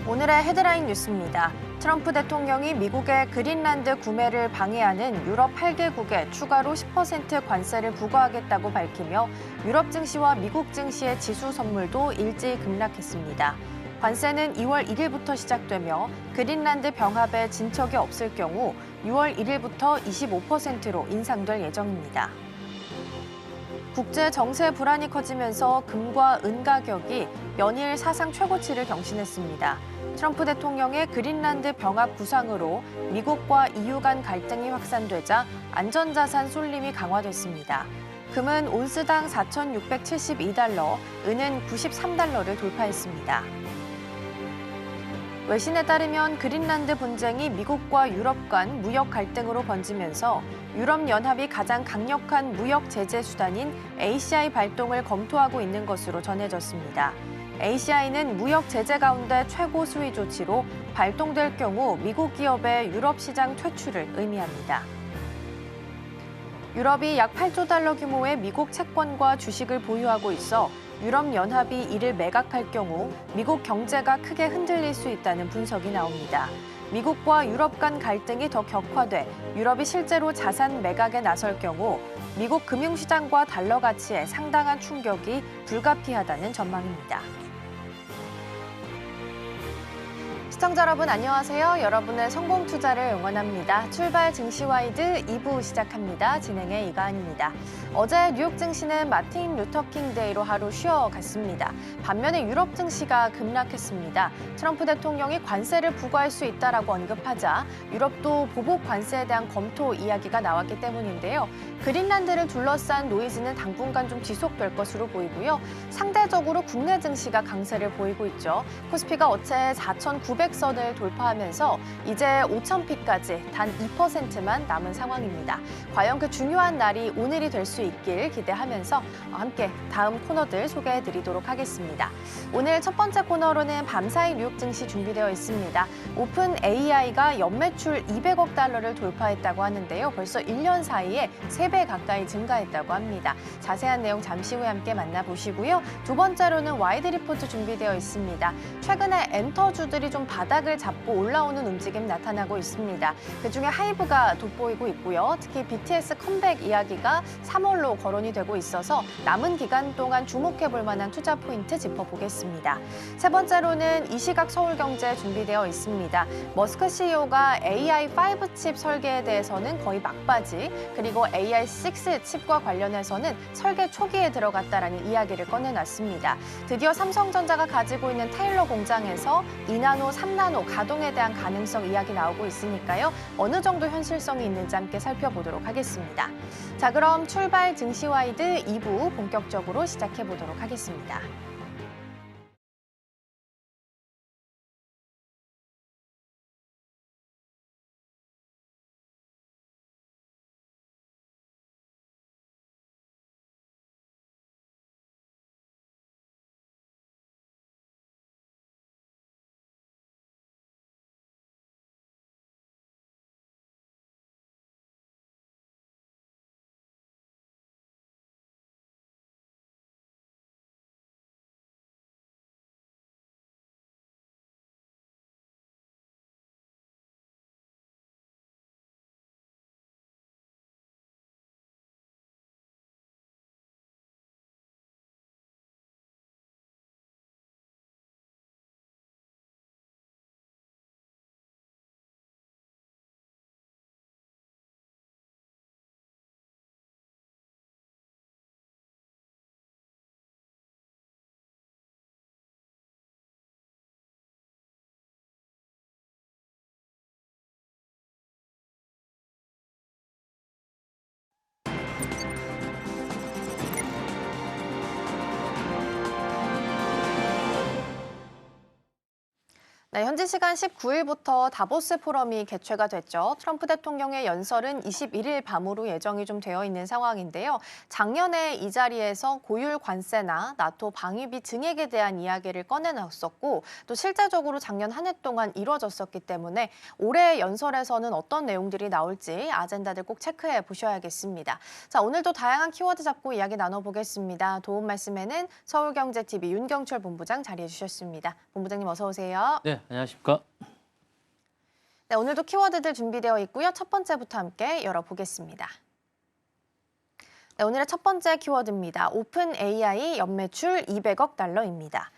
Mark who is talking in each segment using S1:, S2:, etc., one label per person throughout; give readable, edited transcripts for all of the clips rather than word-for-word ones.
S1: 오늘의 헤드라인 뉴스입니다. 트럼프 대통령이 미국의 그린란드 구매를 방해하는 유럽 8개국에 추가로 10% 관세를 부과하겠다고 밝히며 유럽 증시와 미국 증시의 지수 선물도 일제히 급락했습니다. 관세는 2월 1일부터 시작되며 그린란드 병합에 진척이 없을 경우 6월 1일부터 25%로 인상될 예정입니다. 국제 정세 불안이 커지면서 금과 은 가격이 연일 사상 최고치를 경신했습니다. 트럼프 대통령의 그린란드 병합 구상으로 미국과 EU 간 갈등이 확산되자 안전자산 쏠림이 강화됐습니다. 금은 온스당 4,672달러, 은은 93달러를 돌파했습니다. 외신에 따르면 그린란드 분쟁이 미국과 유럽 간 무역 갈등으로 번지면서 유럽연합이 가장 강력한 무역 제재 수단인 ACI 발동을 검토하고 있는 것으로 전해졌습니다. ACI는 무역 제재 가운데 최고 수위 조치로 발동될 경우 미국 기업의 유럽 시장 퇴출을 의미합니다. 유럽이 약 8조 달러 규모의 미국 채권과 주식을 보유하고 있어 유럽연합이 이를 매각할 경우 미국 경제가 크게 흔들릴 수 있다는 분석이 나옵니다. 미국과 유럽 간 갈등이 더 격화돼 유럽이 실제로 자산 매각에 나설 경우 미국 금융시장과 달러 가치에 상당한 충격이 불가피하다는 전망입니다. 시청자 여러분 안녕하세요. 여러분의 성공 투자를 응원합니다. 출발 증시와이드 2부 시작합니다. 진행의 이가은입니다. 어제 뉴욕 증시는 마틴 루터킹 데이로 하루 쉬어갔습니다. 반면에 유럽 증시가 급락했습니다. 트럼프 대통령이 관세를 부과할 수 있다라고 언급하자 유럽도 보복 관세에 대한 검토 이야기가 나왔기 때문인데요. 그린란드를 둘러싼 노이즈는 당분간 좀 지속될 것으로 보이고요. 상대적으로 국내 증시가 강세를 보이고 있죠. 코스피가 어제 4,900선을 돌파하면서 이제 5,000피까지 단 2%만 남은 상황입니다. 과연 그 중요한 날이 오늘이 될 수 있길 기대하면서 함께 다음 코너들 소개해드리도록 하겠습니다. 오늘 첫 번째 코너로는 밤사이 뉴욕 증시 준비되어 있습니다. 오픈 AI가 연매출 200억 달러를 돌파했다고 하는데요. 벌써 1년 사이에 3배 가까이 증가했다고 합니다. 자세한 내용 잠시 후에 함께 만나보시고요. 두 번째로는 와이드 리포트 준비되어 있습니다. 최근에 엔터주들이 좀 바닥을 잡고 올라오는 움직임 나타나고 있습니다. 그중에 하이브가 돋보이고 있고요. 특히 BTS 컴백 이야기가 3월로 거론이 되고 있어서 남은 기간 동안 주목해볼 만한 투자 포인트 짚어보겠습니다. 세 번째로는 이 시각 서울경제 준비되어 있습니다. 머스크 CEO가 AI5 칩 설계에 대해서는 거의 막바지, 그리고 AI6 칩과 관련해서는 설계 초기에 들어갔다라는 이야기를 꺼내놨습니다. 드디어 삼성전자가 가지고 있는 타일러 공장에서 2나노, 3나노 가동에 대한 가능성 이야기 나오고 있으니까요. 어느 정도 현실성이 있는지 함께 살펴보도록 하겠습니다. 자, 그럼 출발 증시와이드 2부 본격적으로 시작해보도록 하겠습니다. 네, 현지 시간 19일부터 다보스 포럼이 개최가 됐죠. 트럼프 대통령의 연설은 21일 밤으로 예정이 좀 되어 있는 상황인데요. 작년에 이 자리에서 고율 관세나 나토 방위비 증액에 대한 이야기를 꺼내놨었고 또 실제적으로 작년 한 해 동안 이뤄졌었기 때문에 올해 연설에서는 어떤 내용들이 나올지 아젠다들 꼭 체크해 보셔야겠습니다. 자, 오늘도 다양한 키워드 잡고 이야기 나눠보겠습니다. 도움 말씀에는 서울경제TV 윤경철 본부장 자리해 주셨습니다. 본부장님 어서 오세요.
S2: 네, 안녕하십니까.
S1: 네, 오늘도 키워드들 준비되어 있고요. 첫 번째부터 함께 열어보겠습니다. 네, 오늘의 첫 번째 키워드입니다. 오픈 AI 연매출 200억 달러입니다.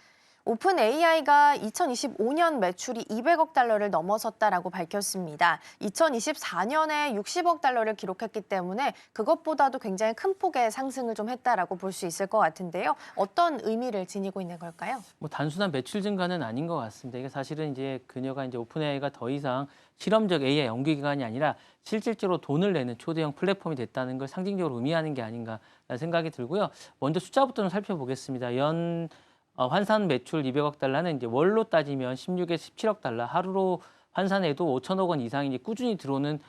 S1: 오픈 AI가 2025년 매출이 200억 달러를 넘어섰다라고 밝혔습니다. 2024년에 60억 달러를 기록했기 때문에 그것보다도 굉장히 큰 폭의 상승을 좀 했다라고 볼 수 있을 것 같은데요. 어떤 의미를 지니고 있는 걸까요?
S2: 뭐 단순한 매출 증가는 아닌 것 같습니다. 이게 사실은 이제 그녀가 이제 오픈 AI가 더 이상 실험적 AI 연구 기관이 아니라 실질적으로 돈을 내는 초대형 플랫폼이 됐다는 걸 상징적으로 의미하는 게 아닌가라는 생각이 들고요. 먼저 숫자부터 좀 살펴보겠습니다. 환산 매출 200억 달러는 이제 월로 따지면 16에서 17억 달러, 하루로 환산해도 5천억 원 이상이 이제 꾸준히 들어오는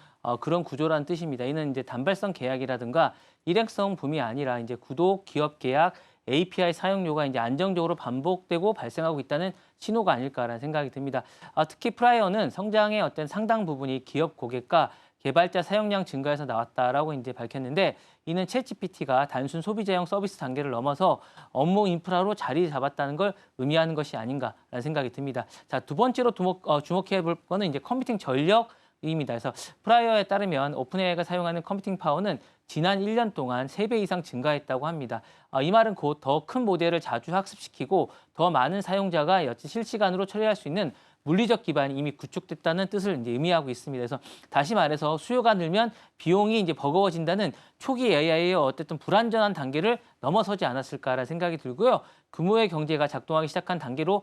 S2: 그런 구조라는 뜻입니다. 이는 이제 단발성 계약이라든가 일행성 붐이 아니라 이제 구독, 기업 계약, API 사용료가 이제 안정적으로 반복되고 발생하고 있다는 신호가 아닐까라는 생각이 듭니다. 특히 프라이어는 성장의 어떤 상당 부분이 기업 고객과 개발자 사용량 증가에서 나왔다라고 이제 밝혔는데, 이는 챗GPT가 단순 소비자용 서비스 단계를 넘어서 업무 인프라로 자리 잡았다는 걸 의미하는 것이 아닌가라는 생각이 듭니다. 자, 두 번째로 주목해 볼 거는 이제 컴퓨팅 전력입니다. 그래서 프라이어에 따르면 오픈AI가 사용하는 컴퓨팅 파워는 지난 1년 동안 3배 이상 증가했다고 합니다. 이 말은 곧 더 큰 모델을 자주 학습시키고 더 많은 사용자가 실시간으로 처리할 수 있는 물리적 기반이 이미 구축됐다는 뜻을 이제 의미하고 있습니다. 그래서 다시 말해서 수요가 늘면 비용이 이제 버거워진다는 초기 AI의 어쨌든 불완전한 단계를 넘어서지 않았을까라는 생각이 들고요. 규모의 경제가 작동하기 시작한 단계로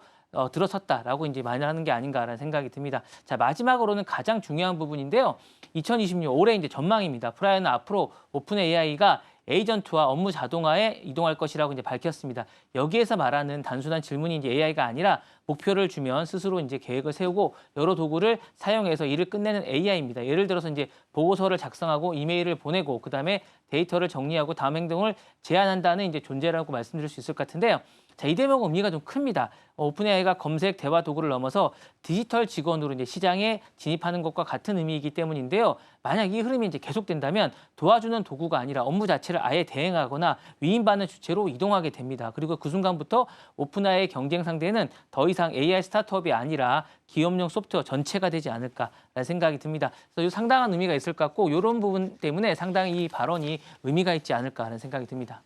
S2: 들어섰다라고 이제 말하는 게 아닌가라는 생각이 듭니다. 자, 마지막으로는 가장 중요한 부분인데요. 2026년 올해 이제 전망입니다. 프라이어는 앞으로 오픈 AI가 에이전트와 업무 자동화에 이동할 것이라고 이제 밝혔습니다. 여기에서 말하는 단순한 질문이 이제 AI가 아니라 목표를 주면 스스로 이제 계획을 세우고 여러 도구를 사용해서 일을 끝내는 AI입니다. 예를 들어서 이제 보고서를 작성하고 이메일을 보내고 그다음에 데이터를 정리하고 다음 행동을 제안한다는 이제 존재라고 말씀드릴 수 있을 것 같은데요. 자, 이 대목 의미가 좀 큽니다. 오픈AI가 검색 대화 도구를 넘어서 디지털 직원으로 이제 시장에 진입하는 것과 같은 의미이기 때문인데요. 만약 이 흐름이 이제 계속된다면 도와주는 도구가 아니라 업무 자체를 아예 대행하거나 위임받는 주체로 이동하게 됩니다. 그리고 그 순간부터 오픈AI의 경쟁 상대는 더 이상 AI 스타트업이 아니라 기업용 소프트웨어 전체가 되지 않을까라는 생각이 듭니다. 그래서 상당한 의미가 있을 것 같고 이런 부분 때문에 상당히 이 발언이 의미가 있지 않을까라는 생각이 듭니다.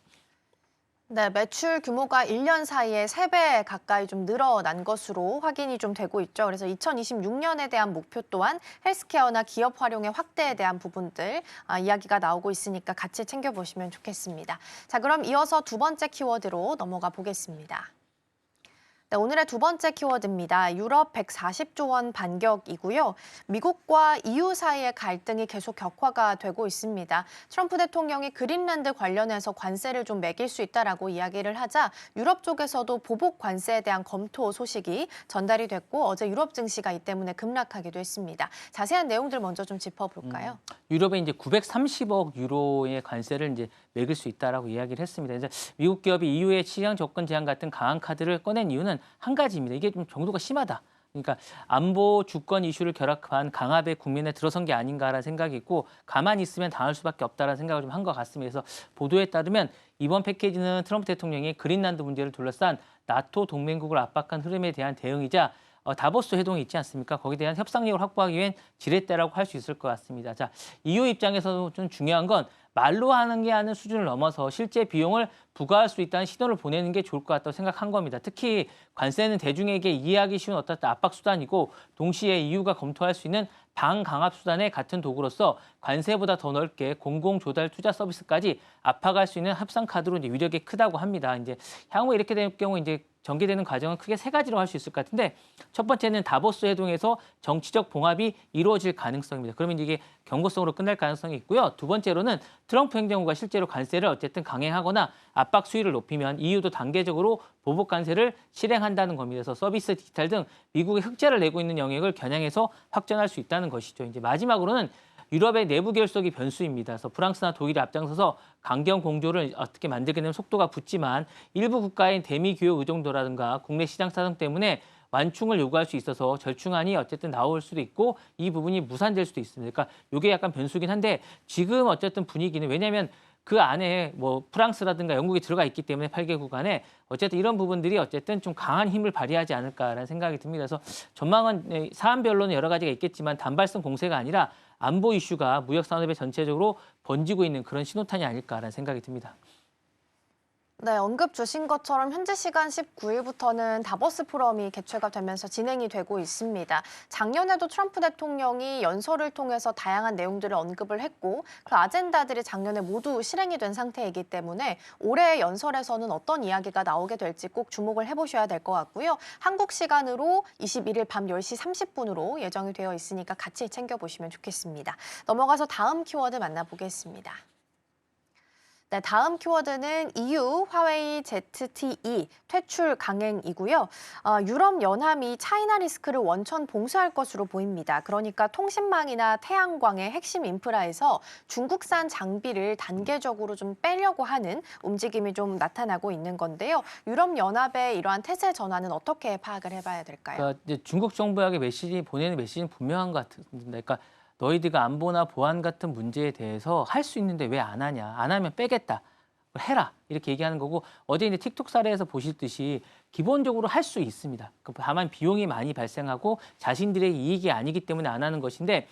S1: 네, 매출 규모가 1년 사이에 3배 가까이 좀 늘어난 것으로 확인이 좀 되고 있죠. 그래서 2026년에 대한 목표 또한 헬스케어나 기업 활용의 확대에 대한 부분들 이야기가 나오고 있으니까 같이 챙겨보시면 좋겠습니다. 자, 그럼 이어서 두 번째 키워드로 넘어가 보겠습니다. 네, 오늘의 두 번째 키워드입니다. 유럽 140조 원 반격이고요. 미국과 EU 사이의 갈등이 계속 격화가 되고 있습니다. 트럼프 대통령이 그린란드 관련해서 관세를 좀 매길 수 있다라고 이야기를 하자 유럽 쪽에서도 보복 관세에 대한 검토 소식이 전달이 됐고 어제 유럽 증시가 이 때문에 급락하기도 했습니다. 자세한 내용들 먼저 좀 짚어볼까요?
S2: 유럽에 이제 930억 유로의 관세를 이제 매길 수 있다라고 이야기를 했습니다. 그래서 미국 기업이 EU의 시장 접근 제한 같은 강한 카드를 꺼낸 이유는 한 가지입니다. 이게 좀 정도가 심하다. 그러니까 안보 주권 이슈를 결합한 강압의 국면에 들어선 게 아닌가라는 생각이 있고 가만히 있으면 당할 수밖에 없다라는 생각을 좀 한 것 같습니다. 그래서 보도에 따르면 이번 패키지는 트럼프 대통령이 그린란드 문제를 둘러싼 나토 동맹국을 압박한 흐름에 대한 대응이자 다보스 회동이 있지 않습니까? 거기에 대한 협상력을 확보하기 위한 지렛대라고 할 수 있을 것 같습니다. 자, EU 입장에서도 좀 중요한 건 말로 하는 게 하는 수준을 넘어서 실제 비용을 부과할 수 있다는 신호를 보내는 게 좋을 것 같다고 생각한 겁니다. 특히 관세는 대중에게 이해하기 쉬운 어떤 압박 수단이고 동시에 EU가 검토할 수 있는 방강압 수단의 같은 도구로서 관세보다 더 넓게 공공 조달 투자 서비스까지 압박할 수 있는 협상 카드로 이제 위력이 크다고 합니다. 이제 향후 이렇게 될 경우 이제 전개되는 과정은 크게 세 가지로 할 수 있을 것 같은데 첫 번째는 다보스 회동에서 정치적 봉합이 이루어질 가능성입니다. 그러면 이게 경고성으로 끝날 가능성이 있고요. 두 번째로는 트럼프 행정부가 실제로 관세를 어쨌든 강행하거나 압박 수위를 높이면 EU도 단계적으로 보복 관세를 실행한다는 겁니다. 그래서 서비스 디지털 등 미국이 흑자를 내고 있는 영역을 겨냥해서 확전할 수 있다는 것이죠. 이제 마지막으로는 유럽의 내부 결속이 변수입니다. 그래서 프랑스나 독일이 앞장서서 강경 공조를 어떻게 만들게 되면 속도가 붙지만 일부 국가의 대미 교역 의존도라든가 국내 시장 사정 때문에 완충을 요구할 수 있어서 절충안이 어쨌든 나올 수도 있고 이 부분이 무산될 수도 있습니다. 그러니까 이게 약간 변수긴 한데 지금 어쨌든 분위기는 왜냐하면 그 안에 뭐 프랑스라든가 영국이 들어가 있기 때문에 8개 구간에 어쨌든 이런 부분들이 어쨌든 좀 강한 힘을 발휘하지 않을까라는 생각이 듭니다. 그래서 전망은 사안별로는 여러 가지가 있겠지만 단발성 공세가 아니라 안보 이슈가 무역 산업에 전체적으로 번지고 있는 그런 신호탄이 아닐까라는 생각이 듭니다.
S1: 네, 언급 주신 것처럼 현지 시간 19일부터는 다보스 포럼이 개최가 되면서 진행이 되고 있습니다. 작년에도 트럼프 대통령이 연설을 통해서 다양한 내용들을 언급을 했고 그 아젠다들이 작년에 모두 실행이 된 상태이기 때문에 올해의 연설에서는 어떤 이야기가 나오게 될지 꼭 주목을 해보셔야 될 것 같고요. 한국 시간으로 21일 밤 10시 30분으로 예정이 되어 있으니까 같이 챙겨보시면 좋겠습니다. 넘어가서 다음 키워드 만나보겠습니다. 네, 다음 키워드는 EU 화웨이 ZTE 퇴출 강행이고요. 유럽연합이 차이나 리스크를 원천 봉쇄할 것으로 보입니다. 그러니까 통신망이나 태양광의 핵심 인프라에서 중국산 장비를 단계적으로 좀 빼려고 하는 움직임이 좀 나타나고 있는 건데요. 유럽연합의 이러한 태세 전환은 어떻게 파악을 해봐야 될까요?
S2: 그러니까 이제 중국 정부에게 보내는 메시지는 분명한 것 같습니다. 그러니까 너희들과 안보나 보안 같은 문제에 대해서 할 수 있는데 왜 안 하냐? 안 하면 빼겠다. 해라. 이렇게 얘기하는 거고 어제 이제 틱톡 사례에서 보시듯이 기본적으로 할 수 있습니다. 다만 비용이 많이 발생하고 자신들의 이익이 아니기 때문에 안 하는 것인데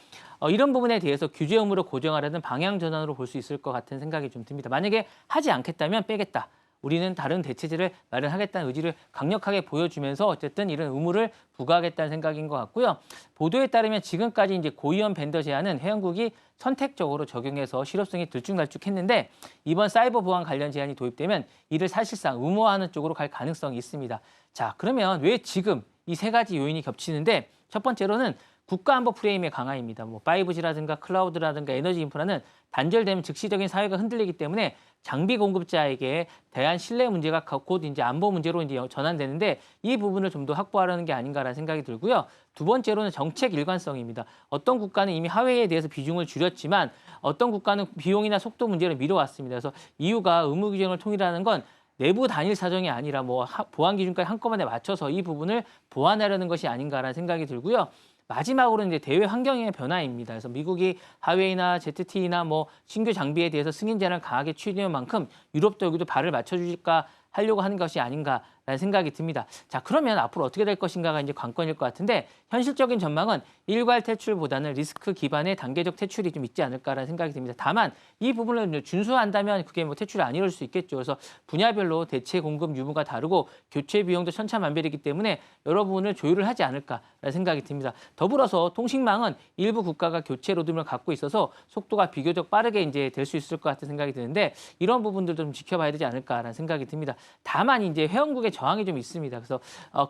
S2: 이런 부분에 대해서 규제 의무로 고정하려는 방향 전환으로 볼 수 있을 것 같은 생각이 좀 듭니다. 만약에 하지 않겠다면 빼겠다. 우리는 다른 대체제를 마련하겠다는 의지를 강력하게 보여주면서 어쨌든 이런 의무를 부과하겠다는 생각인 것 같고요. 보도에 따르면 지금까지 이제 고위험 밴더 제한은 회원국이 선택적으로 적용해서 실효성이 들쭉날쭉했는데 이번 사이버 보안 관련 제한이 도입되면 이를 사실상 의무화하는 쪽으로 갈 가능성이 있습니다. 자, 그러면 왜 지금 이 세 가지 요인이 겹치는데 첫 번째로는 국가안보 프레임의 강화입니다. 5G라든가 클라우드라든가 에너지 인프라는 단절되면 즉시적인 사회가 흔들리기 때문에 장비 공급자에게 대한 신뢰 문제가 곧 이제 안보 문제로 이제 전환되는데 이 부분을 좀 더 확보하려는 게 아닌가라는 생각이 들고요. 두 번째로는 정책 일관성입니다. 어떤 국가는 이미 하웨이에 대해서 비중을 줄였지만 어떤 국가는 비용이나 속도 문제를 미뤄왔습니다. 그래서 EU가 의무 규정을 통일하는 건 내부 단일 사정이 아니라 보안 기준까지 한꺼번에 맞춰서 이 부분을 보완하려는 것이 아닌가라는 생각이 들고요. 마지막으로는 이제 대외 환경의 변화입니다. 그래서 미국이 하웨이나 ZTE나 신규 장비에 대해서 승인 제한을 강하게 추진한 만큼 유럽도 여기도 발을 맞춰줄까 하려고 하는 것이 아닌가라는 생각이 듭니다. 자, 그러면 앞으로 어떻게 될 것인가가 이제 관건일 것 같은데 현실적인 전망은 일괄 퇴출보다는 리스크 기반의 단계적 퇴출이 좀 있지 않을까라는 생각이 듭니다. 다만 이 부분을 준수한다면 그게 퇴출이 안 이룰 수 있겠죠. 그래서 분야별로 대체 공급 유무가 다르고 교체 비용도 천차만별이기 때문에 여러 부분을 조율을 하지 않을까라는 생각이 듭니다. 더불어서 통신망은 일부 국가가 교체 로드맵을 갖고 있어서 속도가 비교적 빠르게 이제 될 수 있을 것 같은 생각이 드는데 이런 부분들도 좀 지켜봐야 되지 않을까라는 생각이 듭니다. 다만 이제 회원국의 저항이 좀 있습니다. 그래서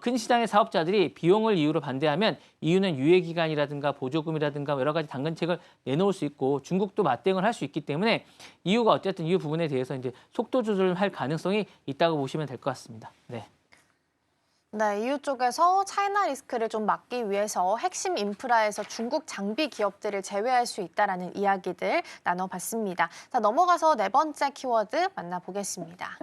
S2: 큰 시장의 사업자들이 비용을 이유로 반대하면 이유는 유예 기간이라든가 보조금이라든가 여러 가지 당근책을 내놓을 수 있고 중국도 맞대응을 할 수 있기 때문에 EU가 어쨌든 이 부분에 대해서 이제 속도 조절을 할 가능성이 있다고 보시면 될 것 같습니다. 네.
S1: 네, EU 쪽에서 차이나 리스크를 좀 막기 위해서 핵심 인프라에서 중국 장비 기업들을 제외할 수 있다라는 이야기들 나눠봤습니다. 자, 넘어가서 네 번째 키워드 만나보겠습니다.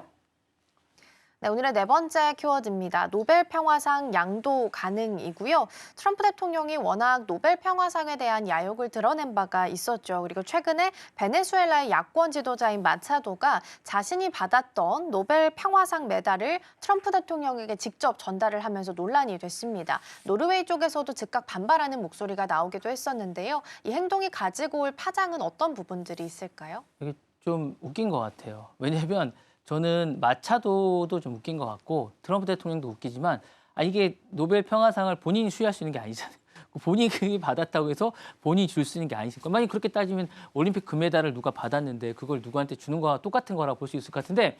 S1: 네, 오늘의 네 번째 키워드입니다. 노벨 평화상 양도 가능이고요. 트럼프 대통령이 워낙 노벨 평화상에 대한 야욕을 드러낸 바가 있었죠. 그리고 최근에 베네수엘라의 야권 지도자인 마차도가 자신이 받았던 노벨 평화상 메달을 트럼프 대통령에게 직접 전달을 하면서 논란이 됐습니다. 노르웨이 쪽에서도 즉각 반발하는 목소리가 나오기도 했었는데요. 이 행동이 가지고 올 파장은 어떤 부분들이 있을까요?
S2: 이게 좀 웃긴 것 같아요. 왜냐하면 저는 마차도도 좀 웃긴 것 같고 트럼프 대통령도 웃기지만 이게 노벨 평화상을 본인이 수여할 수 있는 게 아니잖아요. 본인이 받았다고 해서 본인이 줄 수 있는 게 아니니까. 만약에 그렇게 따지면 올림픽 금메달을 누가 받았는데 그걸 누구한테 주는 거와 똑같은 거라고 볼 수 있을 것 같은데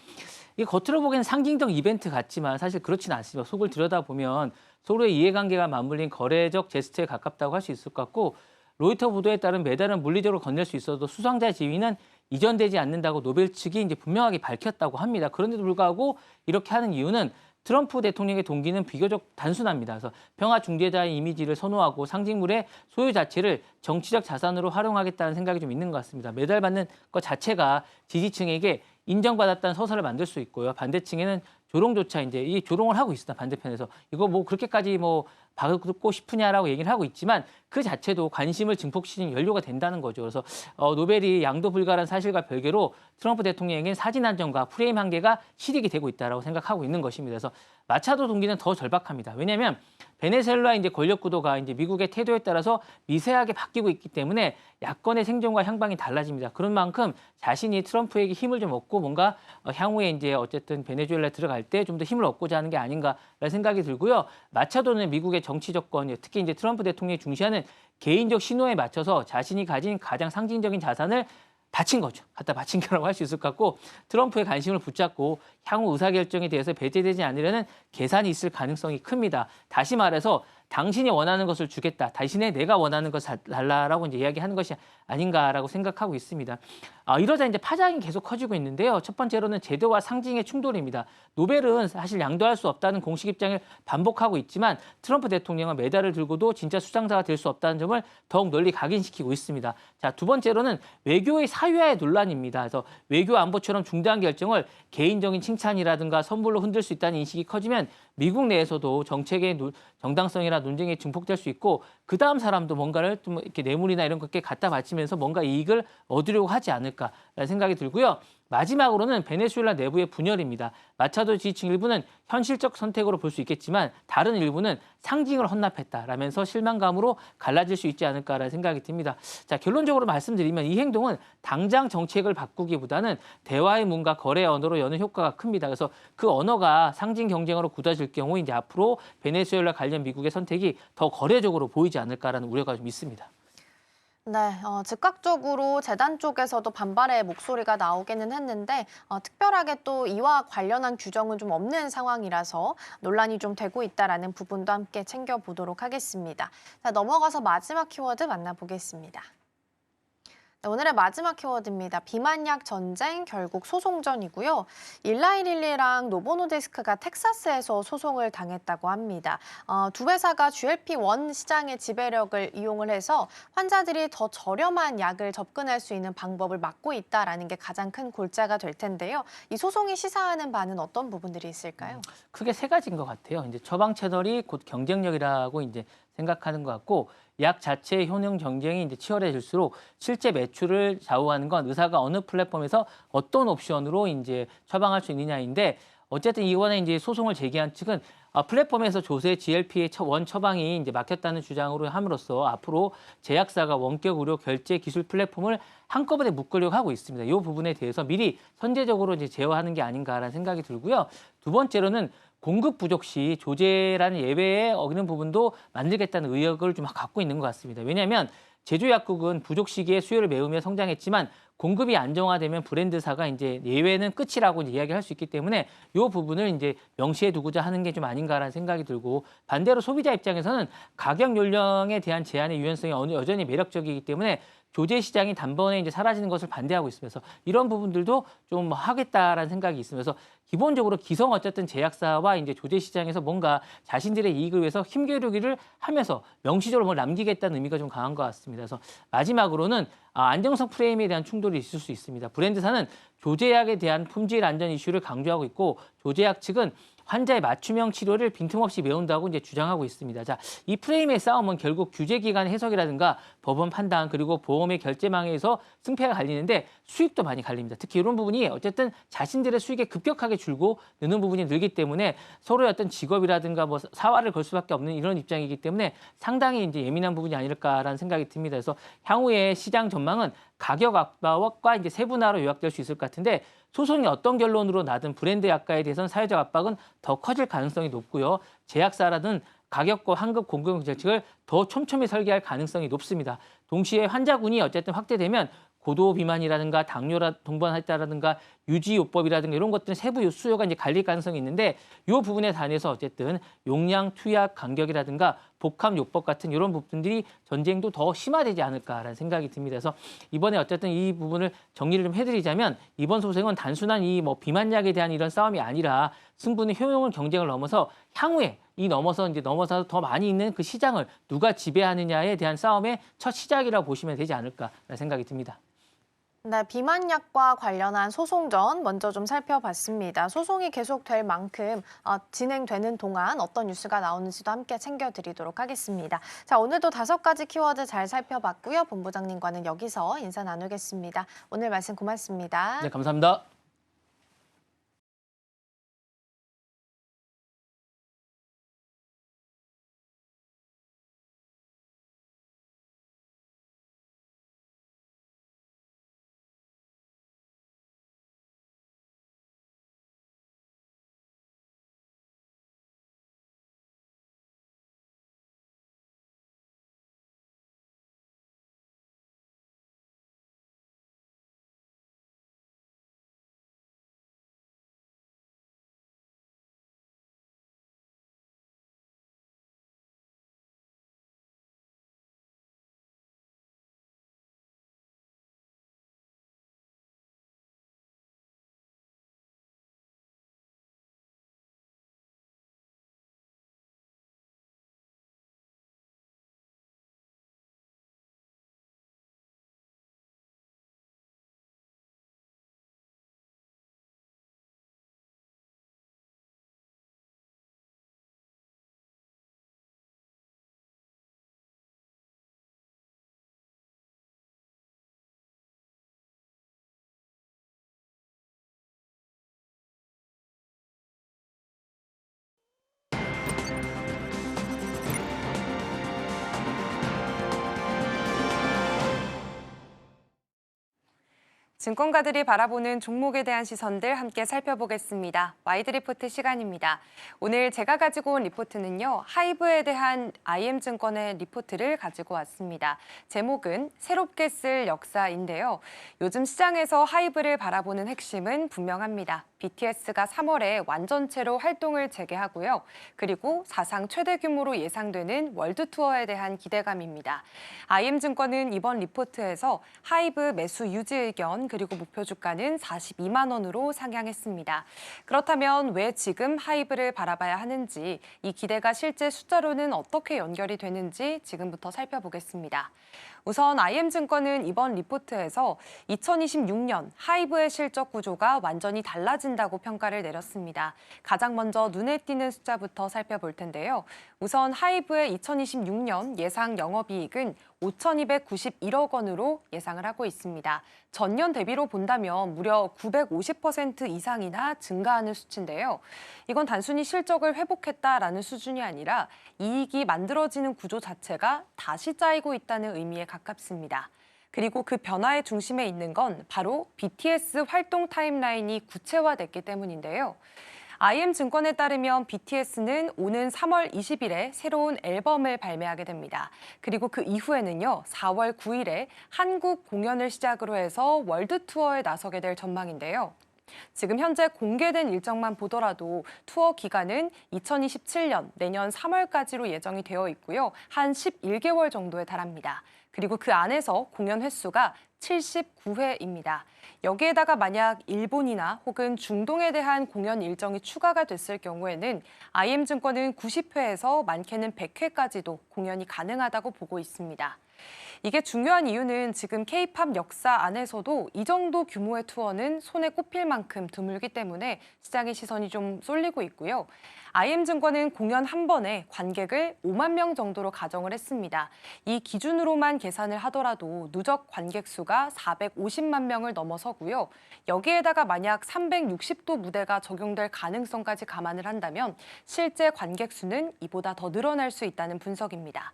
S2: 이게 겉으로 보기에는 상징적 이벤트 같지만 사실 그렇지는 않습니다. 속을 들여다보면 서로의 이해관계가 맞물린 거래적 제스처에 가깝다고 할 수 있을 것 같고 로이터 보도에 따른 메달은 물리적으로 건넬 수 있어도 수상자 지위는 이전되지 않는다고 노벨 측이 이제 분명하게 밝혔다고 합니다. 그런데도 불구하고 이렇게 하는 이유는 트럼프 대통령의 동기는 비교적 단순합니다. 그래서 평화 중재자의 이미지를 선호하고 상징물의 소유 자체를 정치적 자산으로 활용하겠다는 생각이 좀 있는 것 같습니다. 메달 받는 것 자체가 지지층에게 인정받았다는 서사를 만들 수 있고요. 반대층에는 조롱조차 이제 이 조롱을 하고 있습니다. 반대편에서 이거 그렇게까지 받고 싶으냐라고 얘기를 하고 있지만 그 자체도 관심을 증폭시키는 연료가 된다는 거죠. 그래서 노벨이 양도 불가한 사실과 별개로 트럼프 대통령에게는 사진 한 장과 프레임 한 개가 실익이 되고 있다라고 생각하고 있는 것입니다. 그래서 마차도 동기는 더 절박합니다. 왜냐하면 베네수엘라 이제 권력 구도가 이제 미국의 태도에 따라서 미세하게 바뀌고 있기 때문에 야권의 생존과 향방이 달라집니다. 그런 만큼 자신이 트럼프에게 힘을 좀 얻고 뭔가 향후에 이제 어쨌든 베네수엘라에 들어갈 때 좀 더 힘을 얻고자 하는 게 아닌가라는 생각이 들고요. 마차도는 미국의 정치 정권, 특히 이제 트럼프 대통령이 중시하는 개인적 신호에 맞춰서 자신이 가진 가장 상징적인 자산을 바친 거죠. 갖다 바친 거라고 할 수 있을 것 같고 트럼프의 관심을 붙잡고 향후 의사결정에 대해서 배제되지 않으려는 계산이 있을 가능성이 큽니다. 다시 말해서 당신이 원하는 것을 주겠다. 대신에 내가 원하는 것을 달라라고 이제 이야기하는 것이 아닌가라고 생각하고 있습니다. 이러자 이제 파장이 계속 커지고 있는데요. 첫 번째로는 제도와 상징의 충돌입니다. 노벨은 사실 양도할 수 없다는 공식 입장을 반복하고 있지만 트럼프 대통령은 메달을 들고도 진짜 수상자가 될 수 없다는 점을 더욱 널리 각인시키고 있습니다. 자, 두 번째로는 외교의 사유화의 논란입니다. 그래서 외교 안보처럼 중대한 결정을 개인적인 칭찬이라든가 선물로 흔들 수 있다는 인식이 커지면 미국 내에서도 정책의 정당성이나 논쟁이 증폭될 수 있고 그 다음 사람도 뭔가를 좀 이렇게 뇌물이나 이런 것에 갖다 바치면서 뭔가 이익을 얻으려고 하지 않을까라는 생각이 들고요. 마지막으로는 베네수엘라 내부의 분열입니다. 마차도 지지층 일부는 현실적 선택으로 볼 수 있겠지만 다른 일부는 상징을 헌납했다라면서 실망감으로 갈라질 수 있지 않을까라는 생각이 듭니다. 자, 결론적으로 말씀드리면 이 행동은 당장 정책을 바꾸기보다는 대화의 문과 거래 언어로 여는 효과가 큽니다. 그래서 그 언어가 상징 경쟁으로 굳어질 경우 이제 앞으로 베네수엘라 관련 미국의 선택이 더 거래적으로 보이지 않을까라는 우려가 좀 있습니다.
S1: 네, 즉각적으로 재단 쪽에서도 반발의 목소리가 나오기는 했는데 특별하게 또 이와 관련한 규정은 좀 없는 상황이라서 논란이 좀 되고 있다라는 부분도 함께 챙겨보도록 하겠습니다. 자, 넘어가서 마지막 키워드 만나보겠습니다. 네, 오늘의 마지막 키워드입니다. 비만약 전쟁, 결국 소송전이고요. 일라이릴리랑 노보노디스크가 텍사스에서 소송을 당했다고 합니다. 두 회사가 GLP-1 시장의 지배력을 이용을 해서 환자들이 더 저렴한 약을 접근할 수 있는 방법을 막고 있다라는 게 가장 큰 골자가 될 텐데요. 이 소송이 시사하는 바는 어떤 부분들이 있을까요?
S2: 크게 세 가지인 것 같아요. 이제 처방 채널이 곧 경쟁력이라고 이제 생각하는 것 같고 약 자체의 효능 경쟁이 이제 치열해질수록 실제 매출을 좌우하는 건 의사가 어느 플랫폼에서 어떤 옵션으로 이제 처방할 수 있느냐인데 어쨌든 이번에 이제 소송을 제기한 측은 플랫폼에서 조세 GLP-1 처방이 이제 막혔다는 주장으로 함으로써 앞으로 제약사가 원격 의료 결제 기술 플랫폼을 한꺼번에 묶으려고 하고 있습니다. 이 부분에 대해서 미리 선제적으로 이제 제어하는 게 아닌가라는 생각이 들고요. 두 번째로는 공급 부족 시 조제라는 예외에 어기는 부분도 만들겠다는 의욕을 좀 갖고 있는 것 같습니다. 왜냐하면 제조약국은 부족 시기에 수요를 메우며 성장했지만 공급이 안정화되면 브랜드사가 이제 예외는 끝이라고 이제 이야기할 수 있기 때문에 이 부분을 이제 명시해 두고자 하는 게 좀 아닌가라는 생각이 들고 반대로 소비자 입장에서는 가격 연령에 대한 제한의 유연성이 여전히 매력적이기 때문에 조제 시장이 단번에 이제 사라지는 것을 반대하고 있으면서 이런 부분들도 좀 하겠다라는 생각이 있으면서 기본적으로 기성 어쨌든 제약사와 이제 조제 시장에서 뭔가 자신들의 이익을 위해서 힘겨루기를 하면서 명시적으로 뭘 남기겠다는 의미가 좀 강한 것 같습니다. 그래서 마지막으로는 안정성 프레임에 대한 충돌이 있을 수 있습니다. 브랜드사는 조제약에 대한 품질 안전 이슈를 강조하고 있고 조제약 측은 환자의 맞춤형 치료를 빈틈없이 메운다고 이제 주장하고 있습니다. 자, 이 프레임의 싸움은 결국 규제 기관 해석이라든가 법원 판단 그리고 보험의 결제망에서 승패가 갈리는데 수익도 많이 갈립니다. 특히 이런 부분이 어쨌든 자신들의 수익에 급격하게 줄고 느는 부분이 늘기 때문에 서로의 어떤 직업이라든가 뭐 사활을 걸 수밖에 없는 이런 입장이기 때문에 상당히 이제 예민한 부분이 아닐까라는 생각이 듭니다. 그래서 향후에 시장 전망은 가격 압박과 이제 세분화로 요약될 수 있을 것 같은데 소송이 어떤 결론으로 나든 브랜드 약가에 대해서는 사회적 압박은 더 커질 가능성이 높고요. 제약사라는 가격과 환급 공급 정책을 더 촘촘히 설계할 가능성이 높습니다. 동시에 환자군이 어쨌든 확대되면 고도 비만이라든가 당뇨라 동반했다라든가 유지요법이라든가 이런 것들은 세부 수요가 이제 갈릴 가능성이 있는데 이 부분에 관해서 어쨌든 용량, 투약, 간격이라든가 복합요법 같은 이런 부분들이 전쟁도 더 심화되지 않을까라는 생각이 듭니다. 그래서 이번에 어쨌든 이 부분을 정리를 좀 해드리자면 이번 소송은 단순한 이 뭐 비만약에 대한 이런 싸움이 아니라 승부는 효용을 경쟁을 넘어서 향후에 넘어서 더 많이 있는 그 시장을 누가 지배하느냐에 대한 싸움의 첫 시작이라고 보시면 되지 않을까라는 생각이 듭니다.
S1: 네, 비만약과 관련한 소송전 먼저 좀 살펴봤습니다. 소송이 계속될 만큼 진행되는 동안 어떤 뉴스가 나오는지도 함께 챙겨드리도록 하겠습니다. 자, 오늘도 5가지 키워드 잘 살펴봤고요. 본부장님과는 여기서 인사 나누겠습니다. 오늘 말씀 고맙습니다.
S2: 네, 감사합니다.
S3: 증권가들이 바라보는 종목에 대한 시선들 함께 살펴보겠습니다. 와이드 리포트 시간입니다. 오늘 제가 가지고 온 리포트는요. 하이브에 대한 IM증권의 리포트를 가지고 왔습니다. 제목은 새롭게 쓸 역사인데요. 요즘 시장에서 하이브를 바라보는 핵심은 분명합니다. BTS가 3월에 완전체로 활동을 재개하고요. 그리고 사상 최대 규모로 예상되는 월드 투어에 대한 기대감입니다. IM증권은 이번 리포트에서 하이브 매수 유지 의견 그리고 목표 주가는 42만 원으로 상향했습니다. 그렇다면 왜 지금 하이브를 바라봐야 하는지, 이 기대가 실제 숫자로는 어떻게 연결이 되는지 지금부터 살펴보겠습니다. 우선 IM증권은 이번 리포트에서 2026년 하이브의 실적 구조가 완전히 달라진다고 평가를 내렸습니다. 가장 먼저 눈에 띄는 숫자부터 살펴볼 텐데요. 우선 하이브의 2026년 예상 영업이익은 5,291억 원으로 예상을 하고 있습니다. 전년 대비로 본다면 무려 950% 이상이나 증가하는 수치인데요. 이건 단순히 실적을 회복했다라는 수준이 아니라 이익이 만들어지는 구조 자체가 다시 짜이고 있다는 의미에 가깝습니다. 그리고 그 변화의 중심에 있는 건 바로 BTS 활동 타임라인이 구체화됐기 때문인데요. IM증권에 따르면 BTS는 오는 3월 20일에 새로운 앨범을 발매하게 됩니다. 그리고 그 이후에는요, 4월 9일에 한국 공연을 시작으로 해서 월드 투어에 나서게 될 전망인데요. 지금 현재 공개된 일정만 보더라도 투어 기간은 2027년 내년 3월까지로 예정이 되어 있고요. 한 11개월 정도에 달합니다. 그리고 그 안에서 공연 횟수가 79회입니다. 여기에다가 만약 일본이나 혹은 중동에 대한 공연 일정이 추가가 됐을 경우에는 IM증권은 90회에서 많게는 100회까지도 공연이 가능하다고 보고 있습니다. 이게 중요한 이유는 지금 K-팝 역사 안에서도 이 정도 규모의 투어는 손에 꼽힐 만큼 드물기 때문에 시장의 시선이 좀 쏠리고 있고요. IM증권은 공연 한 번에 관객을 5만 명 정도로 가정을 했습니다. 이 기준으로만 계산을 하더라도 누적 관객 수가 450만 명을 넘어서고요. 여기에다가 만약 360도 무대가 적용될 가능성까지 감안을 한다면 실제 관객 수는 이보다 더 늘어날 수 있다는 분석입니다.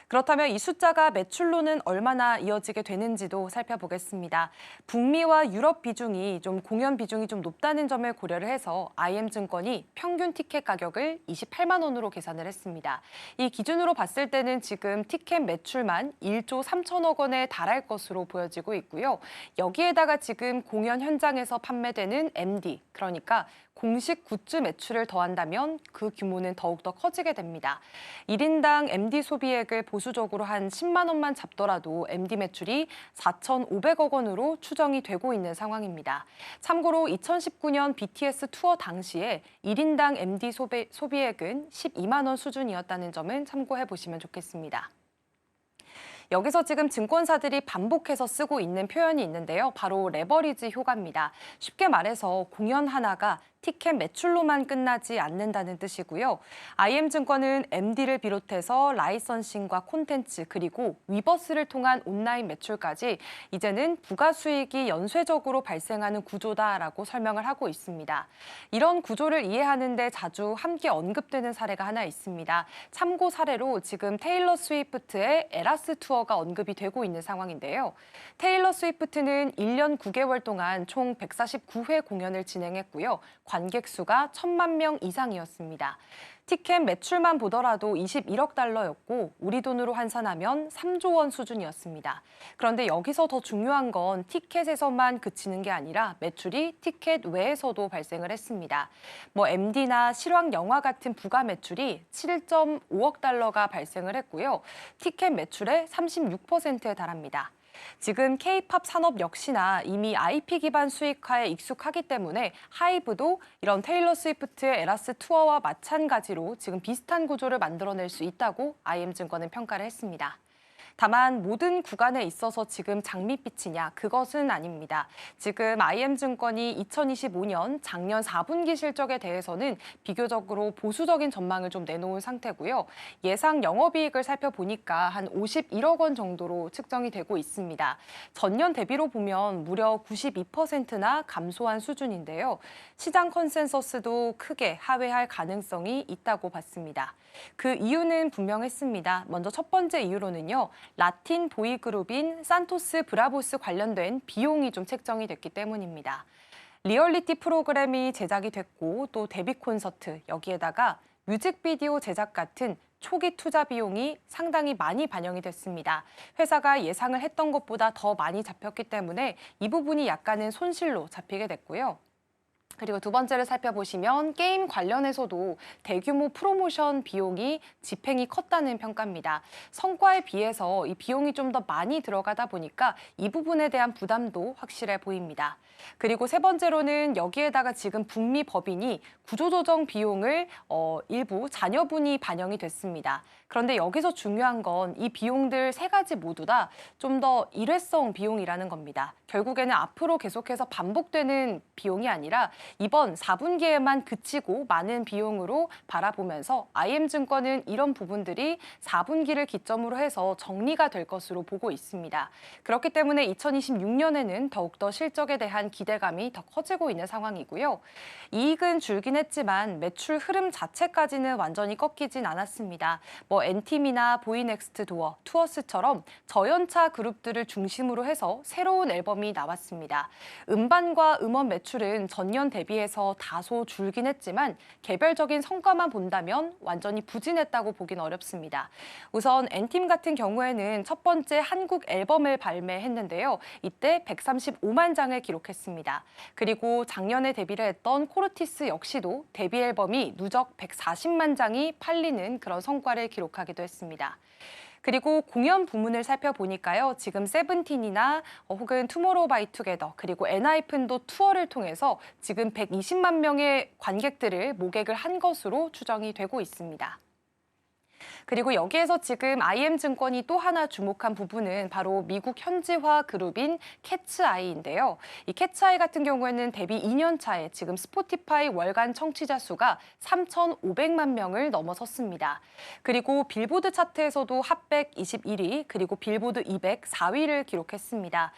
S3: 그렇다면 이 숫자가 매출로는 얼마나 이어지게 되는지도 살펴보겠습니다. 북미와 유럽 비중이 공연 비중이 좀 높다는 점을 고려를 해서 IM증권이 평균 티켓 가격을 28만 원으로 계산을 했습니다. 이 기준으로 봤을 때는 지금 티켓 매출만 1조 3천억 원에 달할 것으로 보여지고 있고요. 여기에다가 지금 공연 현장에서 판매되는 MD, 그러니까 공식 굿즈 매출을 더한다면 그 규모는 더욱더 커지게 됩니다. 1인당 MD 소비액을 보수적으로 한 10만 원만 잡더라도 MD 매출이 4,500억 원으로 추정이 되고 있는 상황입니다. 참고로 2019년 BTS 투어 당시에 1인당 MD 소비액은 12만 원 수준이었다는 점은 참고해 보시면 좋겠습니다. 여기서 지금 증권사들이 반복해서 쓰고 있는 표현이 있는데요. 바로 레버리지 효과입니다. 쉽게 말해서 공연 하나가 티켓 매출로만 끝나지 않는다는 뜻이고요. IM증권은 MD를 비롯해서 라이선싱과 콘텐츠 그리고 위버스를 통한 온라인 매출까지 이제는 부가 수익이 연쇄적으로 발생하는 구조다라고 설명을 하고 있습니다. 이런 구조를 이해하는 데 자주 함께 언급되는 사례가 하나 있습니다. 참고 사례로 지금 테일러 스위프트의 에라스 투어가 언급이 되고 있는 상황인데요. 테일러 스위프트는 1년 9개월 동안 총 149회 공연을 진행했고요. 관객 수가 1,000만 명 이상이었습니다. 티켓 매출만 보더라도 21억 달러였고 우리 돈으로 환산하면 3조 원 수준이었습니다. 그런데 여기서 더 중요한 건 티켓에서만 그치는 게 아니라 매출이 티켓 외에서도 발생을 했습니다. MD나 실황 영화 같은 부가 매출이 7.5억 달러가 발생을 했고요. 티켓 매출의 36%에 달합니다. 지금 K-팝 산업 역시나 이미 IP 기반 수익화에 익숙하기 때문에 하이브도 이런 테일러 스위프트의 에라스 투어와 마찬가지로 지금 비슷한 구조를 만들어낼 수 있다고 IM증권은 평가를 했습니다. 다만 모든 구간에 있어서 지금 장밋빛이냐 그것은 아닙니다. 지금 IM증권이 2025년 작년 4분기 실적에 대해서는 비교적으로 보수적인 전망을 좀 내놓은 상태고요. 예상 영업이익을 살펴보니까 한 51억 원 정도로 측정이 되고 있습니다. 전년 대비로 보면 무려 92%나 감소한 수준인데요. 시장 컨센서스도 크게 하회할 가능성이 있다고 봤습니다. 그 이유는 분명했습니다. 먼저 첫 번째 이유로는요. 라틴 보이그룹인 산토스 브라보스 관련된 비용이 좀 책정이 됐기 때문입니다. 리얼리티 프로그램이 제작이 됐고 또 데뷔 콘서트 여기에다가 뮤직비디오 제작 같은 초기 투자 비용이 상당히 많이 반영이 됐습니다. 회사가 예상을 했던 것보다 더 많이 잡혔기 때문에 이 부분이 약간은 손실로 잡히게 됐고요. 그리고 두 번째를 살펴보시면 게임 관련해서도 대규모 프로모션 비용이 집행이 컸다는 평가입니다. 성과에 비해서 이 비용이 좀 더 많이 들어가다 보니까 이 부분에 대한 부담도 확실해 보입니다. 그리고 세 번째로는 여기에다가 지금 북미 법인이 구조조정 비용을 일부 자녀분이 반영이 됐습니다. 그런데 여기서 중요한 건 이 비용들 세 가지 모두 다 좀 더 일회성 비용이라는 겁니다. 결국에는 앞으로 계속해서 반복되는 비용이 아니라 이번 4분기에만 그치고 많은 비용으로 바라보면서 IM증권은 이런 부분들이 4분기를 기점으로 해서 정리가 될 것으로 보고 있습니다. 그렇기 때문에 2026년에는 더욱더 실적에 대한 기대감이 더 커지고 있는 상황이고요. 이익은 줄긴 했지만 매출 흐름 자체까지는 완전히 꺾이진 않았습니다. 엔팀이나 보이넥스트 도어, 투어스처럼 저연차 그룹들을 중심으로 해서 새로운 앨범이 나왔습니다. 음반과 음원 매출은 전년 대비해서 다소 줄긴 했지만 개별적인 성과만 본다면 완전히 부진했다고 보긴 어렵습니다. 우선 엔팀 같은 경우에는 첫 번째 한국 앨범을 발매했는데요. 이때 135만 장을 기록했습니다. 그리고 작년에 데뷔를 했던 코르티스 역시도 데뷔 앨범이 누적 140만 장이 팔리는 그런 성과를 기록하기도 했습니다. 그리고 공연 부문을 살펴보니까요. 지금 세븐틴이나 혹은 투모로우바이투게더 그리고 엔하이픈도 투어를 통해서 지금 120만 명의 관객들을 모객을 한 것으로 추정이 되고 있습니다. 그리고 여기에서 지금 IM증권이 또 하나 주목한 부분은 바로 미국 현지화 그룹인 캐츠아이인데요. 이 캐츠아이 같은 경우에는 데뷔 2년 차에 지금 스포티파이 월간 청취자 수가 3,500만 명을 넘어섰습니다. 그리고 빌보드 차트에서도 핫백 21위, 그리고 빌보드 200 4위를 기록했습니다.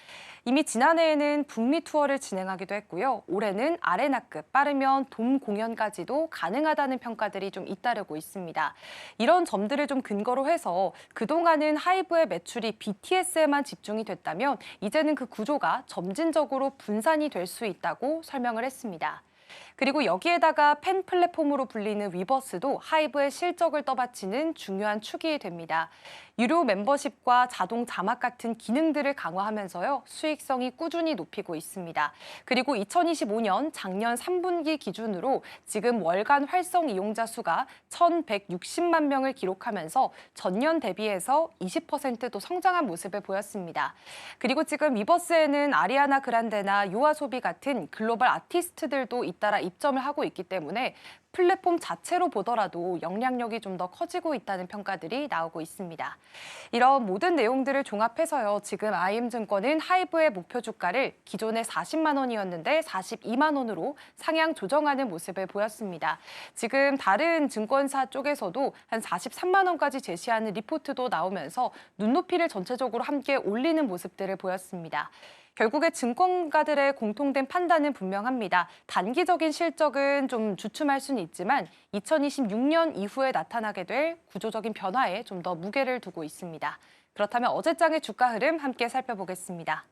S3: 이미 지난해에는 북미 투어를 진행하기도 했고요. 올해는 아레나급, 빠르면 돔 공연까지도 가능하다는 평가들이 좀 잇따르고 있습니다. 이런 점들을 좀 근거로 해서 그동안은 하이브의 매출이 BTS에만 집중이 됐다면 이제는 그 구조가 점진적으로 분산이 될 수 있다고 설명을 했습니다. 그리고 여기에다가 팬 플랫폼으로 불리는 위버스도 하이브의 실적을 떠받치는 중요한 축이 됩니다. 유료 멤버십과 자동 자막 같은 기능들을 강화하면서요. 수익성이 꾸준히 높이고 있습니다. 그리고 2025년 작년 3분기 기준으로 지금 월간 활성 이용자 수가 1,160만 명을 기록하면서 전년 대비해서 20%도 성장한 모습을 보였습니다. 그리고 지금 위버스에는 아리아나 그란데나 요아소비 같은 글로벌 아티스트들도 잇따라 입점을 하고 있기 때문에 플랫폼 자체로 보더라도 영향력이 좀 더 커지고 있다는 평가들이 나오고 있습니다. 이런 모든 내용들을 종합해서요. 지금 IM증권은 하이브의 목표 주가를 기존에 40만 원이었는데 42만 원으로 상향 조정하는 모습을 보였습니다. 지금 다른 증권사 쪽에서도 한 43만 원까지 제시하는 리포트도 나오면서 눈높이를 전체적으로 함께 올리는 모습들을 보였습니다. 결국에 증권가들의 공통된 판단은 분명합니다. 단기적인 실적은 좀 주춤할 수는 있지만 2026년 이후에 나타나게 될 구조적인 변화에 좀 더 무게를 두고 있습니다. 그렇다면 어제장의 주가 흐름 함께 살펴보겠습니다.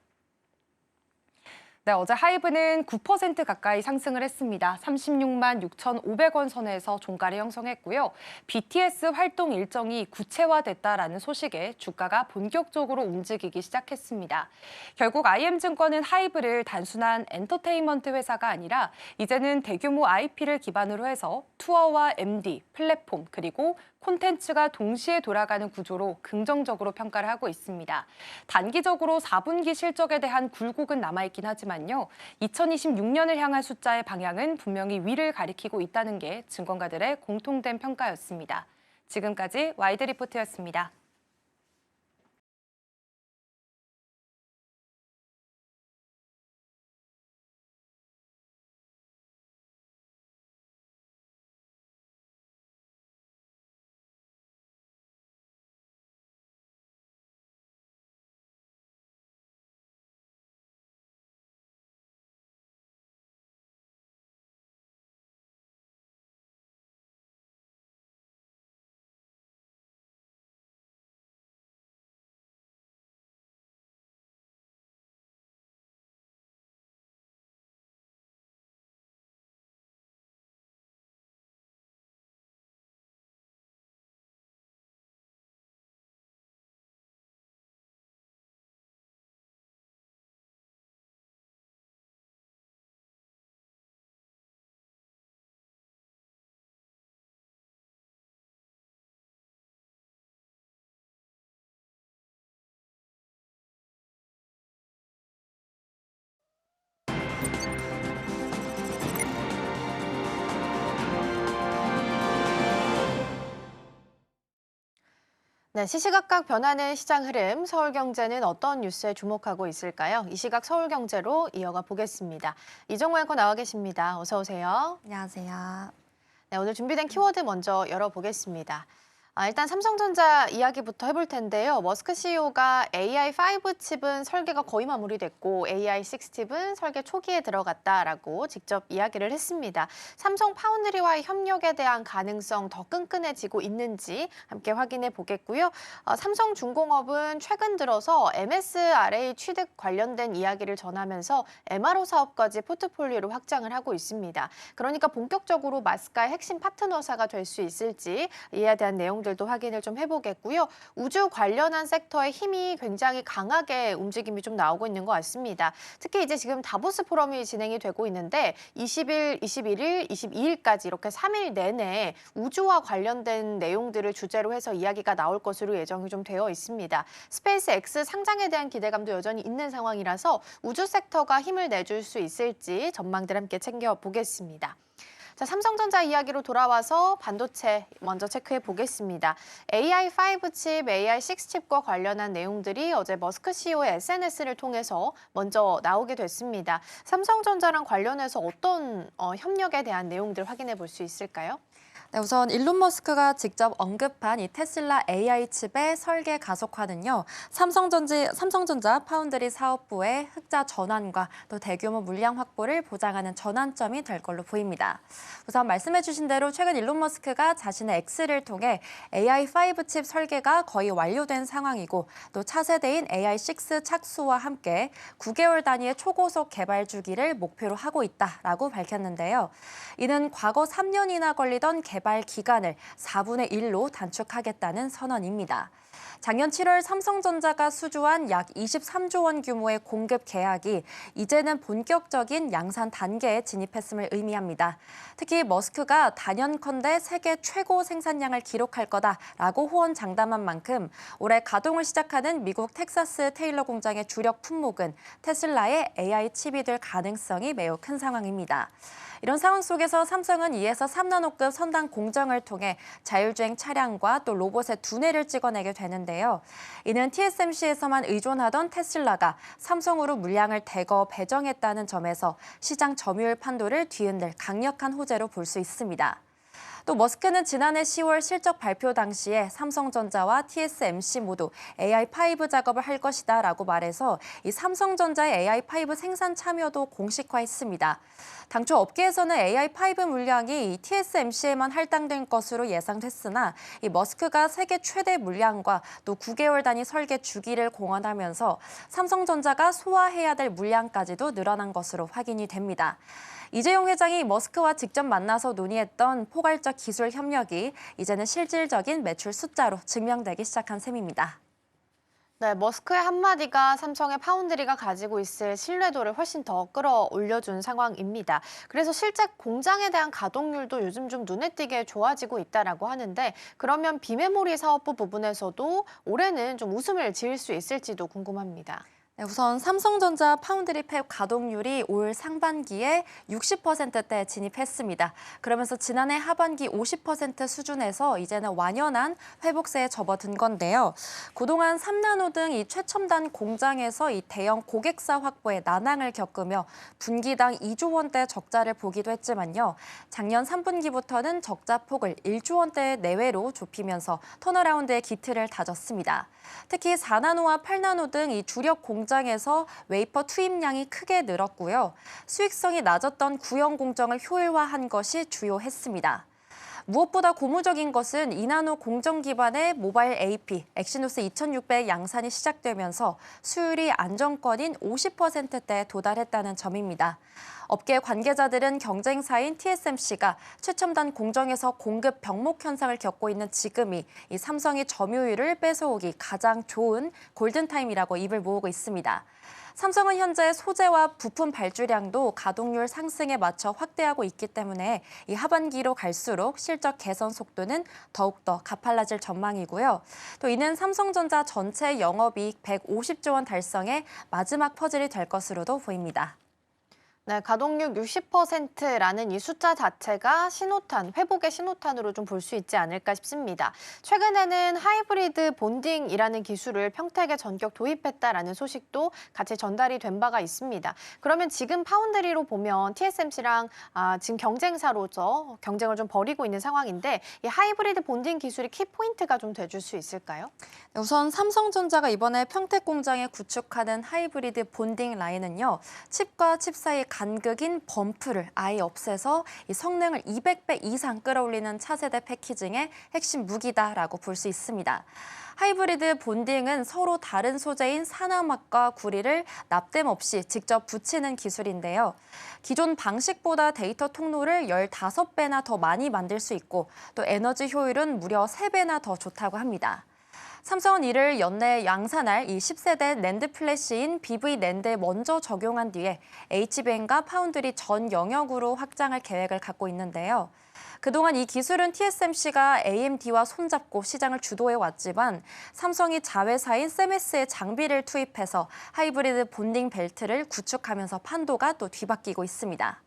S3: 네, 어제 하이브는 9% 가까이 상승을 했습니다. 36만 6,500원 선에서 종가를 형성했고요. BTS 활동 일정이 구체화됐다라는 소식에 주가가 본격적으로 움직이기 시작했습니다. 결국 IM증권은 하이브를 단순한 엔터테인먼트 회사가 아니라 이제는 대규모 IP를 기반으로 해서 투어와 MD, 플랫폼, 그리고 콘텐츠가 동시에 돌아가는 구조로 긍정적으로 평가를 하고 있습니다. 단기적으로 4분기 실적에 대한 굴곡은 남아있긴 하지만요. 2026년을 향한 숫자의 방향은 분명히 위를 가리키고 있다는 게 증권가들의 공통된 평가였습니다. 지금까지 와이드 리포트였습니다.
S1: 네, 시시각각 변하는 시장 흐름, 서울경제는 어떤 뉴스에 주목하고 있을까요? 이 시각 서울경제로 이어가 보겠습니다. 이정호 앵커 나와 계십니다. 어서 오세요.
S4: 안녕하세요.
S1: 네, 오늘 준비된 키워드 먼저 열어보겠습니다. 일단 삼성전자 이야기부터 해볼 텐데요. 머스크 CEO가 AI5 칩은 설계가 거의 마무리됐고 AI6 칩은 설계 초기에 들어갔다라고 직접 이야기를 했습니다. 삼성 파운드리와의 협력에 대한 가능성 더 끈끈해지고 있는지 함께 확인해 보겠고요. 삼성중공업은 최근 들어서 MSRA 취득 관련된 이야기를 전하면서 MRO 사업까지 포트폴리오를 확장을 하고 있습니다. 그러니까 본격적으로 마스카의 핵심 파트너사가 될 수 있을지 이에 대한 내용들도 확인을 좀 해보겠고요. 우주 관련한 섹터의 힘이 굉장히 강하게 움직임이 좀 나오고 있는 것 같습니다. 특히 이제 지금 다보스 포럼이 진행이 되고 있는데 20일, 21일, 22일까지 이렇게 3일 내내 우주와 관련된 내용들을 주제로 해서 이야기가 나올 것으로 예정이 좀 되어 있습니다. 스페이스 X 상장에 대한 기대감도 여전히 있는 상황이라서 우주 섹터가 힘을 내줄 수 있을지 전망들 함께 챙겨보겠습니다. 자, 삼성전자 이야기로 돌아와서 반도체 먼저 체크해 보겠습니다. AI5 칩, AI6 칩과 관련한 내용들이 어제 머스크 CEO의 SNS를 통해서 먼저 나오게 됐습니다. 삼성전자랑 관련해서 어떤 협력에 대한 내용들 확인해 볼 수 있을까요?
S4: 네, 우선 일론 머스크가 직접 언급한 이 테슬라 AI 칩의 설계 가속화는요. 삼성전자 파운드리 사업부의 흑자 전환과 또 대규모 물량 확보를 보장하는 전환점이 될 걸로 보입니다. 우선 말씀해 주신 대로 최근 일론 머스크가 자신의 X를 통해 AI5 칩 설계가 거의 완료된 상황이고 또 차세대인 AI6 착수와 함께 9개월 단위의 초고속 개발 주기를 목표로 하고 있다라고 밝혔는데요. 이는 과거 3년이나 걸리던 개발 개발 기간을 4분의 1로 단축하겠다는 선언입니다. 작년 7월 삼성전자가 수주한 약 23조 원 규모의 공급 계약이 이제는 본격적인 양산 단계에 진입했음을 의미합니다. 특히 머스크가 단연컨대 세계 최고 생산량을 기록할 거다라고 호언장담한 만큼 올해 가동을 시작하는 미국 텍사스 테일러 공장의 주력 품목은 테슬라의 AI 칩이 될 가능성이 매우 큰 상황입니다. 이런 상황 속에서 삼성은 2에서 3나노급 선단 공정을 통해 자율주행 차량과 또 로봇의 두뇌를 찍어내게 되는데요. 이는 TSMC에서만 의존하던 테슬라가 삼성으로 물량을 대거 배정했다는 점에서 시장 점유율 판도를 뒤흔들 강력한 호재로 볼 수 있습니다. 또 머스크는 지난해 10월 실적 발표 당시에 삼성전자와 TSMC 모두 AI5 작업을 할 것이다라고 말해서 이 삼성전자의 AI5 생산 참여도 공식화했습니다. 당초 업계에서는 AI5 물량이 TSMC에만 할당된 것으로 예상됐으나 이 머스크가 세계 최대 물량과 또 9개월 단위 설계 주기를 공언하면서 삼성전자가 소화해야 될 물량까지도 늘어난 것으로 확인이 됩니다. 이재용 회장이 머스크와 직접 만나서 논의했던 포괄적 기술 협력이 이제는 실질적인 매출 숫자로 증명되기 시작한 셈입니다.
S1: 네, 머스크의 한마디가 삼성의 파운드리가 가지고 있을 신뢰도를 훨씬 더 끌어올려준 상황입니다. 그래서 실제 공장에 대한 가동률도 요즘 좀 눈에 띄게 좋아지고 있다라고 하는데 그러면 비메모리 사업부 부분에서도 올해는 좀 웃음을 지을 수 있을지도 궁금합니다.
S4: 네, 우선 삼성전자 파운드리 팹 가동률이 올 상반기에 60%대 진입했습니다. 그러면서 지난해 하반기 50% 수준에서 이제는 완연한 회복세에 접어든 건데요. 그동안 3나노 등 이 최첨단 공장에서 이 대형 고객사 확보에 난항을 겪으며 분기당 2조 원대 적자를 보기도 했지만요. 작년 3분기부터는 적자 폭을 1조 원대 내외로 좁히면서 턴어라운드의 기틀을 다졌습니다. 특히 4나노와 8나노 등 이 주력 공장에서 웨이퍼 투입량이 크게 늘었고요. 수익성이 낮았던 구형 공정을 효율화한 것이 주요했습니다. 무엇보다 고무적인 것은 2나노 공정 기반의 모바일 AP, 엑시노스 2600 양산이 시작되면서 수율이 안정권인 50%대에 도달했다는 점입니다. 업계 관계자들은 경쟁사인 TSMC가 최첨단 공정에서 공급 병목 현상을 겪고 있는 지금이 이 삼성이 점유율을 뺏어오기 가장 좋은 골든타임이라고 입을 모으고 있습니다. 삼성은 현재 소재와 부품 발주량도 가동률 상승에 맞춰 확대하고 있기 때문에 이 하반기로 갈수록 실적 개선 속도는 더욱더 가팔라질 전망이고요. 또 이는 삼성전자 전체 영업이익 150조 원 달성의 마지막 퍼즐이 될 것으로도 보입니다.
S1: 네, 가동률 60%라는 이 숫자 자체가 신호탄, 회복의 신호탄으로 좀 볼 수 있지 않을까 싶습니다. 최근에는 하이브리드 본딩이라는 기술을 평택에 전격 도입했다라는 소식도 같이 전달이 된 바가 있습니다. 그러면 지금 파운드리로 보면 TSMC랑 지금 경쟁사로서 경쟁을 좀 벌이고 있는 상황인데 이 하이브리드 본딩 기술이 키포인트가 좀 돼줄 수 있을까요?
S4: 우선 삼성전자가 이번에 평택 공장에 구축하는 하이브리드 본딩 라인은요. 칩과 칩 사이 간극인 범프를 아예 없애서 이 성능을 200배 이상 끌어올리는 차세대 패키징의 핵심 무기다라고 볼 수 있습니다. 하이브리드 본딩은 서로 다른 소재인 산화막과 구리를 납땜 없이 직접 붙이는 기술인데요. 기존 방식보다 데이터 통로를 15배나 더 많이 만들 수 있고 또 에너지 효율은 무려 3배나 더 좋다고 합니다. 삼성은 이를 연내 양산할 이 10세대 낸드 플래시인 BV 낸드에 먼저 적용한 뒤에 HBM과 파운드리 전 영역으로 확장할 계획을 갖고 있는데요. 그동안 이 기술은 TSMC가 AMD와 손잡고 시장을 주도해 왔지만 삼성이 자회사인 세메스의 장비를 투입해서 하이브리드 본딩 벨트를 구축하면서 판도가 또 뒤바뀌고 있습니다.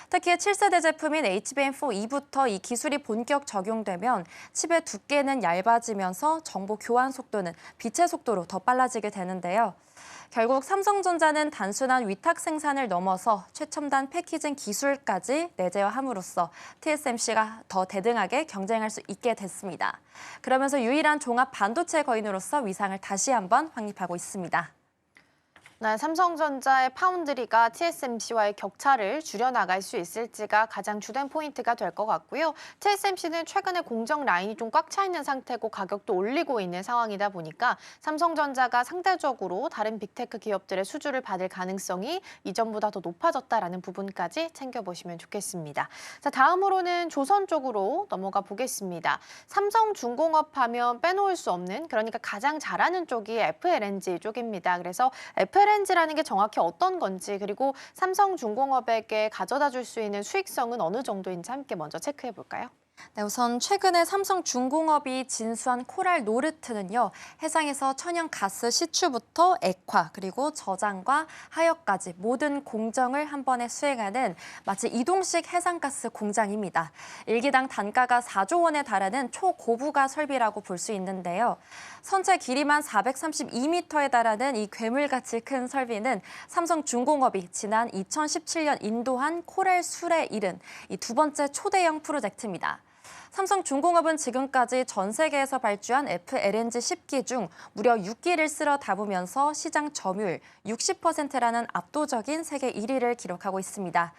S4: 특히 7세대 제품인 HBM4E부터 이 기술이 본격 적용되면 칩의 두께는 얇아지면서 정보 교환 속도는 빛의 속도로 더 빨라지게 되는데요. 결국 삼성전자는 단순한 위탁 생산을 넘어서 최첨단 패키징 기술까지 내재화함으로써 TSMC가 더 대등하게 경쟁할 수 있게 됐습니다. 그러면서 유일한 종합 반도체 거인으로서 위상을 다시 한번 확립하고 있습니다.
S1: 네, 삼성전자의 파운드리가 TSMC와의 격차를 줄여나갈 수 있을지가 가장 주된 포인트가 될 것 같고요. TSMC는 최근에 공정 라인이 좀 꽉 차 있는 상태고 가격도 올리고 있는 상황이다 보니까 삼성전자가 상대적으로 다른 빅테크 기업들의 수주를 받을 가능성이 이전보다 더 높아졌다라는 부분까지 챙겨보시면 좋겠습니다. 자, 다음으로는 조선 쪽으로 넘어가 보겠습니다. 삼성중공업 하면 빼놓을 수 없는, 그러니까 가장 잘하는 쪽이 FLNG 쪽입니다. 그래서 FLNG라는 게 정확히 어떤 건지, 그리고 삼성중공업에게 가져다 줄 수 있는 수익성은 어느 정도인지 함께 먼저 체크해 볼까요?
S4: 네, 우선 최근에 삼성중공업이 진수한 코랄 노르트는요, 해상에서 천연가스 시추부터 액화, 그리고 저장과 하역까지 모든 공정을 한 번에 수행하는 마치 이동식 해상가스 공장입니다. 일기당 단가가 4조 원에 달하는 초고부가 설비라고 볼 수 있는데요. 선체 길이만 432m에 달하는 이 괴물같이 큰 설비는 삼성중공업이 지난 2017년 인도한 코랄 술에 이른 이 두 번째 초대형 프로젝트입니다. 삼성중공업은 지금까지 전 세계에서 발주한 FLNG 10기 중 무려 6기를 쓸어 담으면서 시장 점유율 60%라는 압도적인 세계 1위를 기록하고 있습니다.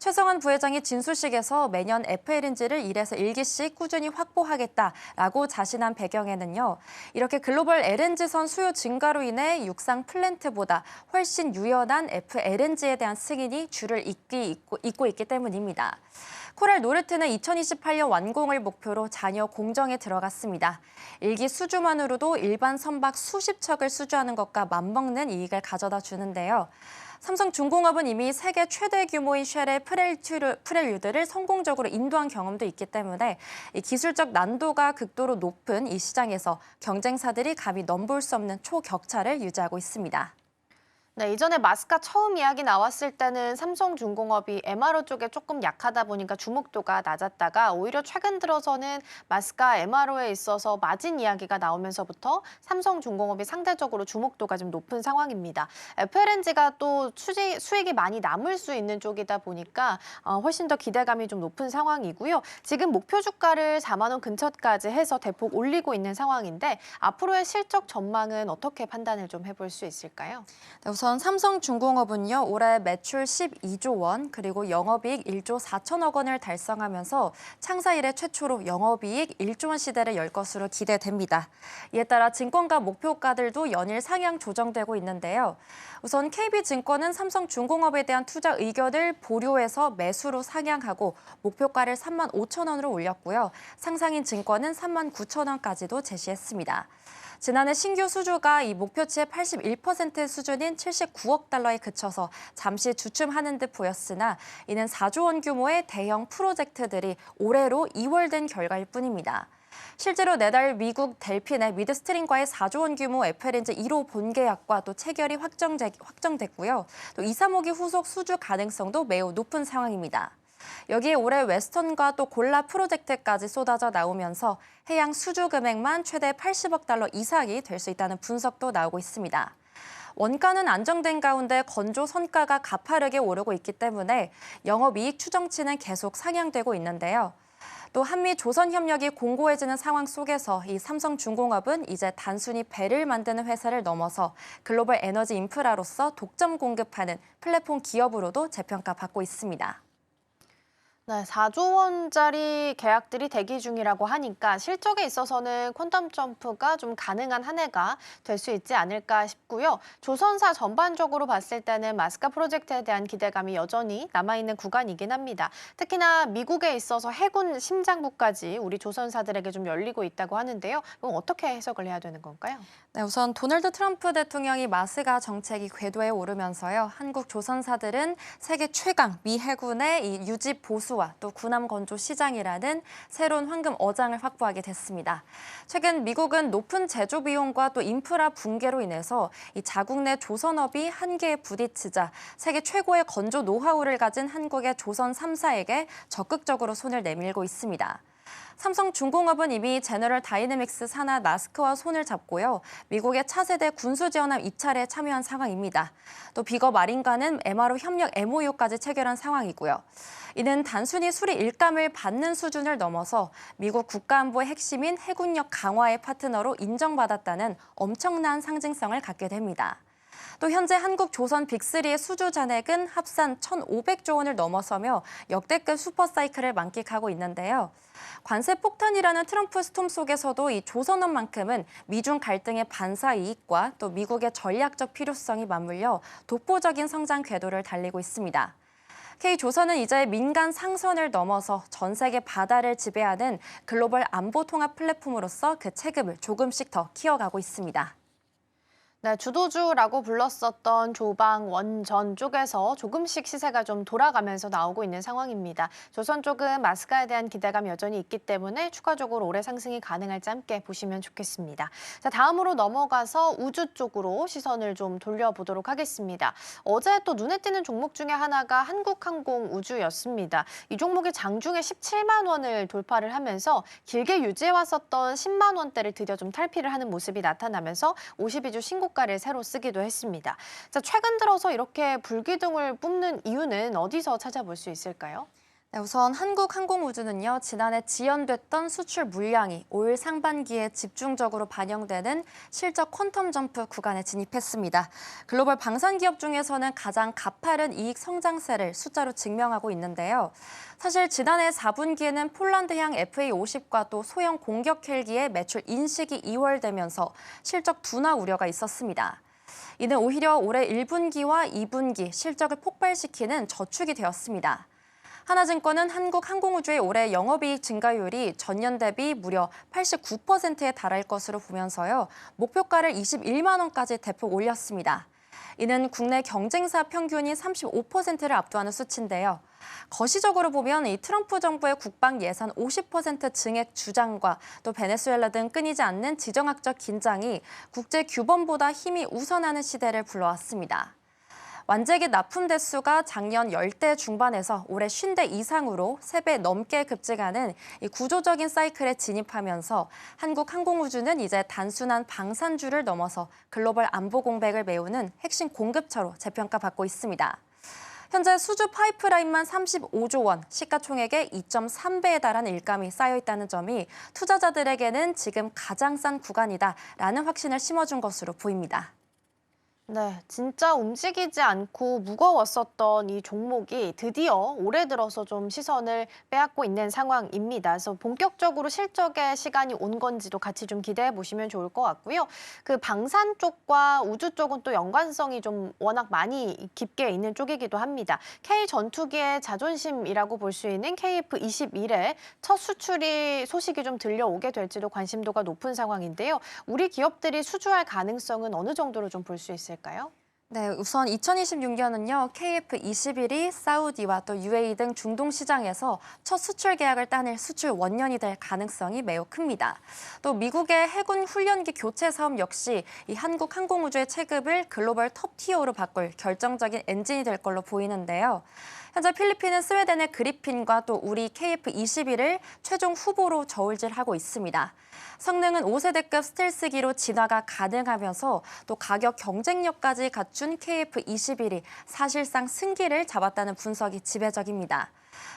S4: 최성환 부회장이 진수식에서 매년 FLNG를 1에서 1기씩 꾸준히 확보하겠다라고 자신한 배경에는요, 이렇게 글로벌 LNG선 수요 증가로 인해 육상 플랜트보다 훨씬 유연한 FLNG에 대한 승인이 줄을 잇고 있기 때문입니다. 코랄 노르트는 2028년 완공을 목표로 잔여 공정에 들어갔습니다. 1기 수주만으로도 일반 선박 수십 척을 수주하는 것과 맞먹는 이익을 가져다 주는데요. 삼성중공업은 이미 세계 최대 규모인 쉘의 프렐류드를 성공적으로 인도한 경험도 있기 때문에 이 기술적 난도가 극도로 높은 이 시장에서 경쟁사들이 감히 넘볼 수 없는 초격차를 유지하고 있습니다.
S1: 네, 이전에 마스카 처음 이야기 나왔을 때는 삼성중공업이 MRO 쪽에 조금 약하다 보니까 주목도가 낮았다가 오히려 최근 들어서는 마스카 MRO에 있어서 마진 이야기가 나오면서부터 삼성중공업이 상대적으로 주목도가 좀 높은 상황입니다. FLNG가 또 수익이 많이 남을 수 있는 쪽이다 보니까 훨씬 더 기대감이 좀 높은 상황이고요. 지금 목표 주가를 4만 원 근처까지 해서 대폭 올리고 있는 상황인데 앞으로의 실적 전망은 어떻게 판단을 좀 해볼 수 있을까요?
S4: 네, 우선 삼성중공업은요, 올해 매출 12조 원, 그리고 영업이익 1조 4천억 원을 달성하면서 창사 이래 최초로 영업이익 1조 원 시대를 열 것으로 기대됩니다. 이에 따라 증권가 목표가들도 연일 상향 조정되고 있는데요. 우선 KB증권은 삼성중공업에 대한 투자 의견을 보류해서 매수로 상향하고 목표가를 3만 5천 원으로 올렸고요. 상상인 증권은 3만 9천 원까지도 제시했습니다. 지난해 신규 수주가 이 목표치의 81% 수준인 79억 달러에 그쳐서 잠시 주춤하는 듯 보였으나 이는 4조 원 규모의 대형 프로젝트들이 올해로 2월된 결과일 뿐입니다. 실제로 내달 미국 델핀의 미드스트림과의 4조 원 규모 FLNG 1호 본계약과 또 체결이 확정됐고요. 또 2, 3호기 후속 수주 가능성도 매우 높은 상황입니다. 여기에 올해 웨스턴과 또 골라 프로젝트까지 쏟아져 나오면서 해양 수주 금액만 최대 80억 달러 이상이 될 수 있다는 분석도 나오고 있습니다. 원가는 안정된 가운데 건조 선가가 가파르게 오르고 있기 때문에 영업이익 추정치는 계속 상향되고 있는데요. 또 한미 조선 협력이 공고해지는 상황 속에서 이 삼성중공업은 이제 단순히 배를 만드는 회사를 넘어서 글로벌 에너지 인프라로서 독점 공급하는 플랫폼 기업으로도 재평가받고 있습니다.
S1: 네, 4조 원짜리 계약들이 대기 중이라고 하니까 실적에 있어서는 퀀텀 점프가 좀 가능한 한 해가 될 수 있지 않을까 싶고요. 조선사 전반적으로 봤을 때는 마스카 프로젝트에 대한 기대감이 여전히 남아있는 구간이긴 합니다. 특히나 미국에 있어서 해군 심장부까지 우리 조선사들에게 좀 열리고 있다고 하는데요. 그럼 어떻게 해석을 해야 되는 건가요?
S4: 네, 우선 도널드 트럼프 대통령이 마스카 정책이 궤도에 오르면서요. 한국 조선사들은 세계 최강 미 해군의 이 유지 보수와 또 군함 건조 시장이라는 새로운 황금 어장을 확보하게 됐습니다. 최근 미국은 높은 제조 비용과 또 인프라 붕괴로 인해서 이 자국 내 조선업이 한계에 부딪히자 세계 최고의 건조 노하우를 가진 한국의 조선 3사에게 적극적으로 손을 내밀고 있습니다. 삼성중공업은 이미 제너럴 다이내믹스 산하 나스크와 손을 잡고요. 미국의 차세대 군수지원함 입찰에 참여한 상황입니다. 또 비거 마린과는 MRO 협력 MOU까지 체결한 상황이고요. 이는 단순히 수리 일감을 받는 수준을 넘어서 미국 국가안보의 핵심인 해군력 강화의 파트너로 인정받았다는 엄청난 상징성을 갖게 됩니다. 또 현재 한국 조선 빅3의 수주 잔액은 합산 1,500조 원을 넘어서며 역대급 슈퍼사이클을 만끽하고 있는데요. 관세 폭탄이라는 트럼프 스톰 속에서도 이 조선업만큼은 미중 갈등의 반사 이익과 또 미국의 전략적 필요성이 맞물려 독보적인 성장 궤도를 달리고 있습니다. K조선은 이제 민간 상선을 넘어서 전 세계 바다를 지배하는 글로벌 안보 통합 플랫폼으로서 그 체급을 조금씩 더 키워가고 있습니다.
S1: 네, 주도주라고 불렀었던 조방, 원전 쪽에서 조금씩 시세가 좀 돌아가면서 나오고 있는 상황입니다. 조선 쪽은 마스가에 대한 기대감 여전히 있기 때문에 추가적으로 올해 상승이 가능할지 함께 보시면 좋겠습니다. 자, 다음으로 넘어가서 우주 쪽으로 시선을 좀 돌려보도록 하겠습니다. 어제 또 눈에 띄는 종목 중에 하나가 한국항공우주였습니다. 이 종목이 장중에 17만 원을 돌파를 하면서 길게 유지해왔었던 10만 원대를 드디어 좀 탈피를 하는 모습이 나타나면서 52주 신고 가를 새로 쓰기도 했습니다. 자, 최근 들어서 이렇게 불기둥을 뿜는 이유는 어디서 찾아볼 수 있을까요?
S4: 네, 우선 한국항공우주는요, 지난해 지연됐던 수출 물량이 올 상반기에 집중적으로 반영되는 실적 퀀텀 점프 구간에 진입했습니다. 글로벌 방산 기업 중에서는 가장 가파른 이익 성장세를 숫자로 증명하고 있는데요. 사실 지난해 4분기에는 폴란드향 FA50과 또 소형 공격 헬기의 매출 인식이 이월되면서 실적 둔화 우려가 있었습니다. 이는 오히려 올해 1분기와 2분기 실적을 폭발시키는 저축이 되었습니다. 하나증권은 한국항공우주의 올해 영업이익 증가율이 전년 대비 무려 89%에 달할 것으로 보면서요. 목표가를 21만 원까지 대폭 올렸습니다. 이는 국내 경쟁사 평균이 35%를 압도하는 수치인데요. 거시적으로 보면 이 트럼프 정부의 국방 예산 50% 증액 주장과 또 베네수엘라 등 끊이지 않는 지정학적 긴장이 국제 규범보다 힘이 우선하는 시대를 불러왔습니다. 완제기 납품 대수가 작년 10대 중반에서 올해 50대 이상으로 3배 넘게 급증하는 이 구조적인 사이클에 진입하면서 한국항공우주는 이제 단순한 방산주를 넘어서 글로벌 안보 공백을 메우는 핵심 공급처로 재평가받고 있습니다. 현재 수주 파이프라인만 35조 원, 시가총액의 2.3배에 달하는 일감이 쌓여 있다는 점이 투자자들에게는 지금 가장 싼 구간이다라는 확신을 심어준 것으로 보입니다.
S1: 네, 진짜 움직이지 않고 무거웠었던 이 종목이 드디어 올해 들어서 좀 시선을 빼앗고 있는 상황입니다. 그래서 본격적으로 실적의 시간이 온 건지도 같이 좀 기대해 보시면 좋을 것 같고요. 그 방산 쪽과 우주 쪽은 또 연관성이 좀 워낙 많이 깊게 있는 쪽이기도 합니다. K 전투기의 자존심이라고 볼 수 있는 KF-21의 첫 수출이 소식이 좀 들려오게 될지도 관심도가 높은 상황인데요. 우리 기업들이 수주할 가능성은 어느 정도로 좀 볼 수 있을까요?
S4: 네, 우선 2026년은요, KF-21이 사우디와 또 UAE 등 중동 시장에서 첫 수출 계약을 따낼 수출 원년이 될 가능성이 매우 큽니다. 또 미국의 해군 훈련기 교체 사업 역시 이 한국항공우주의 체급을 글로벌 톱티어로 바꿀 결정적인 엔진이 될 걸로 보이는데요. 현재 필리핀은 스웨덴의 그리핀과 또 우리 KF-21을 최종 후보로 저울질하고 있습니다. 성능은 5세대급 스텔스기로 진화가 가능하면서 또 가격 경쟁력까지 갖춘 KF-21이 사실상 승기를 잡았다는 분석이 지배적입니다.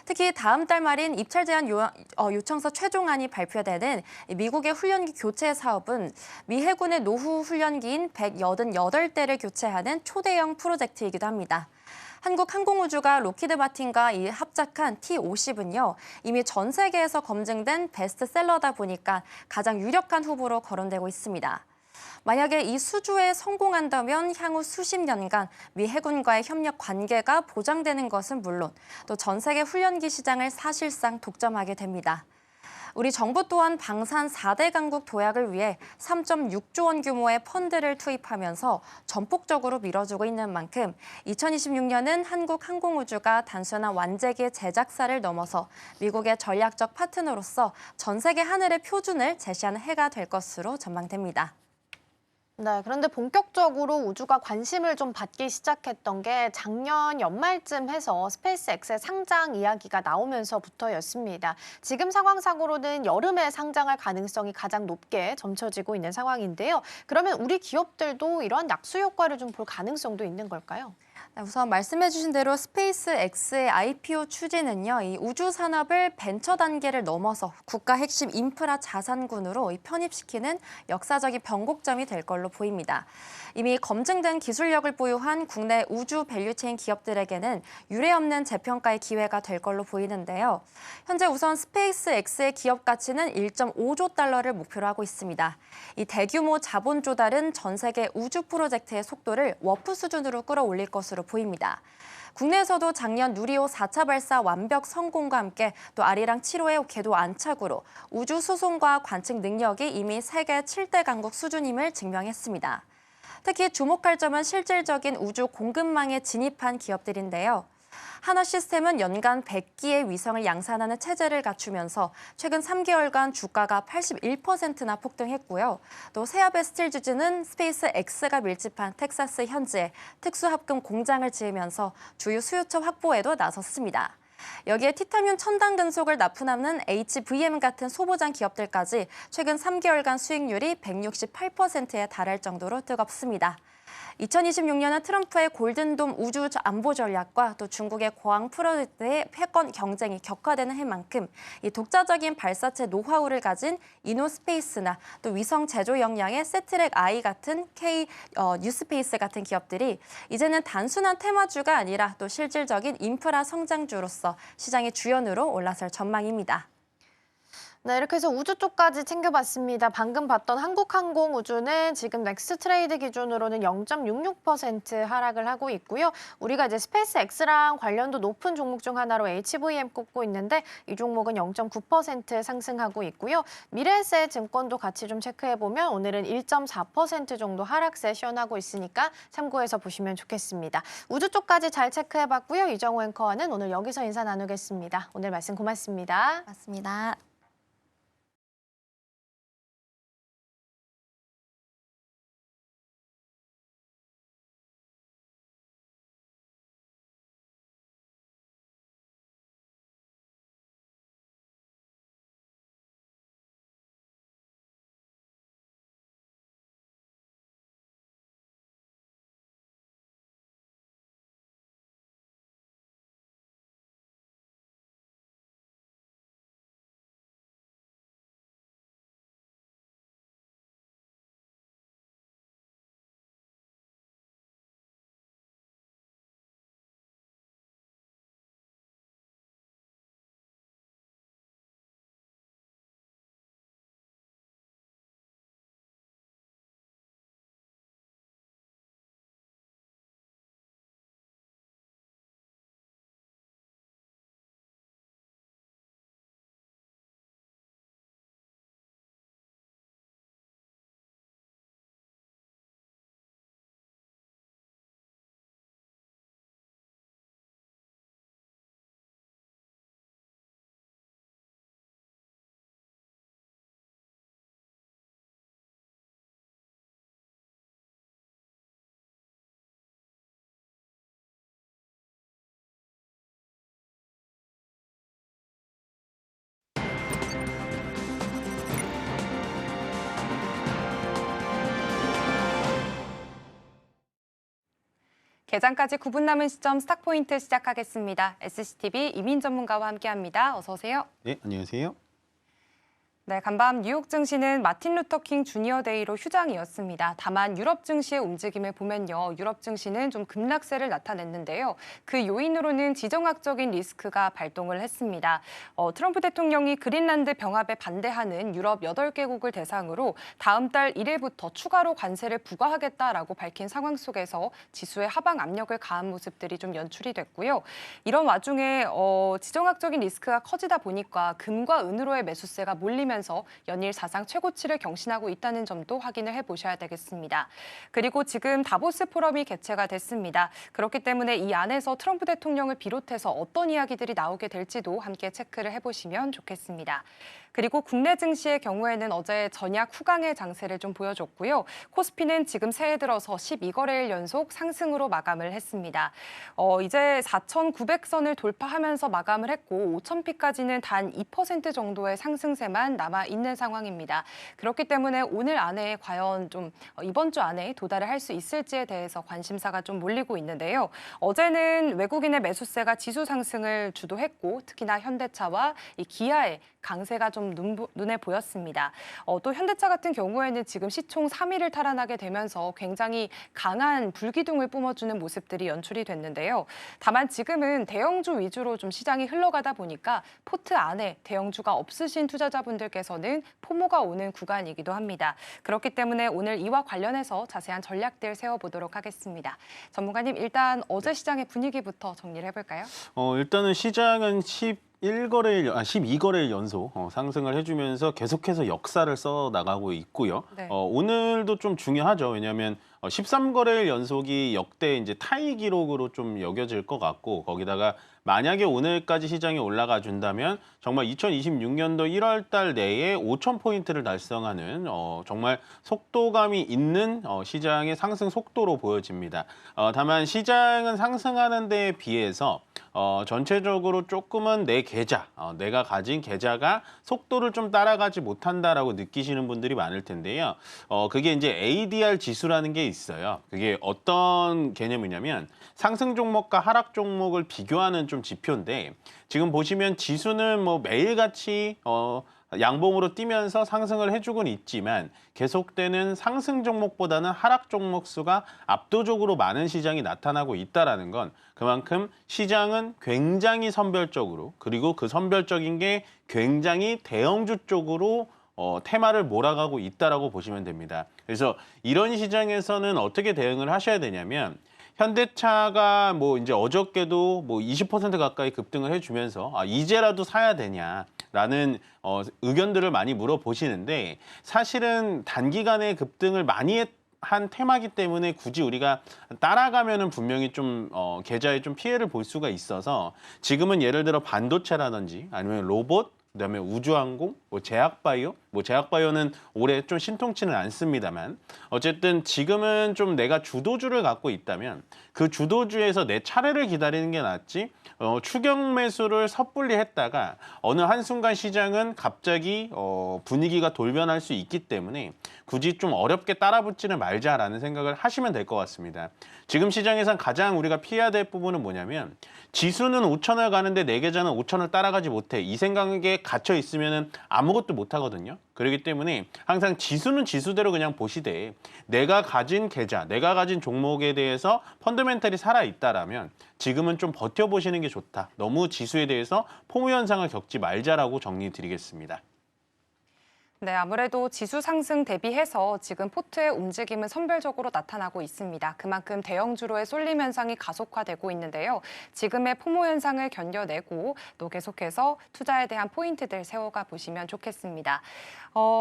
S4: 특히 다음 달 말인 입찰 제한 요청서 최종안이 발표되는 미국의 훈련기 교체 사업은 미 해군의 노후 훈련기인 188대를 교체하는 초대형 프로젝트이기도 합니다. 한국항공우주가 로키드 마틴과 이 합작한 T-50은요, 이미 전 세계에서 검증된 베스트셀러다 보니까 가장 유력한 후보로 거론되고 있습니다. 만약에 이 수주에 성공한다면 향후 수십 년간 미 해군과의 협력 관계가 보장되는 것은 물론 또 전 세계 훈련기 시장을 사실상 독점하게 됩니다. 우리 정부 또한 방산 4대 강국 도약을 위해 3.6조 원 규모의 펀드를 투입하면서 전폭적으로 밀어주고 있는 만큼 2026년은 한국항공우주가 단순한 완제기 제작사를 넘어서 미국의 전략적 파트너로서 전 세계 하늘의 표준을 제시하는 해가 될 것으로 전망됩니다.
S1: 네, 그런데 본격적으로 우주가 관심을 좀 받기 시작했던 게 작년 연말쯤 해서 스페이스X의 상장 이야기가 나오면서부터였습니다. 지금 상황상으로는 여름에 상장할 가능성이 가장 높게 점쳐지고 있는 상황인데요. 그러면 우리 기업들도 이러한 약수 효과를 좀 볼 가능성도 있는 걸까요?
S4: 우선 말씀해주신 대로 스페이스 X의 IPO 추진은요, 이 우주 산업을 벤처 단계를 넘어서 국가 핵심 인프라 자산군으로 편입시키는 역사적인 변곡점이 될 걸로 보입니다. 이미 검증된 기술력을 보유한 국내 우주 밸류체인 기업들에게는 유례없는 재평가의 기회가 될 걸로 보이는데요. 현재 우선 스페이스 X의 기업 가치는 1.5조 달러를 목표로 하고 있습니다. 이 대규모 자본 조달은 전 세계 우주 프로젝트의 속도를 워프 수준으로 끌어올릴 것으로 보입니다. 국내에서도 작년 누리호 4차 발사 완벽 성공과 함께 또 아리랑 7호의 궤도 안착으로 우주 수송과 관측 능력이 이미 세계 7대 강국 수준임을 증명했습니다. 특히 주목할 점은 실질적인 우주 공급망에 진입한 기업들인데요. 한화시스템은 연간 100기의 위성을 양산하는 체제를 갖추면서 최근 3개월간 주가가 81%나 폭등했고요. 또 세아베스틸주즈는 스페이스 X가 밀집한 텍사스 현지에 특수합금 공장을 지으면서 주요 수요처 확보에도 나섰습니다. 여기에 티타늄 첨단 금속을 납품하는 HVM 같은 소보장 기업들까지 최근 3개월간 수익률이 168%에 달할 정도로 뜨겁습니다. 2026년은 트럼프의 골든돔 우주 안보 전략과 또 중국의 고항 프로젝트의 패권 경쟁이 격화되는 해만큼 이 독자적인 발사체 노하우를 가진 이노스페이스나 또 위성 제조 역량의 세트랙 I 같은 뉴스페이스 같은 기업들이 이제는 단순한 테마주가 아니라 또 실질적인 인프라 성장주로서 시장의 주연으로 올라설 전망입니다.
S1: 네, 이렇게 해서 우주 쪽까지 챙겨봤습니다. 방금 봤던 한국항공우주는 지금 넥스트레이드 기준으로는 0.66% 하락을 하고 있고요. 우리가 이제 스페이스 X랑 관련도 높은 종목 중 하나로 HVM 꼽고 있는데 이 종목은 0.9% 상승하고 있고요. 미래에셋증권도 같이 좀 체크해보면 오늘은 1.4% 정도 하락 세션하고 있으니까 참고해서 보시면 좋겠습니다. 우주 쪽까지 잘 체크해봤고요. 이정우 앵커와는 오늘 여기서 인사 나누겠습니다. 오늘 말씀 고맙습니다.
S4: 맞습니다.
S3: 개장까지 9분 남은 시점 스탁포인트 시작하겠습니다. SCTV 이민 전문가와 함께합니다. 어서 오세요.
S5: 네, 안녕하세요.
S3: 네, 간밤 뉴욕 증시는 마틴 루터 킹 주니어 데이로 휴장이었습니다. 다만 유럽 증시의 움직임을 보면요. 유럽 증시는 좀 급락세를 나타냈는데요. 그 요인으로는 지정학적인 리스크가 발동을 했습니다. 트럼프 대통령이 그린란드 병합에 반대하는 유럽 8개국을 대상으로 다음 달 1일부터 추가로 관세를 부과하겠다라고 밝힌 상황 속에서 지수에 하방 압력을 가한 모습들이 좀 연출이 됐고요. 이런 와중에 지정학적인 리스크가 커지다 보니까 금과 은으로의 매수세가 몰리면서 연일 사상 최고치를 경신하고 있다는 점도 확인을 해보셔야 되겠습니다. 그리고 지금 다보스 포럼이 개최가 됐습니다. 그렇기 때문에 이 안에서 트럼프 대통령을 비롯해서 어떤 이야기들이 나오게 될지도 함께 체크를 해보시면 좋겠습니다. 그리고 국내 증시의 경우에는 어제 전약 후강의 장세를 좀 보여줬고요. 코스피는 지금 새해 들어서 12거래일 연속 상승으로 마감을 했습니다. 이제 4,900선을 돌파하면서 마감을 했고 5,000피까지는 단 2% 정도의 상승세만 남아 있는 상황입니다. 그렇기 때문에 오늘 안에 과연 좀 이번 주 안에 도달을 할 수 있을지에 대해서 관심사가 좀 몰리고 있는데요. 어제는 외국인의 매수세가 지수 상승을 주도했고 특히나 현대차와 이 기아의 강세가 좀 눈에 보였습니다. 또 현대차 같은 경우에는 지금 시총 3위를 탈환하게 되면서 굉장히 강한 불기둥을 뿜어주는 모습들이 연출이 됐는데요. 다만 지금은 대형주 위주로 좀 시장이 흘러가다 보니까 포트 안에 대형주가 없으신 투자자분들께서는 포모가 오는 구간이기도 합니다. 그렇기 때문에 오늘 이와 관련해서 자세한 전략들 세워보도록 하겠습니다. 전문가님, 일단 어제 시장의 분위기부터 정리를 해볼까요?
S5: 일단은 시장은 12거래일 연속 상승을 해주면서 계속해서 역사를 써 나가고 있고요.
S3: 네.
S5: 오늘도 좀 중요하죠. 왜냐하면 13거래일 연속이 역대 이제 타이 기록으로 좀 여겨질 것 같고 거기다가 만약에 오늘까지 시장이 올라가 준다면 정말 2026년도 1월 달 내에 5,000포인트를 달성하는 정말 속도감이 있는 시장의 상승 속도로 보여집니다. 다만 시장은 상승하는 데에 비해서 전체적으로 조금은 내 계좌, 내가 가진 계좌가 속도를 좀 따라가지 못한다라고 느끼시는 분들이 많을 텐데요. 그게 이제 ADR 지수라는 게 있어요. 그게 어떤 개념이냐면 상승 종목과 하락 종목을 비교하는 좀 지표인데 지금 보시면 지수는 뭐 매일같이 양봉으로 뛰면서 상승을 해주곤 있지만 계속되는 상승 종목보다는 하락 종목 수가 압도적으로 많은 시장이 나타나고 있다는 건 그만큼 시장은 굉장히 선별적으로 그리고 그 선별적인 게 굉장히 대형주 쪽으로 테마를 몰아가고 있다라고 보시면 됩니다. 그래서 이런 시장에서는 어떻게 대응을 하셔야 되냐면 현대차가 뭐 이제 어저께도 뭐 20% 가까이 급등을 해주면서 이제라도 사야 되냐라는 의견들을 많이 물어보시는데 사실은 단기간에 급등을 많이 한 테마기 때문에 굳이 우리가 따라가면은 분명히 좀 계좌에 좀 피해를 볼 수가 있어서 지금은 예를 들어 반도체라든지 아니면 로봇 그다음에 우주항공, 제약바이오, 제약바이오는 올해 좀 신통치는 않습니다만 어쨌든 지금은 좀 내가 주도주를 갖고 있다면 그 주도주에서 내 차례를 기다리는 게 낫지 추격 매수를 섣불리 했다가 어느 한순간 시장은 갑자기 분위기가 돌변할 수 있기 때문에 굳이 좀 어렵게 따라붙지는 말자라는 생각을 하시면 될 것 같습니다. 지금 시장에선 가장 우리가 피해야 될 부분은 뭐냐면 지수는 5천을 가는데 내 계좌는 5천을 따라가지 못해. 이 생각에 갇혀 있으면 아무것도 못 하거든요. 그렇기 때문에 항상 지수는 지수대로 그냥 보시되 내가 가진 계좌, 내가 가진 종목에 대해서 펀더멘탈이 살아있다라면 지금은 좀 버텨보시는 게 좋다. 너무 지수에 대해서 포무 현상을 겪지 말자라고 정리 드리겠습니다.
S3: 네, 아무래도 지수 상승 대비해서 지금 포트의 움직임은 선별적으로 나타나고 있습니다. 그만큼 대형주로의 쏠림 현상이 가속화되고 있는데요. 지금의 포모 현상을 견뎌내고 또 계속해서 투자에 대한 포인트들 세워가 보시면 좋겠습니다.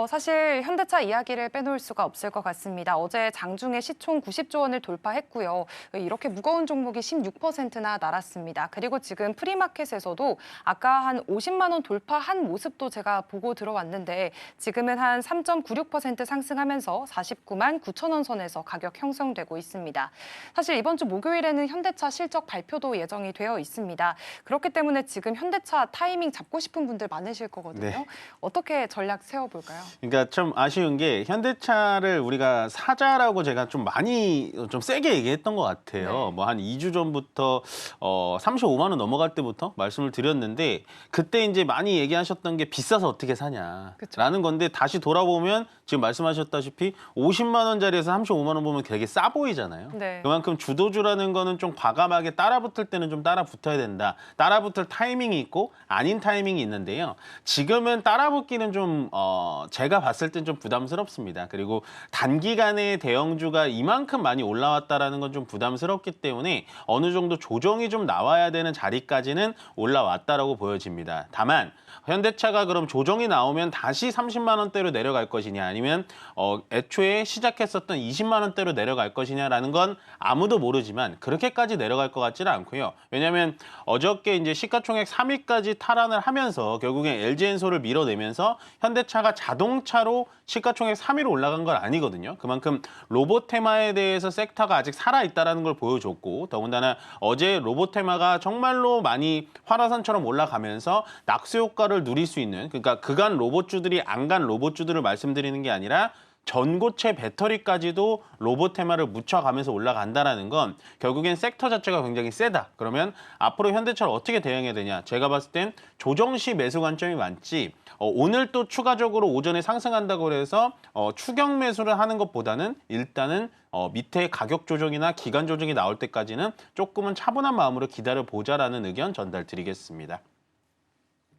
S3: 사실 현대차 이야기를 빼놓을 수가 없을 것 같습니다. 어제 장중에 시총 90조 원을 돌파했고요. 이렇게 무거운 종목이 16%나 날았습니다. 그리고 지금 프리마켓에서도 아까 한 50만 원 돌파한 모습도 제가 보고 들어왔는데 지금은 한 3.96% 상승하면서 49만 9천 원 선에서 가격 형성되고 있습니다. 사실 이번 주 목요일에는 현대차 실적 발표도 예정이 되어 있습니다. 그렇기 때문에 지금 현대차 타이밍 잡고 싶은 분들 많으실 거거든요.
S5: 네.
S3: 어떻게 전략 세워볼까요?
S5: 그러니까 좀 아쉬운 게 현대차를 우리가 사자라고 제가 좀 많이 좀 세게 얘기했던 것 같아요.
S3: 네.
S5: 뭐 한 2주 전부터 35만 원 넘어갈 때부터 말씀을 드렸는데 그때 이제 많이 얘기하셨던 게 비싸서 어떻게 사냐라는 건데 다시 돌아보면 지금 말씀하셨다시피 50만 원짜리에서 35만 원 보면 되게 싸 보이잖아요.
S3: 네.
S5: 그만큼 주도주라는 거는 좀 과감하게 따라붙을 때는 좀 따라붙어야 된다. 따라붙을 타이밍이 있고 아닌 타이밍이 있는데요. 지금은 따라붙기는 좀 제가 봤을 땐 좀 부담스럽습니다. 그리고 단기간에 대형주가 이만큼 많이 올라왔다라는 건 좀 부담스럽기 때문에 어느 정도 조정이 좀 나와야 되는 자리까지는 올라왔다라고 보여집니다. 다만 현대차가 그럼 조정이 나오면 다시 30만 원대로 내려갈 것이냐 아니면 애초에 시작했었던 20만 원대로 내려갈 것이냐라는 건 아무도 모르지만 그렇게까지 내려갈 것 같지는 않고요. 왜냐하면 어저께 이제 시가총액 3위까지 탈환을 하면서 결국엔 LG엔솔을 밀어내면서 현대차가 자동차로 시가총액 3위로 올라간 건 아니거든요. 그만큼 로봇 테마에 대해서 섹터가 아직 살아있다는 걸 보여줬고 더군다나 어제 로봇 테마가 정말로 많이 활화산처럼 올라가면서 낙수 효과를 누릴 수 있는 그러니까 그간 로봇주들이 안 간 로봇주들을 말씀드리는 게 아니라 전고체 배터리까지도 로봇 테마를 묻혀가면서 올라간다는 건 결국엔 섹터 자체가 굉장히 세다. 그러면 앞으로 현대차를 어떻게 대응해야 되냐. 제가 봤을 땐 조정 시 매수 관점이 많지 오늘 또 추가적으로 오전에 상승한다고 해서 추격 매수를 하는 것보다는 일단은 밑에 가격 조정이나 기간 조정이 나올 때까지는 조금은 차분한 마음으로 기다려보자라는 의견 전달드리겠습니다.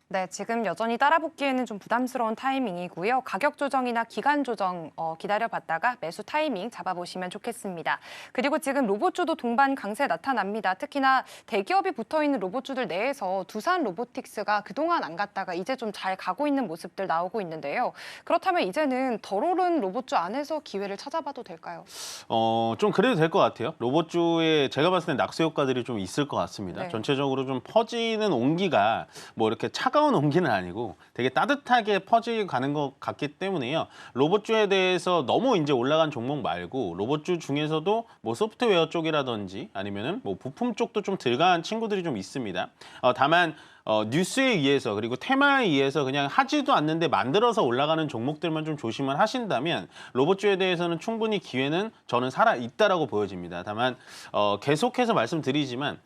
S3: 네, 지금 여전히 따라붙기에는 좀 부담스러운 타이밍이고요. 가격 조정이나 기간 조정 기다려봤다가 매수 타이밍 잡아보시면 좋겠습니다. 그리고 지금 로봇주도 동반 강세 나타납니다. 특히나 대기업이 붙어있는 로봇주들 내에서 두산 로보틱스가 그동안 안 갔다가 이제 좀 잘 가고 있는 모습들 나오고 있는데요. 그렇다면 이제는 덜 오른 로봇주 안에서 기회를 찾아봐도 될까요?
S5: 좀 그래도 될 것 같아요. 로봇주에 제가 봤을 땐 낙수 효과들이 좀 있을 것 같습니다.
S3: 네.
S5: 전체적으로 좀 퍼지는 온기가 뭐 이렇게 차가운 온기는 아니고 되게 따뜻하게 퍼져가는 것 같기 때문에요. 로봇주에 대해서 너무 이제 올라간 종목 말고 로봇주 중에서도 뭐 소프트웨어 쪽이라든지 아니면은 뭐 부품 쪽도 좀 들어간 친구들이 좀 있습니다. 다만 뉴스에 의해서 그리고 테마에 의해서 그냥 하지도 않는데 만들어서 올라가는 종목들만 좀 조심을 하신다면 로봇주에 대해서는 충분히 기회는 저는 살아있다라고 보여집니다. 다만 계속해서 말씀드리지만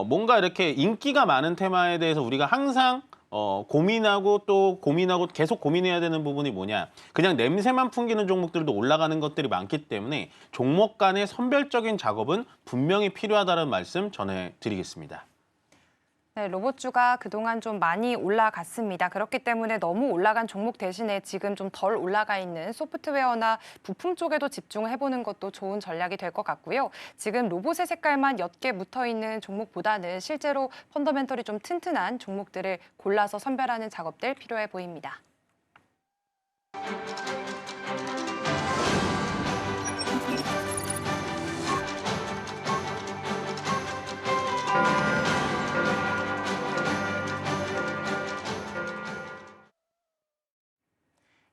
S5: 뭔가 이렇게 인기가 많은 테마에 대해서 우리가 항상 고민하고 계속 고민해야 되는 부분이 뭐냐. 그냥 냄새만 풍기는 종목들도 올라가는 것들이 많기 때문에 종목 간의 선별적인 작업은 분명히 필요하다는 말씀 전해드리겠습니다.
S3: 네, 로봇주가 그동안 좀 많이 올라갔습니다. 그렇기 때문에 너무 올라간 종목 대신에 지금 좀 덜 올라가 있는 소프트웨어나 부품 쪽에도 집중을 해보는 것도 좋은 전략이 될 것 같고요. 지금 로봇의 색깔만 옅게 묻어있는 종목보다는 실제로 펀더멘털이 좀 튼튼한 종목들을 골라서 선별하는 작업들 필요해 보입니다.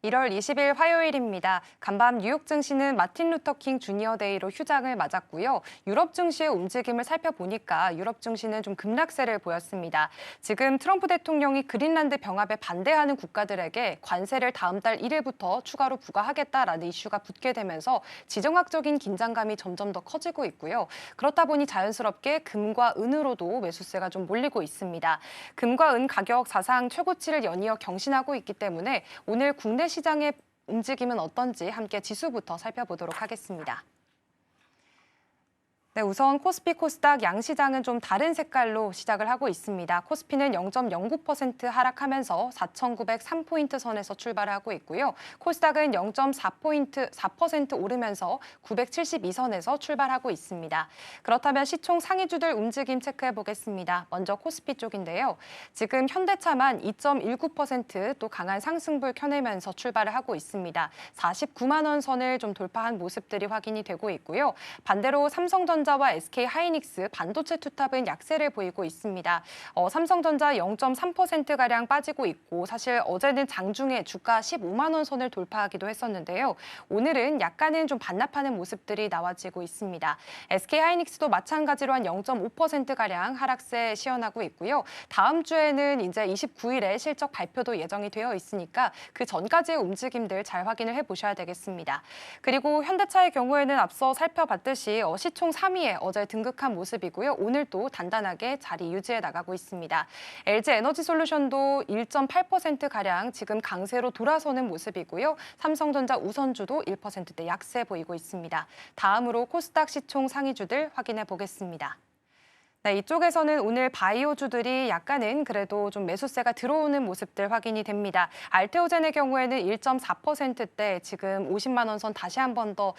S3: (1월 20일) 화요일입니다. 간밤 뉴욕 증시는 마틴 루터킹 주니어 데이로 휴장을 맞았고요. 유럽 증시의 움직임을 살펴보니까 유럽 증시는 좀 급락세를 보였습니다. 지금 트럼프 대통령이 그린란드 병합에 반대하는 국가들에게 관세를 다음 달 1일부터 추가로 부과하겠다라는 이슈가 붙게 되면서 지정학적인 긴장감이 점점 더 커지고 있고요. 그렇다 보니 자연스럽게 금과 은으로도 매수세가 좀 몰리고 있습니다. 금과 은 가격 사상 최고치를 연이어 경신하고 있기 때문에 오늘 국내 시장의 움직임은 어떤지 함께 지수부터 살펴보도록 하겠습니다. 네, 우선 코스피 코스닥 양시장은 좀 다른 색깔로 시작을 하고 있습니다. 코스피는 0.09% 하락하면서 4,903포인트 선에서 출발하고 있고요. 코스닥은 0.4% 오르면서 972선에서 출발하고 있습니다. 그렇다면 시총 상위주들 움직임 체크해 보겠습니다. 먼저 코스피 쪽인데요. 지금 현대차만 2.19% 또 강한 상승불 켜내면서 출발을 하고 있습니다. 49만 원 선을 좀 돌파한 모습들이 확인이 되고 있고요. 반대로 삼성전자와 SK하이닉스 반도체 투탑은 약세를 보이고 있습니다. 삼성전자 0.3%가량 빠지고 있고 사실 어제는 장중에 주가 15만 원 선을 돌파하기도 했었는데요. 오늘은 약간은 좀 반납하는 모습들이 나와지고 있습니다. SK하이닉스도 마찬가지로 한 0.5%가량 하락세 시현하고 있고요. 다음 주에는 이제 29일에 실적 발표도 예정이 되어 있으니까 그 전까지의 움직임들 잘 확인을 해보셔야 되겠습니다. 그리고 현대차의 경우에는 앞서 살펴봤듯이 시총 3위에 어제 등극한 모습이고요. 오늘도 단단하게 자리 유지해 나가고 있습니다. LG에너지솔루션도 1.8%가량 지금 강세로 돌아서는 모습이고요. 삼성전자 우선주도 1%대 약세 보이고 있습니다. 다음으로 코스닥 시총 상위주들 확인해 보겠습니다. 네, 이쪽에서는 오늘 바이오주들이 약간은 그래도 좀 매수세가 들어오는 모습들 확인이 됩니다. 알테오젠의 경우에는 1.4%대 지금 50만 원 선 다시 한 번 더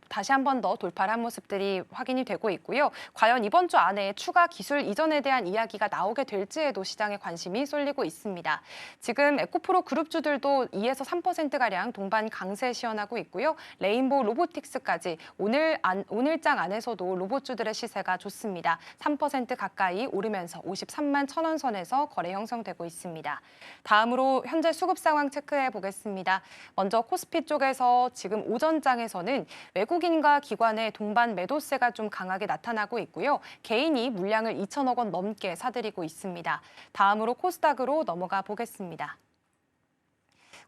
S3: 다시 한 번 더 돌파를 한 모습들이 확인이 되고 있고요. 과연 이번 주 안에 추가 기술 이전에 대한 이야기가 나오게 될지에도 시장의 관심이 쏠리고 있습니다. 지금 에코프로 그룹주들도 2에서 3%가량 동반 강세 시현하고 있고요. 레인보우 로보틱스까지 오늘장 안에서도 로봇주들의 시세가 좋습니다. 3% 가까이 오르면서 53만 1,000원 선에서 거래 형성되고 있습니다. 다음으로 현재 수급 상황 체크해 보겠습니다. 먼저 코스피 쪽에서 지금 오전장에서는 외국인과 기관의 동반 매도세가 좀 강하게 나타나고 있고요. 개인이 물량을 2천억 원 넘게 사들이고 있습니다. 다음으로 코스닥으로 넘어가 보겠습니다.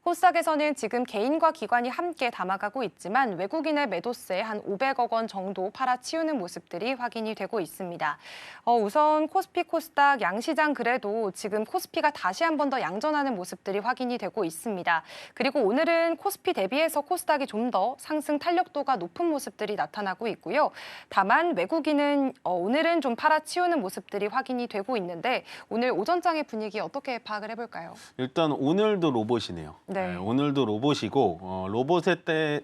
S3: 코스닥에서는 지금 개인과 기관이 함께 담아가고 있지만 외국인의 매도세 한 500억 원 정도 팔아치우는 모습들이 확인이 되고 있습니다. 우선 코스피 코스닥 양시장 그래도 지금 코스피가 다시 한 번 더 양전하는 모습들이 확인이 되고 있습니다. 그리고 오늘은 코스피 대비해서 코스닥이 좀 더 상승 탄력도가 높은 모습들이 나타나고 있고요. 다만 외국인은 오늘은 좀 팔아치우는 모습들이 확인이 되고 있는데 오늘 오전장의 분위기 어떻게 파악을 해볼까요?
S5: 일단 오늘도 로봇이네요.
S3: 네.
S5: 오늘도 로봇이고 로봇에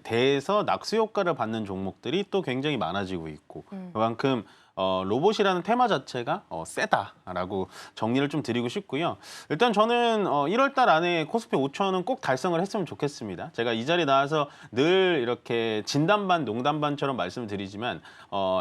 S5: 대해서 낙수 효과를 받는 종목들이 또 굉장히 많아지고 있고 그만큼 로봇이라는 테마 자체가 세다라고 정리를 좀 드리고 싶고요. 일단 저는 1월 달 안에 코스피 5천은 꼭 달성을 했으면 좋겠습니다. 제가 이 자리에 나와서 늘 이렇게 진담반, 농담반처럼 말씀을 드리지만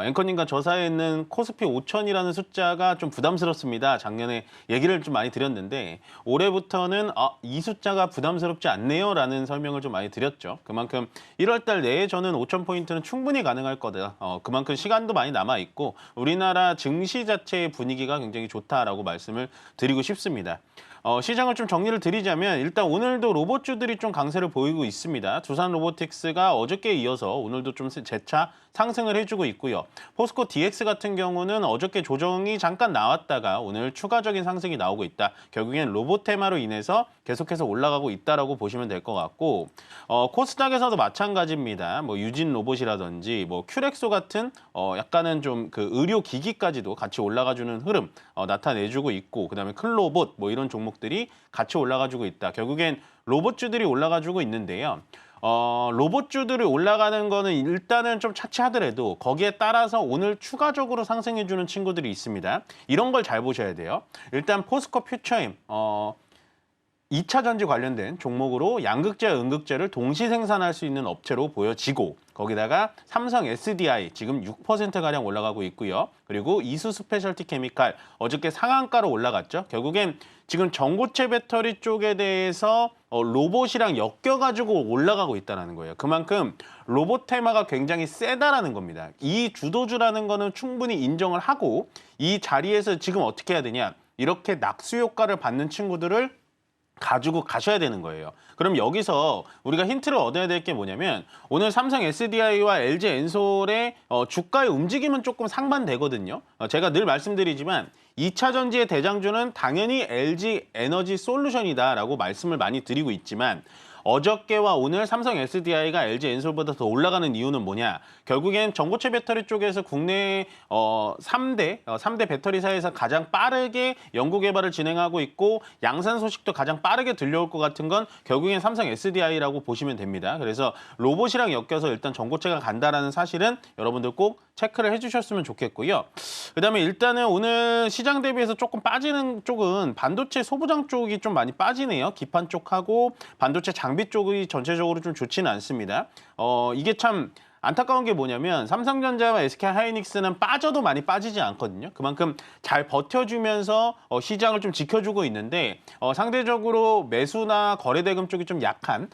S5: 앵커님과 저 사이에 있는 코스피 5천이라는 숫자가 좀 부담스럽습니다. 작년에 얘기를 좀 많이 드렸는데 올해부터는 이 숫자가 부담스럽지 않네요 라는 설명을 좀 많이 드렸죠. 그만큼 1월 달 내에 저는 5,000포인트는 충분히 가능할 거다. 그만큼 시간도 많이 남아있고 우리나라 증시 자체의 분위기가 굉장히 좋다라고 말씀을 드리고 싶습니다. 시장을 좀 정리를 드리자면 일단 오늘도 로봇주들이 좀 강세를 보이고 있습니다. 두산 로보틱스가 어저께 이어서 오늘도 좀 재차 상승을 해주고 있고요. 포스코 DX 같은 경우는 어저께 조정이 잠깐 나왔다가 오늘 추가적인 상승이 나오고 있다. 결국엔 로봇 테마로 인해서 계속해서 올라가고 있다라고 보시면 될 것 같고 코스닥에서도 마찬가지입니다. 뭐 유진 로봇이라든지 뭐 큐렉소 같은 약간은 좀 그 의료 기기까지도 같이 올라가주는 흐름 나타내주고 있고 그다음에 클로봇 뭐 이런 종목들이 같이 올라가주고 있다. 결국엔 로봇주들이 올라가주고 있는데요. 로봇주들이 올라가는 거는 일단은 좀 차치하더라도 거기에 따라서 오늘 추가적으로 상승해주는 친구들이 있습니다. 이런 걸 잘 보셔야 돼요. 일단 포스코 퓨처임 2차 전지 관련된 종목으로 양극재, 음극재를 동시 생산할 수 있는 업체로 보여지고 거기다가 삼성 SDI 지금 6%가량 올라가고 있고요. 그리고 이수 스페셜티 케미칼 어저께 상한가로 올라갔죠. 결국엔 지금 전고체 배터리 쪽에 대해서 로봇이랑 엮여가지고 올라가고 있다는 거예요. 그만큼 로봇 테마가 굉장히 세다라는 겁니다. 이 주도주라는 거는 충분히 인정을 하고 이 자리에서 지금 어떻게 해야 되냐. 이렇게 낙수 효과를 받는 친구들을 가지고 가셔야 되는 거예요. 그럼 여기서 우리가 힌트를 얻어야 될 게 뭐냐면 오늘 삼성 SDI와 LG 엔솔의 주가의 움직임은 조금 상반되거든요. 제가 늘 말씀드리지만 2차 전지의 대장주는 당연히 LG 에너지 솔루션이다라고 말씀을 많이 드리고 있지만 어저께와 오늘 삼성 SDI가 LG 엔솔보다 더 올라가는 이유는 뭐냐? 결국엔 전고체 배터리 쪽에서 국내 3대 배터리사에서 가장 빠르게 연구 개발을 진행하고 있고 양산 소식도 가장 빠르게 들려올 것 같은 건 결국엔 삼성 SDI라고 보시면 됩니다. 그래서 로봇이랑 엮여서 일단 전고체가 간다라는 사실은 여러분들 꼭 체크를 해주셨으면 좋겠고요. 그다음에 일단은 오늘 시장 대비해서 조금 빠지는 쪽은 반도체 소부장 쪽이 좀 많이 빠지네요. 기판 쪽하고 반도체 장비 쪽이 전체적으로 좀 좋지는 않습니다. 이게 참 안타까운 게 뭐냐면 삼성전자와 SK하이닉스는 빠져도 많이 빠지지 않거든요. 그만큼 잘 버텨주면서 시장을 좀 지켜주고 있는데 상대적으로 매수나 거래대금 쪽이 좀 약한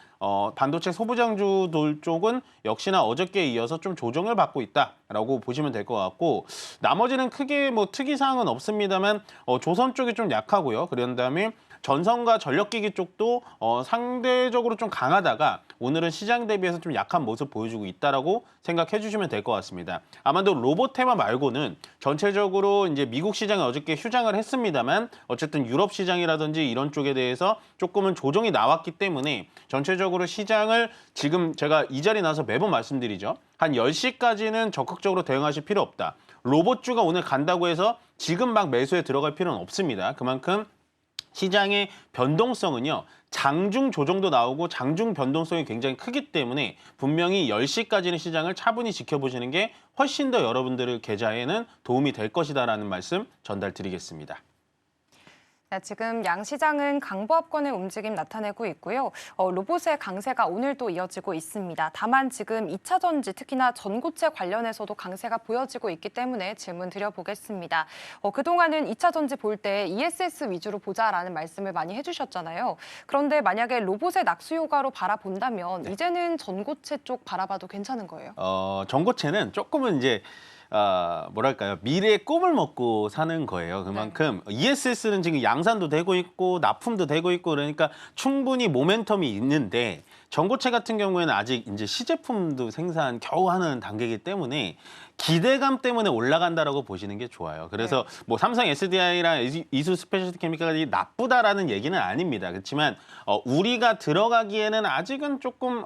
S5: 반도체 소부장주들 쪽은 역시나 어저께 이어서 좀 조정을 받고 있다라고 보시면 될 것 같고 나머지는 크게 뭐 특이사항은 없습니다만 조선 쪽이 좀 약하고요. 그런 다음에 전선과 전력기기 쪽도 상대적으로 좀 강하다가 오늘은 시장 대비해서 좀 약한 모습 보여주고 있다라고 생각해 주시면 될 것 같습니다. 아마도 로봇 테마 말고는 전체적으로 이제 미국 시장이 어저께 휴장을 했습니다만 어쨌든 유럽 시장이라든지 이런 쪽에 대해서 조금은 조정이 나왔기 때문에 전체적으로 시장을 지금 제가 이 자리에 나와서 매번 말씀드리죠. 한 10시까지는 적극적으로 대응하실 필요 없다. 로봇주가 오늘 간다고 해서 지금 막 매수에 들어갈 필요는 없습니다. 그만큼 시장의 변동성은요. 장중 조정도 나오고 장중 변동성이 굉장히 크기 때문에 분명히 10시까지는 시장을 차분히 지켜보시는 게 훨씬 더 여러분들 계좌에는 도움이 될 것이다라는 말씀 전달드리겠습니다.
S3: 네, 지금 양시장은 강보합권의 움직임 나타내고 있고요. 로봇의 강세가 오늘도 이어지고 있습니다. 다만 지금 2차 전지, 특히나 전고체 관련해서도 강세가 보여지고 있기 때문에 질문 드려보겠습니다. 그동안은 2차 전지 볼 때 ESS 위주로 보자라는 말씀을 많이 해주셨잖아요. 그런데 만약에 로봇의 낙수 효과로 바라본다면 이제는 전고체 쪽 바라봐도 괜찮은 거예요?
S5: 전고체는 조금은 이제 뭐랄까요, 미래의 꿈을 먹고 사는 거예요. 그만큼 ESS는 지금 양산도 되고 있고 납품도 되고 있고 그러니까 충분히 모멘텀이 있는데 전고체 같은 경우에는 아직 이제 시제품도 생산 겨우 하는 단계이기 때문에 기대감 때문에 올라간다라고 보시는 게 좋아요. 그래서 뭐 삼성 SDI랑 이수 스페셜티 케미칼이 나쁘다라는 얘기는 아닙니다. 그렇지만 우리가 들어가기에는 아직은 조금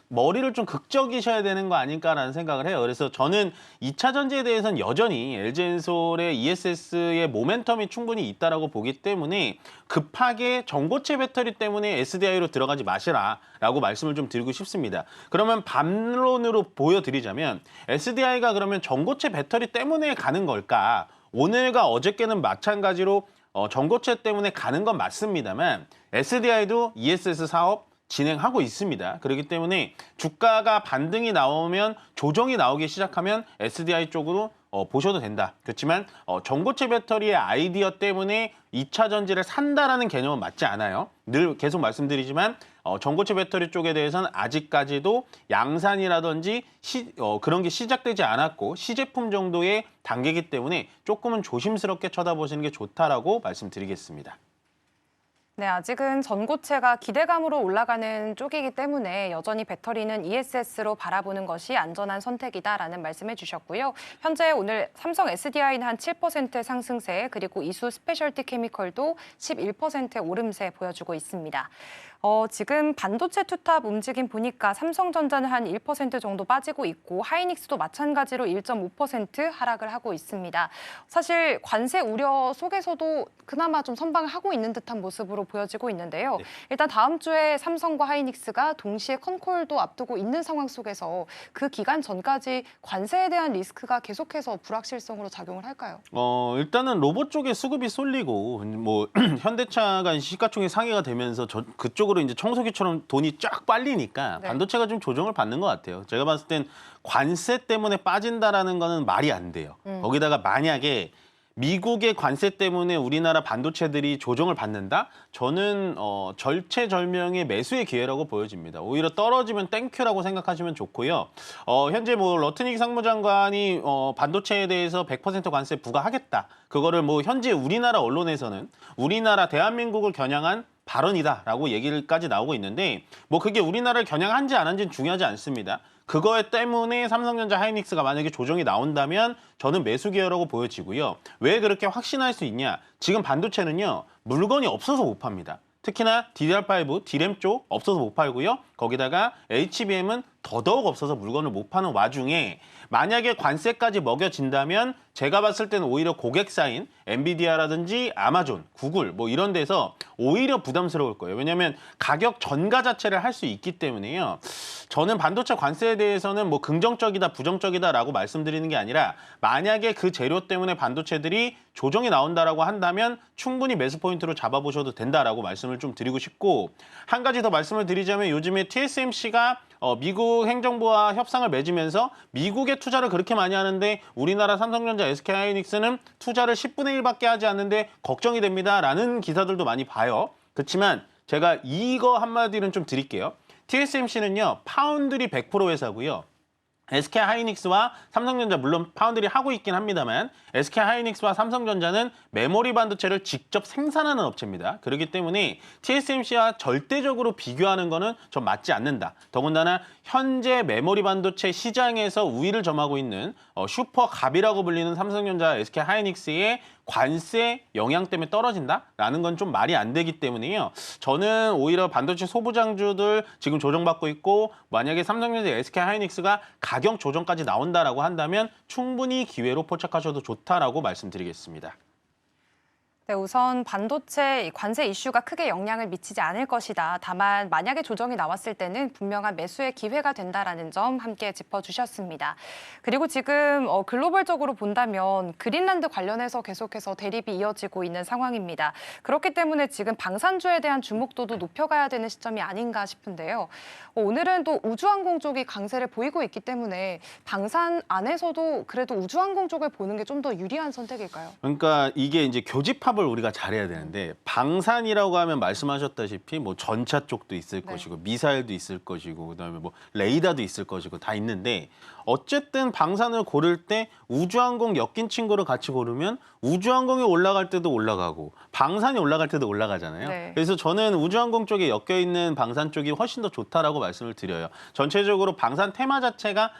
S5: 머리를 좀 극적이셔야 되는 거 아닐까라는 생각을 해요. 그래서 저는 2차 전지에 대해서는 여전히 LG엔솔의 ESS의 모멘텀이 충분히 있다라고 보기 때문에 급하게 전고체 배터리 때문에 SDI로 들어가지 마시라라고 말씀을 좀 드리고 싶습니다. 그러면 반론으로 보여드리자면 SDI가 그러면 전고체 배터리 때문에 가는 걸까? 오늘과 어저께는 마찬가지로 전고체 때문에 가는 건 맞습니다만 SDI도 ESS 사업 진행하고 있습니다. 그렇기 때문에 주가가 반등이 나오면 조정이 나오기 시작하면 SDI 쪽으로 보셔도 된다. 그렇지만 전고체 배터리의 아이디어 때문에 2차 전지를 산다라는 개념은 맞지 않아요. 늘 계속 말씀드리지만 전고체 배터리 쪽에 대해서는 아직까지도 양산이라든지 그런 게 시작되지 않았고 시제품 정도의 단계이기 때문에 조금은 조심스럽게 쳐다보시는 게 좋다라고 말씀드리겠습니다.
S3: 네, 아직은 전고체가 기대감으로 올라가는 쪽이기 때문에 여전히 배터리는 ESS로 바라보는 것이 안전한 선택이다라는 말씀해 주셨고요. 현재 오늘 삼성 SDI는 한 7%의 상승세, 그리고 이수 스페셜티 케미컬도 11%의 오름세 보여주고 있습니다. 지금 반도체 투탑 움직임 보니까 삼성전자는 한 1% 정도 빠지고 있고 하이닉스도 마찬가지로 1.5% 하락을 하고 있습니다. 사실 관세 우려 속에서도 그나마 좀 선방을 하고 있는 듯한 모습으로 보여지고 있는데요. 일단 다음 주에 삼성과 하이닉스가 동시에 컨콜도 앞두고 있는 상황 속에서 그 기간 전까지 관세에 대한 리스크가 계속해서 불확실성으로 작용을 할까요?
S5: 일단은 로봇 쪽에 수급이 쏠리고 뭐 현대차가 시가총액 상회가 되면서 그쪽으로 이제 청소기처럼 돈이 쫙 빨리니까 반도체가 좀 조정을 받는 것 같아요. 제가 봤을 땐 관세 때문에 빠진다라는 거는 말이 안 돼요. 거기다가 만약에 미국의 관세 때문에 우리나라 반도체들이 조정을 받는다? 저는 절체절명의 매수의 기회라고 보여집니다. 오히려 떨어지면 땡큐라고 생각하시면 좋고요. 현재 뭐 러트닉 상무장관이 반도체에 대해서 100% 관세 부과하겠다. 그거를 뭐 현재 우리나라 언론에서는 우리나라 대한민국을 겨냥한 발언이다라고 얘기까지 나오고 있는데 뭐 그게 우리나라를 겨냥한지 안 한지는 중요하지 않습니다. 그거에 때문에 삼성전자 하이닉스가 만약에 조정이 나온다면 저는 매수 기회라고 보여지고요. 왜 그렇게 확신할 수 있냐? 지금 반도체는요. 물건이 없어서 못 팝니다. 특히나 DDR5, D램 쪽 없어서 못 팔고요. 거기다가 HBM은 더더욱 없어서 물건을 못 파는 와중에 만약에 관세까지 먹여진다면 제가 봤을 때는 오히려 고객사인 엔비디아라든지 아마존, 구글 뭐 이런 데서 오히려 부담스러울 거예요. 왜냐하면 가격 전가 자체를 할 수 있기 때문에요. 저는 반도체 관세에 대해서는 뭐 긍정적이다, 부정적이다라고 말씀드리는 게 아니라 만약에 그 재료 때문에 반도체들이 조정이 나온다라고 한다면 충분히 매수 포인트로 잡아보셔도 된다라고 말씀을 좀 드리고 싶고 한 가지 더 말씀을 드리자면 요즘에 TSMC가 미국 행정부와 협상을 맺으면서 미국의 투자를 그렇게 많이 하는데 우리나라 삼성전자, SK하이닉스는 투자를 10분의 1밖에 하지 않는데 걱정이 됩니다라는 기사들도 많이 봐요. 그렇지만 제가 이거 한마디는 좀 드릴게요. TSMC는요. 파운드리 100% 회사고요. SK하이닉스와 삼성전자 물론 파운드리 하고 있긴 합니다만 SK하이닉스와 삼성전자는 메모리 반도체를 직접 생산하는 업체입니다. 그렇기 때문에 TSMC와 절대적으로 비교하는 거는 좀 맞지 않는다. 더군다나 현재 메모리 반도체 시장에서 우위를 점하고 있는 슈퍼갑이라고 불리는 삼성전자, SK하이닉스의 관세 영향 때문에 떨어진다라는 건 좀 말이 안 되기 때문에요. 저는 오히려 반도체 소부장주들 지금 조정받고 있고 만약에 삼성전자, SK하이닉스가 가격 조정까지 나온다라고 한다면 충분히 기회로 포착하셔도 좋다라고 말씀드리겠습니다.
S3: 네, 우선 반도체 관세 이슈가 크게 영향을 미치지 않을 것이다. 다만 만약에 조정이 나왔을 때는 분명한 매수의 기회가 된다라는 점 함께 짚어주셨습니다. 그리고 지금 글로벌적으로 본다면 그린란드 관련해서 계속해서 대립이 이어지고 있는 상황입니다. 그렇기 때문에 지금 방산주에 대한 주목도도 높여가야 되는 시점이 아닌가 싶은데요. 오늘은 또 우주항공 쪽이 강세를 보이고 있기 때문에 방산 안에서도 그래도 우주항공 쪽을 보는 게 좀 더 유리한 선택일까요?
S5: 그러니까 이게 이제 교집합을 우리가 잘해야 되는데 방산이라고 하면 말씀하셨다시피 뭐 전차 쪽도 있을 것이고 미사일도 있을 것이고 그다음에 뭐 레이더도 있을 것이고 다 있는데 어쨌든 방산을 고를 때 우주항공 엮인 친구를 같이 고르면 우주항공이 올라갈 때도 올라가고 방산이 올라갈 때도 올라가잖아요.
S3: 네.
S5: 그래서 저는 우주항공 쪽에 엮여 있는 방산 쪽이 훨씬 더 좋다라고 말씀을 드려요. 전체적으로 방산 테마 자체가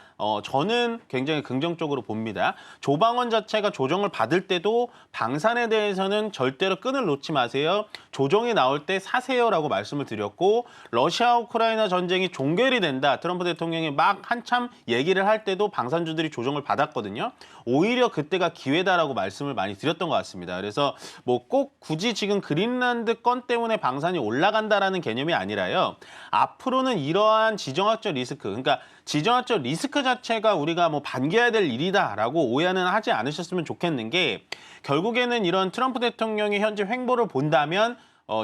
S5: 저는 굉장히 긍정적으로 봅니다. 조방원 자체가 조정을 받을 때도 방산에 대해서는 절대로 끈을 놓지 마세요. 조정이 나올 때 사세요라고 말씀을 드렸고 러시아 우크라이나 전쟁이 종결이 된다. 트럼프 대통령이 막 한참 얘기를 할 때도 방산주들이 조정을 받았거든요. 오히려 그때가 기회다라고 말씀을 많이 드렸던 것 같습니다. 그래서 뭐 꼭 굳이 지금 그린란드 건 때문에 방산이 올라간다라는 개념이 아니라요. 앞으로는 이러한 지정학적 리스크, 그러니까 지정학적 리스크 자체가 우리가 뭐 반겨야 될 일이다라고 오해는 하지 않으셨으면 좋겠는 게 결국에는 이런 트럼프 대통령의 현재 횡보를 본다면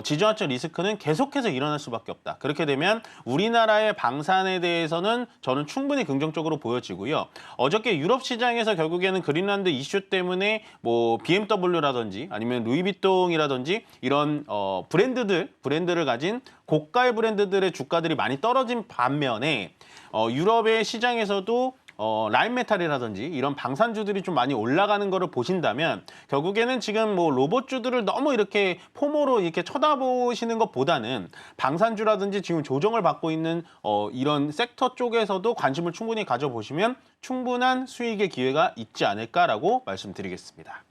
S5: 지정학적 리스크는 계속해서 일어날 수밖에 없다. 그렇게 되면 우리나라의 방산에 대해서는 저는 충분히 긍정적으로 보여지고요. 어저께 유럽 시장에서 결국에는 그린란드 이슈 때문에 뭐 BMW라든지 아니면 루이비통이라든지 이런 브랜드를 가진 고가의 브랜드들의 주가들이 많이 떨어진 반면에 유럽의 시장에서도 라인메탈이라든지 이런 방산주들이 좀 많이 올라가는 거를 보신다면 결국에는 지금 뭐 로봇주들을 너무 이렇게 포모로 이렇게 쳐다보시는 것보다는 방산주라든지 지금 조정을 받고 있는 이런 섹터 쪽에서도 관심을 충분히 가져보시면 충분한 수익의 기회가 있지 않을까라고 말씀드리겠습니다.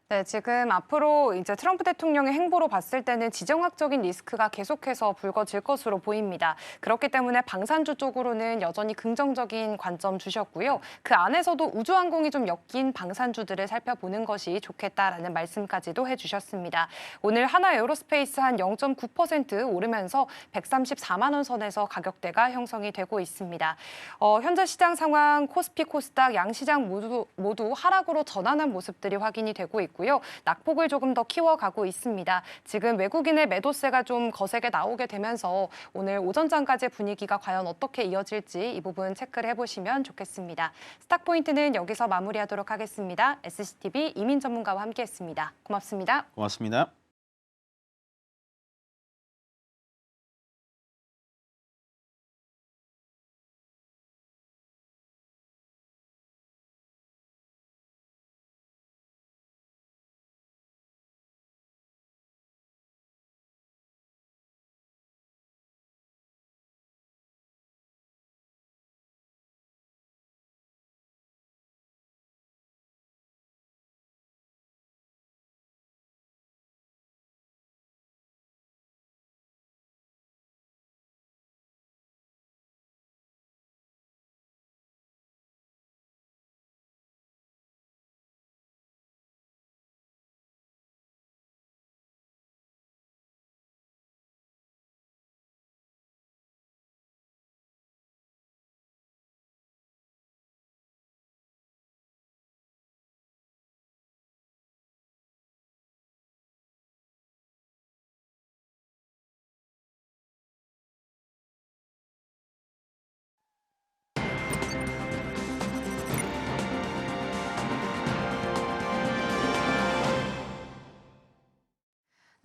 S3: 네, 지금 앞으로 이제 트럼프 대통령의 행보로 봤을 때는 지정학적인 리스크가 계속해서 불거질 것으로 보입니다. 그렇기 때문에 방산주 쪽으로는 여전히 긍정적인 관점 주셨고요. 그 안에서도 우주항공이 좀 엮인 방산주들을 살펴보는 것이 좋겠다라는 말씀까지도 해주셨습니다. 오늘 하나 에어로스페이스 한 0.9% 오르면서 134만 원 선에서 가격대가 형성이 되고 있습니다. 현재 시장 상황 코스피, 코스닥 양시장 모두 하락으로 전환한 모습들이 확인이 되고 있고요. 낙폭을 조금 더 키워가고 있습니다. 지금 외국인의 매도세가 좀 거세게 나오게 되면서 오늘 오전장까지의 분위기가 과연 어떻게 이어질지 이 부분 체크를 해보시면 좋겠습니다. 스탁포인트는 여기서 마무리하도록 하겠습니다. SCTV 이민 전문가와 함께했습니다. 고맙습니다.
S5: 고맙습니다.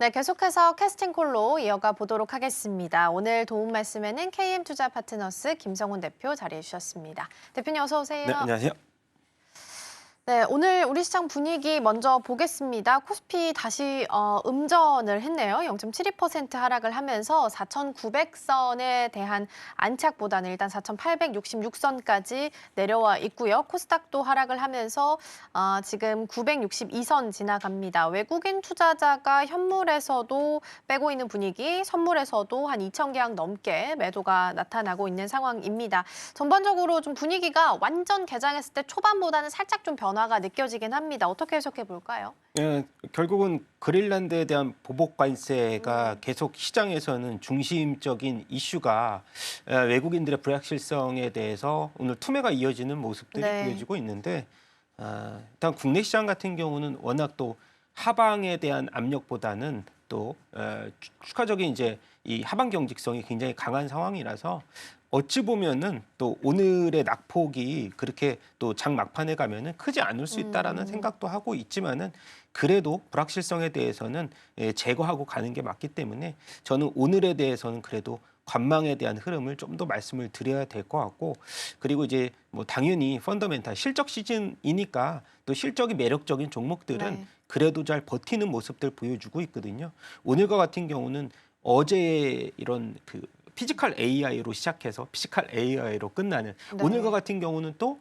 S1: 네, 계속해서 캐스팅콜로 이어가 보도록 하겠습니다. 오늘 도움 말씀에는 KM투자파트너스 김성훈 대표 자리해 주셨습니다. 대표님 어서 오세요.
S6: 네, 안녕하세요.
S1: 네, 오늘 우리 시장 분위기 먼저 보겠습니다. 코스피 다시 음전을 했네요. 0.72% 하락을 하면서 4,900선에 대한 안착보다는 일단 4,866선까지 내려와 있고요. 코스닥도 하락을 하면서 지금 962선 지나갑니다. 외국인 투자자가 현물에서도 빼고 있는 분위기, 선물에서도 한 2,000계약 넘게 매도가 나타나고 있는 상황입니다. 전반적으로 좀 분위기가 완전 개장했을 때 초반보다는 살짝 좀 변화 변화가 느껴지긴 합니다. 어떻게 해석해 볼까요?
S6: 예, 결국은 그린란드에 대한 보복 관세가 계속 시장에서는 중심적인 이슈가 외국인들의 불확실성에 대해서 오늘 투매가 이어지는 모습들이
S1: 네.
S6: 보여지고 있는데 일단 국내 시장 같은 경우는 워낙 또 하방에 대한 압력보다는 또 추가적인 이제 이 하방 경직성이 굉장히 강한 상황이라서 어찌 보면은 또 오늘의 낙폭이 그렇게 또 장 막판에 가면은 크지 않을 수 있다라는 생각도 하고 있지만은 그래도 불확실성에 대해서는 제거하고 가는 게 맞기 때문에 저는 오늘에 대해서는 그래도 관망에 대한 흐름을 좀 더 말씀을 드려야 될 것 같고 그리고 이제 뭐 당연히 펀더멘탈 실적 시즌이니까 또 실적이 매력적인 종목들은
S1: 네.
S6: 그래도 잘 버티는 모습들 보여주고 있거든요. 오늘과 같은 경우는 어제 이런 그 피지컬 AI로 시작해서 피지컬 AI로 끝나는
S1: 네.
S6: 오늘과 같은 경우는 또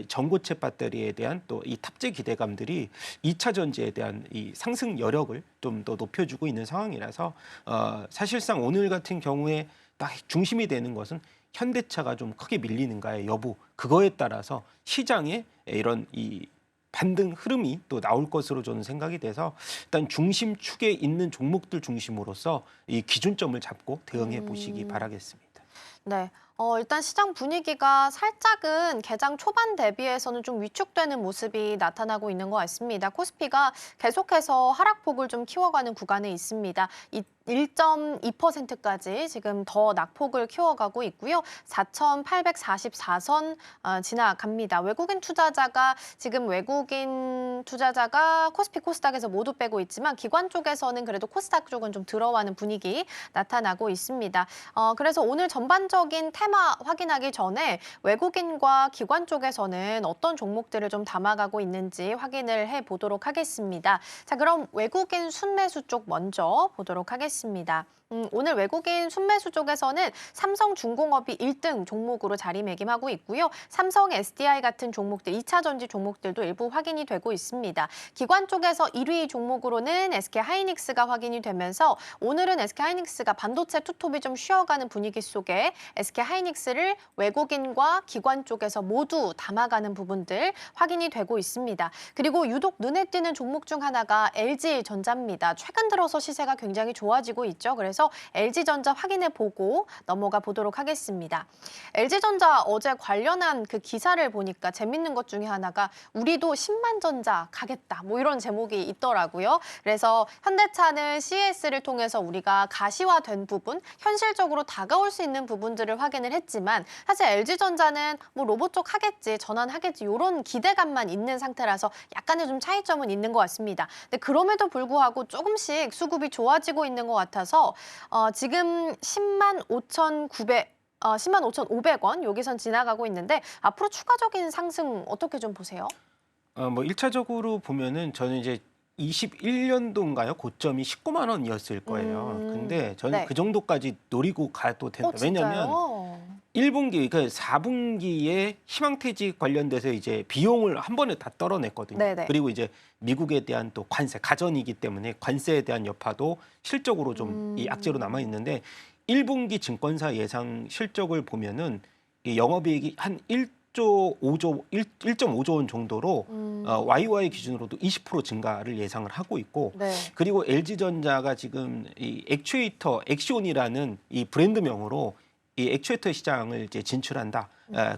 S6: 전고체 배터리에 대한 또 이 탑재 기대감들이 2차 전지에 대한 이 상승 여력을 좀 더 높여주고 있는 상황이라서 사실상 오늘 같은 경우에 딱 중심이 되는 것은 현대차가 좀 크게 밀리는가의 여부 그거에 따라서 시장에 이런 이 반등 흐름이 또 나올 것으로 저는 생각이 돼서 일단 중심축에 있는 종목들 중심으로서 이 기준점을 잡고 대응해 보시기 바라겠습니다.
S1: 네. 일단 시장 분위기가 살짝은 개장 초반 대비해서는 좀 위축되는 모습이 나타나고 있는 것 같습니다. 코스피가 계속해서 하락폭을 좀 키워가는 구간에 있습니다. 1.2%까지 지금 더 낙폭을 키워가고 있고요. 4,844선 지나갑니다. 외국인 투자자가 코스피 코스닥에서 모두 빼고 있지만 기관 쪽에서는 그래도 코스닥 쪽은 좀 들어가는 분위기 나타나고 있습니다. 그래서 오늘 전반적인 테마 확인하기 전에 외국인과 기관 쪽에서는 어떤 종목들을 좀 담아가고 있는지 확인을 해보도록 하겠습니다. 자, 그럼 외국인 순매수 쪽 먼저 보도록 하겠습니다. 오늘 외국인 순매수 쪽에서는 삼성중공업이 1등 종목으로 자리매김하고 있고요. 삼성 SDI 같은 종목들, 2차 전지 종목들도 일부 확인이 되고 있습니다. 기관 쪽에서 1위 종목으로는 SK하이닉스가 확인이 되면서 오늘은 SK하이닉스가 반도체 투톱이 좀 쉬어가는 분위기 속에 SK하이닉스를 외국인과 기관 쪽에서 모두 담아가는 부분들 확인이 되고 있습니다. 그리고 유독 눈에 띄는 종목 중 하나가 LG전자입니다. 최근 들어서 시세가 굉장히 좋아지고 있죠. 그래서 LG전자 확인해 보고 넘어가 보도록 하겠습니다. LG전자 어제 관련한 그 기사를 보니까 재밌는 것 중에 하나가 우리도 10만 전자 가겠다 뭐 이런 제목이 있더라고요. 그래서 현대차는 CES를 통해서 우리가 가시화된 부분, 현실적으로 다가올 수 있는 부분들을 확인을 했지만 사실 LG전자는 뭐 로봇 쪽 하겠지, 전환하겠지 이런 기대감만 있는 상태라서 약간의 좀 차이점은 있는 것 같습니다. 근데 그럼에도 불구하고 조금씩 수급이 좋아지고 있는 것 같아서 지금 10만 5,500원 여기선 지나가고 있는데 앞으로 추가적인 상승 어떻게 좀 보세요?
S6: 뭐 1차적으로 보면은 저는 이제 21년도인가요? 고점이 19만 원이었을 거예요. 근데 저는
S1: 네.
S6: 그 정도까지 노리고 가도 된다. 왜냐하면
S1: 진짜요?
S6: 1분기, 그러니까 4분기에 희망퇴직 관련돼서 이제 비용을 한 번에 다 떨어냈거든요.
S1: 네네.
S6: 그리고 이제 미국에 대한 또 관세, 가전이기 때문에 관세에 대한 여파도 실적으로 좀 이 악재로 남아 있는데 1분기 증권사 예상 실적을 보면은 이 영업이익이 한 1.5조 원 정도로 YY 기준으로도 20% 증가를 예상을 하고 있고
S1: 네.
S6: 그리고 LG전자가 지금 이 액추에이터 엑시온이라는 이 브랜드명으로 이 액추에이터 시장을 이제 진출한다.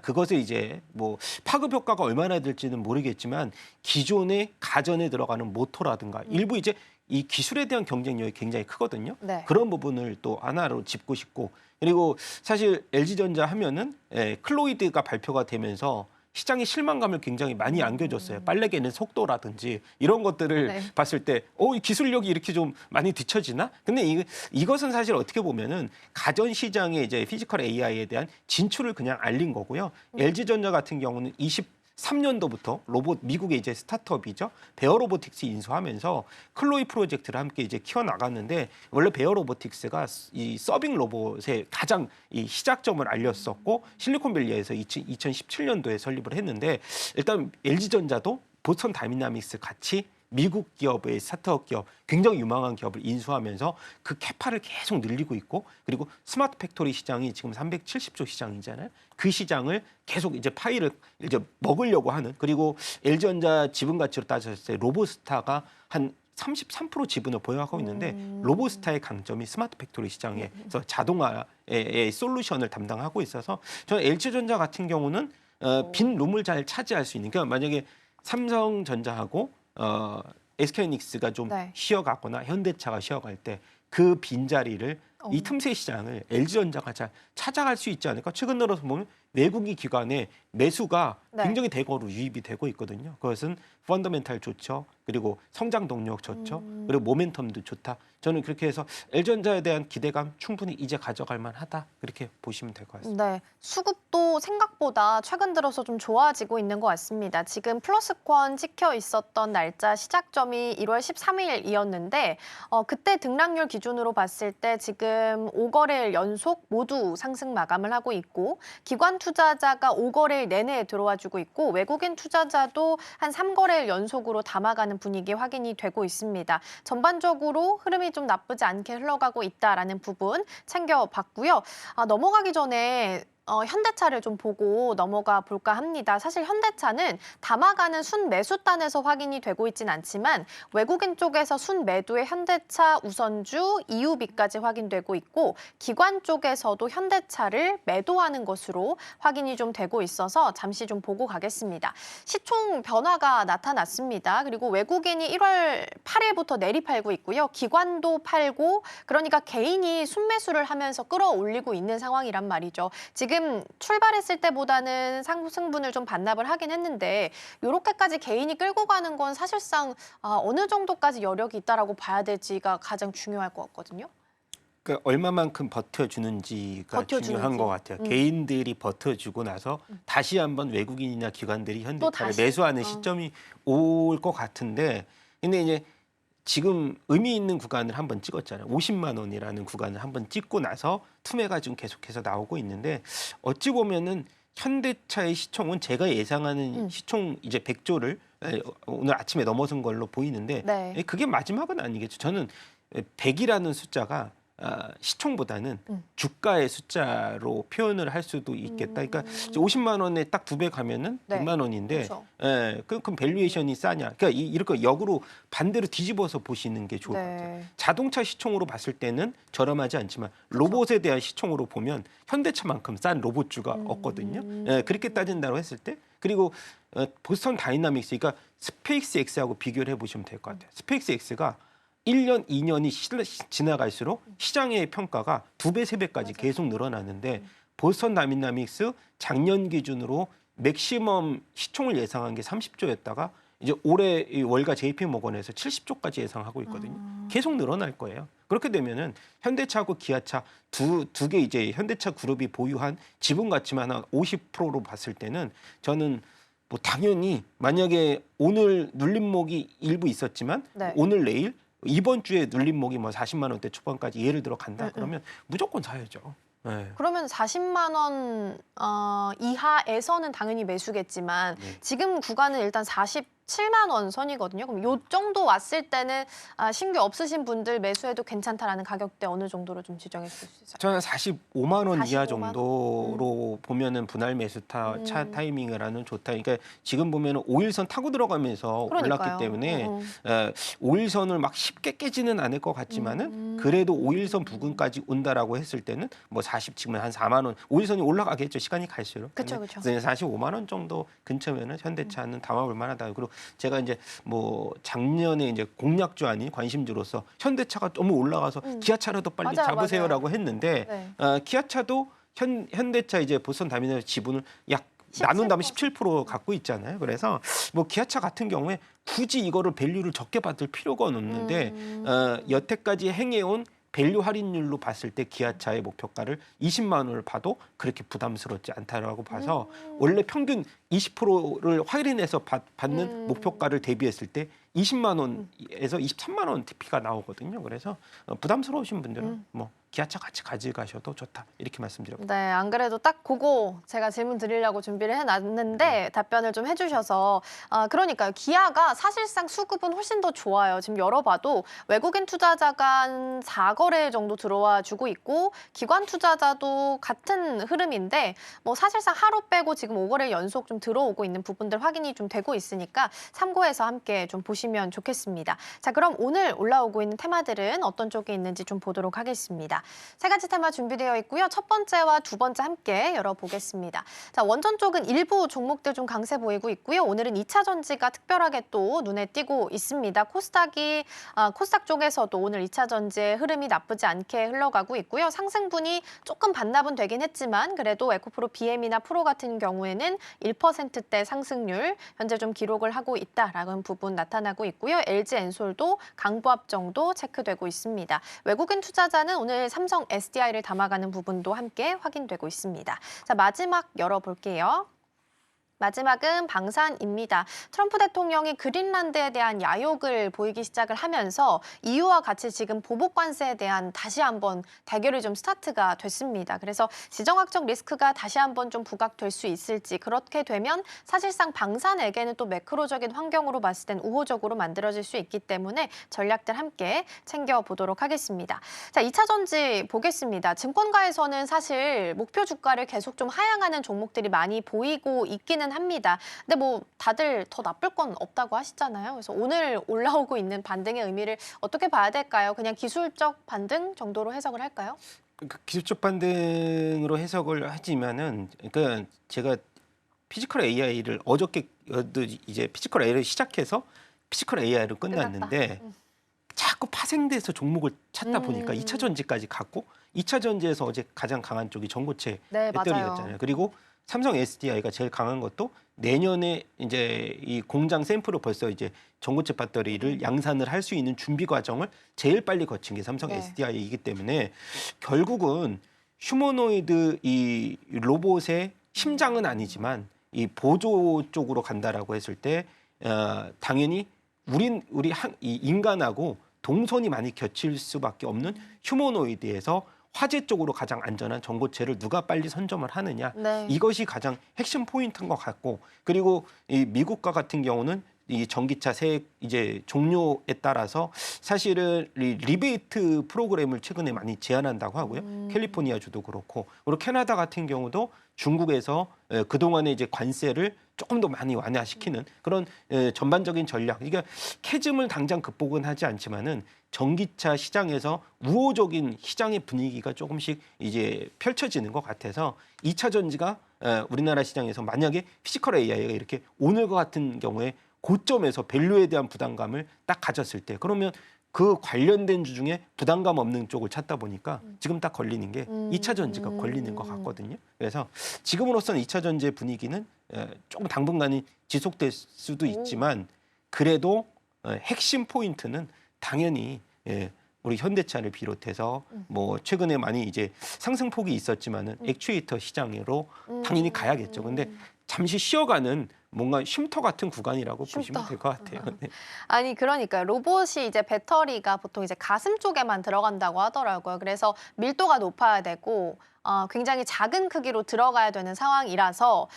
S6: 그것을 이제 뭐 파급 효과가 얼마나 될지는 모르겠지만 기존의 가전에 들어가는 모터라든가 일부 이제 이 기술에 대한 경쟁력이 굉장히 크거든요.
S1: 네.
S6: 그런 부분을 또 하나로 짚고 싶고 그리고 사실 LG전자 하면은 클로이드가 발표가 되면서 시장의 실망감을 굉장히 많이 안겨줬어요. 빨래개는 속도라든지 이런 것들을
S1: 네.
S6: 봤을 때 이 기술력이 이렇게 좀 많이 뒤처지나? 근데 이것은 사실 어떻게 보면은 가전 시장에 이제 피지컬 AI에 대한 진출을 그냥 알린 거고요. LG전자 같은 경우는 23년도부터 로봇 미국의 이제 스타트업이죠. 베어로보틱스 인수하면서 클로이 프로젝트를 함께 이제 키워나갔는데 원래 베어로보틱스가 이 서빙 로봇의 가장 이 시작점을 알렸었고 실리콘밸리에서 2017년도에 설립을 했는데 일단 LG전자도 보스턴 다이나믹스 같이 미국 기업의 스타트업 기업, 굉장히 유망한 기업을 인수하면서 그 캐파를 계속 늘리고 있고, 그리고 스마트 팩토리 시장이 지금 370조 시장이잖아요. 그 시장을 계속 이제 파이를 이제 먹으려고 하는, 그리고 LG전자 지분 가치로 따졌을 때 로보스타가 한 33% 지분을 보유하고 있는데 로보스타의 강점이 스마트 팩토리 시장에서 자동화의 솔루션을 담당하고 있어서 저는 LG전자 같은 경우는 빈 룸을 잘 차지할 수 있는, 그러니까 만약에 삼성전자하고 SK하이닉스가 좀
S1: 네.
S6: 쉬어가거나 현대차가 쉬어갈 때 그 빈자리를 이 틈새 시장을 LG전자가 잘 찾아갈 수 있지 않을까. 최근 들어서 보면 외국인 기관의 매수가
S1: 네.
S6: 굉장히 대거로 유입이 되고 있거든요. 그것은 펀더멘탈 좋죠. 그리고 성장 동력 좋죠. 그리고 모멘텀도 좋다. 저는 그렇게 해서 LG전자에 대한 기대감 충분히 이제 가져갈 만하다. 그렇게 보시면 될 것 같습니다.
S1: 네, 수급도 생각보다 최근 들어서 좀 좋아지고 있는 것 같습니다. 지금 플러스권 찍혀 있었던 날짜 시작점이 1월 13일이었는데 그때 등락률 기준으로 봤을 때 지금 5거래일 연속 모두 상승 마감을 하고 있고, 기관 투자자가 5거래일 내내 들어와주고 있고, 외국인 투자자도 한 3거래일 연속으로 담아가는 분위기 확인이 되고 있습니다. 전반적으로 흐름이 좀 나쁘지 않게 흘러가고 있다라는 부분 챙겨봤고요. 넘어가기 전에 현대차를 좀 보고 넘어가 볼까 합니다. 사실 현대차는 담아가는 순매수단에서 확인이 되고 있진 않지만 외국인 쪽에서 순매도의 현대차 우선주 EUB까지 확인되고 있고, 기관 쪽에서도 현대차를 매도하는 것으로 확인이 좀 되고 있어서 잠시 좀 보고 가겠습니다. 시총 변화가 나타났습니다. 그리고 외국인이 1월 8일부터 내리팔고 있고요. 기관도 팔고, 그러니까 개인이 순매수를 하면서 끌어올리고 있는 상황이란 말이죠. 지금 출발했을 때보다는 상승분을 좀 반납을 하긴 했는데, 이렇게까지 개인이 끌고 가는 건 사실상 어느 정도까지 여력이 있다라고 봐야 될지가 가장 중요할 것 같거든요.
S6: 그러니까 얼마만큼 버텨주는지가 중요한 것 같아요. 개인들이 버텨주고 나서 다시 한번 외국인이나 기관들이 현대차를
S1: 다시?
S6: 매수하는 시점이 올 것 같은데, 근데 이제 지금 의미 있는 구간을 한번 찍었잖아요. 50만 원이라는 구간을 한번 찍고 나서 투매가 좀 계속해서 나오고 있는데, 어찌 보면은 현대차의 시총은 제가 예상하는 시총 이제 100조를 오늘 아침에 넘어선 걸로 보이는데,
S1: 네.
S6: 그게 마지막은 아니겠죠. 저는 100이라는 숫자가 시총보다는 주가의 숫자로 표현을 할 수도 있겠다. 그러니까 이제 50만 원에 딱 2배 가면은
S1: 네.
S6: 100만 원인데,
S1: 그렇죠.
S6: 그럼 밸류에이션이 싸냐? 그러니까 이렇게 역으로 반대로 뒤집어서 보시는 게 좋을 것 같아요.
S1: 네.
S6: 자동차 시총으로 봤을 때는 저렴하지 않지만 로봇에 대한 시총으로 보면 현대차만큼 싼 로봇주가 없거든요. 그렇게 따진다고 했을 때, 그리고 보스턴 다이나믹스, 그러니까 스페이스 X하고 비교를 해보시면 될 것 같아요. 스페이스 X가 1년, 2년이 지나갈수록 시장의 평가가 2배, 3배까지 계속 늘어나는데, 보스턴 다이나믹스 작년 기준으로 맥시멈 시총을 예상한 게 30조였다가 이제 올해 월가 JP모건에서 70조까지 예상하고 있거든요. 계속 늘어날 거예요. 그렇게 되면은 현대차하고 기아차 두 개 이제 현대차 그룹이 보유한 지분 가치만 한 50%로 봤을 때는, 저는 뭐 당연히 만약에 오늘 눌림목이 일부 있었지만
S1: 네.
S6: 오늘 내일 이번 주에 눌림목이 뭐 40만 원대 초반까지 예를 들어 간다 그러면 무조건 사야죠. 네.
S1: 그러면 40만 원 이하에서는 당연히 매수겠지만 지금 구간은 일단 47만 원 선이거든요. 그럼 요 정도 왔을 때는 신규 없으신 분들 매수해도 괜찮다라는 가격대 어느 정도로 좀 지정해 주실 수 있어요?
S6: 저는 45만 원 이하
S1: 45만
S6: 정도로 보면은 분할 매수 차 타이밍이라는 좋다. 그러니까 지금 보면은 5일선 타고 들어가면서
S1: 그러니까요.
S6: 올랐기 때문에 5일선을 막 쉽게 깨지는 않을 것 같지만은 그래도 5일선 부근까지 온다라고 했을 때는 뭐 40 지금 한 4만 원 5일선이 올라가겠죠. 시간이 갈수록.
S1: 그쵸, 그쵸.
S6: 45만 원 정도 근처면은 현대차는 담아볼 만하다. 그리고 제가 이제 뭐 작년에 이제 공략주 아닌 관심주로서 현대차가 너무 올라가서 기아차라도 빨리
S1: 맞아요,
S6: 잡으세요라고 했는데,
S1: 네.
S6: 기아차도 현대차 이제 보스턴 다이내믹스 지분을 약 나눈다면 17% 갖고 있잖아요. 그래서 뭐 기아차 같은 경우에 굳이 이거를 밸류를 적게 받을 필요가 없는데, 여태까지 행해온 밸류 할인율로 봤을 때 기아차의 목표가를 20만 원을 봐도 그렇게 부담스럽지 않다라고 봐서 원래 평균 20%를 할인해서 받는 목표가를 대비했을 때 20만 원에서 23만 원 TP가 나오거든요. 그래서 부담스러우신 분들은 뭐 기아차 같이 가져가셔도 좋다 이렇게 말씀드립니다.
S1: 네, 안 그래도 딱 그거 제가 질문 드리려고 준비를 해놨는데 답변을 좀 해주셔서 그러니까요. 기아가 사실상 수급은 훨씬 더 좋아요. 지금 열어봐도 외국인 투자자가 한 4거래 정도 들어와 주고 있고 기관 투자자도 같은 흐름인데 뭐 사실상 하루 빼고 지금 5거래 연속 좀 들어오고 있는 부분들 확인이 좀 되고 있으니까 참고해서 함께 좀 보시면 좋겠습니다. 자, 그럼 오늘 올라오고 있는 테마들은 어떤 쪽에 있는지 좀 보도록 하겠습니다. 세 가지 테마 준비되어 있고요. 첫 번째와 두 번째 함께 열어보겠습니다. 자, 원전 쪽은 일부 종목들 좀 강세 보이고 있고요. 오늘은 2차 전지가 특별하게 또 눈에 띄고 있습니다. 코스닥 쪽에서도 오늘 2차 전지의 흐름이 나쁘지 않게 흘러가고 있고요. 상승분이 조금 반납은 되긴 했지만 그래도 에코프로 BM이나 프로 같은 경우에는 1%대 상승률 현재 좀 기록을 하고 있다라는 부분 나타나고 있고요. LG 엔솔도 강보합 정도 체크되고 있습니다. 외국인 투자자는 오늘 삼성 SDI를 담아가는 부분도 함께 확인되고 있습니다. 자, 마지막 열어볼게요. 마지막은 방산입니다. 트럼프 대통령이 그린란드에 대한 야욕을 보이기 시작을 하면서 EU와 같이 지금 보복 관세에 대한 다시 한번 대결이 좀 스타트가 됐습니다. 그래서 지정학적 리스크가 다시 한번 좀 부각될 수 있을지 그렇게 되면 사실상 방산에게는 또 매크로적인 환경으로 봤을 땐 우호적으로 만들어질 수 있기 때문에 전략들 함께 챙겨보도록 하겠습니다. 자, 2차 전지 보겠습니다. 증권가에서는 사실 목표 주가를 계속 좀 하향하는 종목들이 많이 보이고 있기는 합니다. 근데 뭐 다들 더 나쁠 건 없다고 하시잖아요. 그래서 오늘 올라오고 있는 반등의 의미를 어떻게 봐야 될까요? 그냥 기술적 반등 정도로 해석을 할까요?
S6: 기술적 반등으로 해석을 하지만은 그러니까 제가 피지컬 AI를 어저께 이제 피지컬 AI를 시작해서 피지컬 AI로 끝났는데 자꾸 파생돼서 종목을 찾다 보니까 2차 전지까지 갔고 2차 전지에서 어제 가장 강한 쪽이 전고체
S1: 네,
S6: 배터리였잖아요.
S1: 맞아요.
S6: 그리고 삼성 SDI가 제일 강한 것도 내년에 이제 이 공장 샘플로 벌써 이제 전고체 배터리를 양산을 할 수 있는 준비 과정을 제일 빨리 거친 게 삼성
S1: 네.
S6: SDI이기 때문에 결국은 휴머노이드 이 로봇의 심장은 아니지만 이 보조 쪽으로 간다라고 했을 때 당연히 이 인간하고 동선이 많이 겹칠 수밖에 없는 휴머노이드에서 화재 쪽으로 가장 안전한 전고체를 누가 빨리 선점을 하느냐
S1: 네.
S6: 이것이 가장 핵심 포인트인 것 같고 그리고 이 미국과 같은 경우는 이 전기차 세액 이제 종료에 따라서 사실은 리베이트 프로그램을 최근에 많이 제한한다고 하고요. 캘리포니아주도 그렇고 그리고 캐나다 같은 경우도 중국에서 그동안의 이제 관세를 조금 더 많이 완화시키는 그런 전반적인 전략. 그러니까 캐즘을 당장 극복은 하지 않지만은 전기차 시장에서 우호적인 시장의 분위기가 조금씩 이제 펼쳐지는 것 같아서 2차 전지가 우리나라 시장에서 만약에 피지컬 AI가 이렇게 오늘과 같은 경우에 고점에서 밸류에 대한 부담감을 딱 가졌을 때 그러면 그 관련된 주 중에 부담감 없는 쪽을 찾다 보니까 지금 딱 걸리는 게 2차 전지가 걸리는 것 같거든요. 그래서 지금으로서는 2차 전지의 분위기는 조금 당분간이 지속될 수도 있지만 그래도 핵심 포인트는 당연히 우리 현대차를 비롯해서 뭐 최근에 많이 이제 상승폭이 있었지만은 액추에이터 시장으로 당연히 가야겠죠. 근데 잠시 쉬어가는 뭔가 쉼터 같은 구간이라고 보시면 될 것 같아요. 네.
S1: 아니 그러니까 로봇이 이제 배터리가 보통 이제 가슴 쪽에만 들어간다고 하더라고요. 그래서 밀도가 높아야 되고 굉장히 작은 크기로 들어가야 되는 상황이라서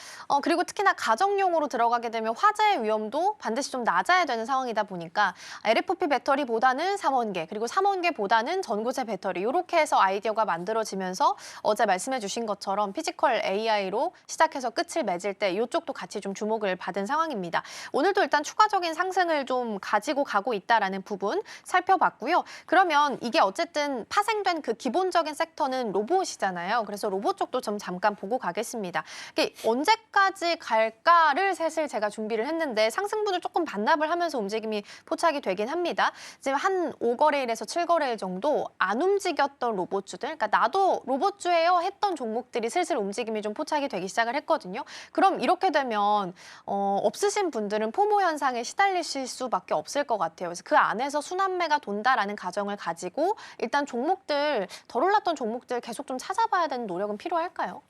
S1: 그리고 특히나 가정용으로 들어가게 되면 화재의 위험도 반드시 좀 낮아야 되는 상황이다 보니까 LFP 배터리보다는 삼원계 그리고 삼원계보다는 전고체 배터리 이렇게 해서 아이디어가 만들어지면서 어제 말씀해 주신 것처럼 피지컬 AI로 시작해서 끝을 맺을 때 이쪽도 같이 좀 주목을 받은 상황입니다. 오늘도 일단 추가적인 상승을 좀 가지고 가고 있다라는 부분 살펴봤고요. 그러면 이게 어쨌든 파생된 그 기본적인 섹터는 로봇이잖아요. 그래서 로봇 쪽도 좀 잠깐 보고 가겠습니다. 이게 언제까지 갈까를 사실 제가 준비를 했는데 상승분을 조금 반납을 하면서 움직임이 포착이 되긴 합니다. 지금 한 5거래일에서 7거래일 정도 안 움직였던 로봇주들, 그러니까 나도 로봇주예요 했던 종목들이 슬슬 움직임이 좀 포착이 되기 시작을 했거든요. 그럼 이렇게 되면 없으신 분들은 포모 현상에 시달리실 수밖에 없을 것 같아요. 그래서 그 안에서 순환매가 돈다라는 가정을 가지고 일단 종목들, 덜 올랐던 종목들 계속 좀 찾아봐야 되는 노력은 필요할까요?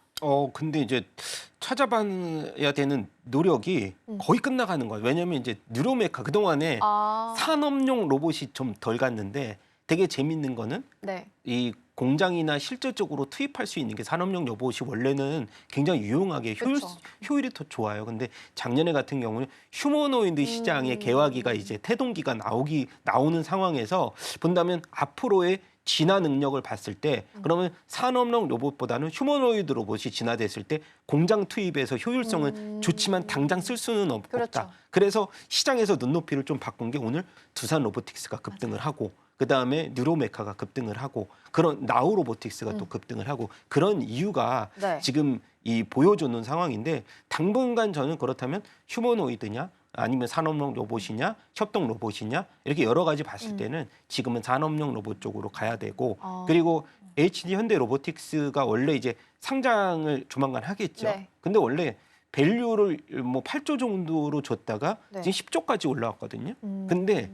S6: 근데 이제 찾아봐야 되는 노력이 거의 끝나가는 거예요. 왜냐하면 이제 뉴로메카 그동안에 산업용 로봇이 좀 덜 갔는데 되게 재밌는 거는
S1: 네.
S6: 이 공장이나 실질적으로 투입할 수 있는 게 산업용 로봇이 원래는 굉장히 유용하게
S1: 그쵸.
S6: 효율이 더 좋아요. 근데 작년에 같은 경우는 휴머노이드 시장의 개화기가 이제 태동기가 나오는 상황에서 본다면 앞으로의 진화 능력을 봤을 때 그러면 산업용 로봇보다는 휴머노이드 로봇이 진화됐을 때 공장 투입에서 효율성은 좋지만 당장 쓸 수는 없다.
S1: 그렇죠.
S6: 그래서 시장에서 눈높이를 좀 바꾼 게 오늘 두산 로보틱스가 급등을 하고 그다음에 뉴로메카가 급등을 하고 그런 나우 로보틱스가 또 급등을 하고 그런 이유가
S1: 네.
S6: 지금 이 보여주는 상황인데 당분간 저는 그렇다면 휴머노이드냐 아니면 산업용 로봇이냐 협동 로봇이냐 이렇게 여러 가지 봤을 때는 지금은 산업용 로봇 쪽으로 가야 되고 그리고 HD 현대 로보틱스가 원래 이제 상장을 조만간 하겠죠.
S1: 네.
S6: 근데 원래 밸류를 뭐 8조 정도로 줬다가
S1: 네.
S6: 지금 10조까지 올라왔거든요. 근데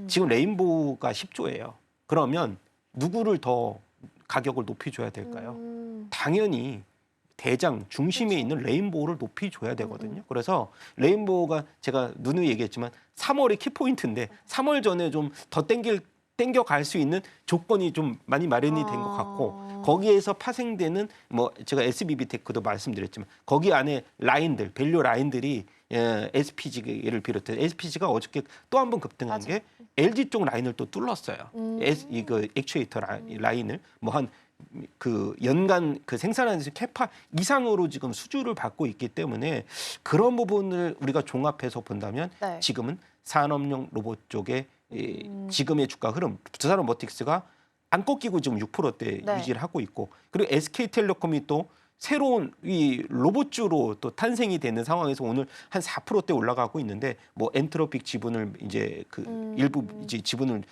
S6: 지금 레인보우가 10조예요. 그러면 누구를 더 가격을 높여줘야 될까요? 당연히 대장 중심에 있는 레인보우를 높이 줘야 되거든요. 그래서 레인보우가 제가 누누이 얘기했지만 3월의 키포인트인데 3월 전에 좀 더 땡겨갈 수 있는 조건이 좀 많이 마련이 된 것 같고 거기에서 파생되는 뭐 제가 SBB 테크도 말씀드렸지만 거기 안에 라인들 밸류 라인들이 SPG를 비롯해 SPG가 어저께 또 한 번 급등한 게 LG 쪽 라인을 또 뚫었어요. 이거 액추에이터 라인을 뭐 한 그 연간 그 생산하는 캐파 이상으로 지금 수주를 받고 있기 때문에 그런 부분을 우리가 종합해서 본다면
S1: 네.
S6: 지금은 산업용 로봇 쪽에 지금의 주가 흐름 두산 로보틱스가 안 꺾이고 지금 6%대
S1: 네.
S6: 유지를 하고 있고 그리고 SK텔레콤이 또 새로운 이 로봇주로 또 탄생이 되는 상황에서 오늘 한 4%대 올라가고 있는데 뭐 엔트로픽 지분을 이제 그 일부 이제 지분을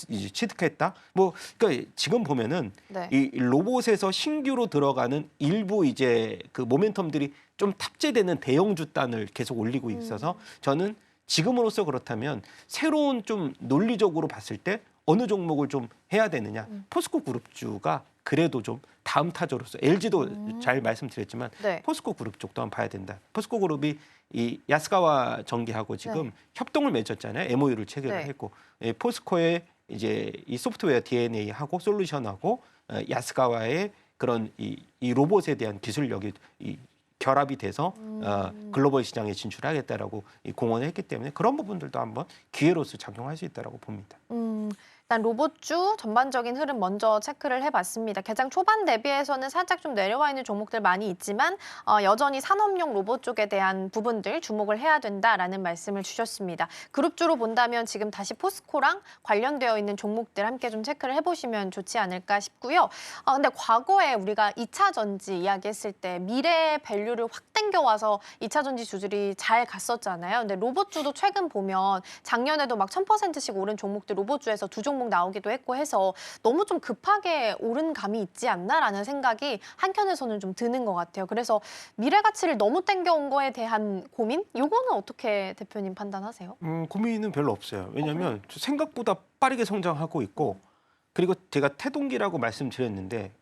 S6: 이제 취득했다. 뭐 그러니까 지금 보면은
S1: 네.
S6: 이 로봇에서 신규로 들어가는 일부 이제 그 모멘텀들이 좀 탑재되는 대형주 단을 계속 올리고 있어서 저는 지금으로서 그렇다면 새로운 좀 논리적으로 봤을 때 어느 종목을 좀 해야 되느냐. 포스코 그룹주가 그래도 좀 다음 타저로서 LG도 잘 말씀드렸지만
S1: 네.
S6: 포스코 그룹 쪽도 한번 봐야 된다. 포스코 그룹이 이 야스가와 전기하고 지금 협동을 맺었잖아요. MOU를 체결을
S1: 네.
S6: 했고 포스코의 이제 이 소프트웨어 DNA하고 솔루션하고 야스가와의 그런 이 로봇에 대한 기술력이 이 결합이 돼서 글로벌 시장에 진출하겠다라고 공언을 했기 때문에 그런 부분들도 한번 기회로서 작용할 수 있다라고 봅니다.
S1: 일단 로봇주 전반적인 흐름 먼저 체크를 해봤습니다. 개장 초반 대비해서는 살짝 좀 내려와 있는 종목들 많이 있지만 여전히 산업용 로봇 쪽에 대한 부분들 주목을 해야 된다라는 말씀을 주셨습니다. 그룹주로 본다면 지금 다시 포스코랑 관련되어 있는 종목들 함께 좀 체크를 해보시면 좋지 않을까 싶고요. 근데 과거에 우리가 2차 전지 이야기했을 때 미래의 밸류를 확 땡겨와서 2차 전지 주들이 잘 갔었잖아요. 근데 로봇주도 최근 보면 작년에도 막 1000%씩 오른 종목들 로봇주에서 두 종목 나오기도 했고 해서 너무 좀 급하게 오른 감이 있지 않나라는 생각이 한켠에서는 좀 드는 것 같아요. 그래서 미래 가치를 너무 땡겨온 거에 대한 고민? 요거는 어떻게 대표님 판단하세요?
S6: 고민은 별로 없어요. 왜냐하면 생각보다 빠르게 성장하고 있고 그리고 제가 태동기라고 말씀드렸는데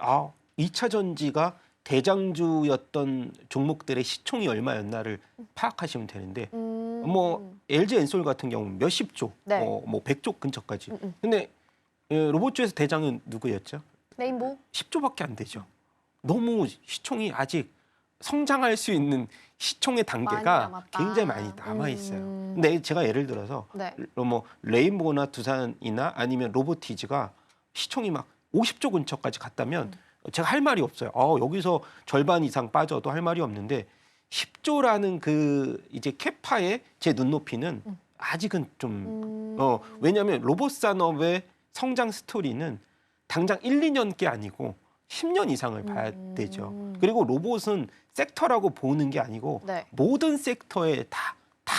S6: 2차 전지가 대장주였던 종목들의 시총이 얼마였나를 파악하시면 되는데 뭐 LG 엔솔 같은 경우 몇십 조,
S1: 네.
S6: 뭐 100조 근처까지. 근데 로봇주에서 대장은 누구였죠?
S1: 레인보우?
S6: 10조밖에 안 되죠. 너무 시총이 아직 성장할 수 있는 시총의 단계가
S1: 남았다.
S6: 굉장히 많이 남아 있어요. 근데 제가 예를 들어서
S1: 네.
S6: 뭐 레인보우나 두산이나 아니면 로보티즈가 시총이 막 50조 근처까지 갔다면 제가 할 말이 없어요. 여기서 절반 이상 빠져도 할 말이 없는데 10조라는 그 이제 캐파의 제 눈높이는 아직은 좀 왜냐하면 로봇 산업의 성장 스토리는 당장 1, 2년 게 아니고 10년 이상을 봐야 되죠. 그리고 로봇은 섹터라고 보는 게 아니고
S1: 네.
S6: 모든 섹터에 다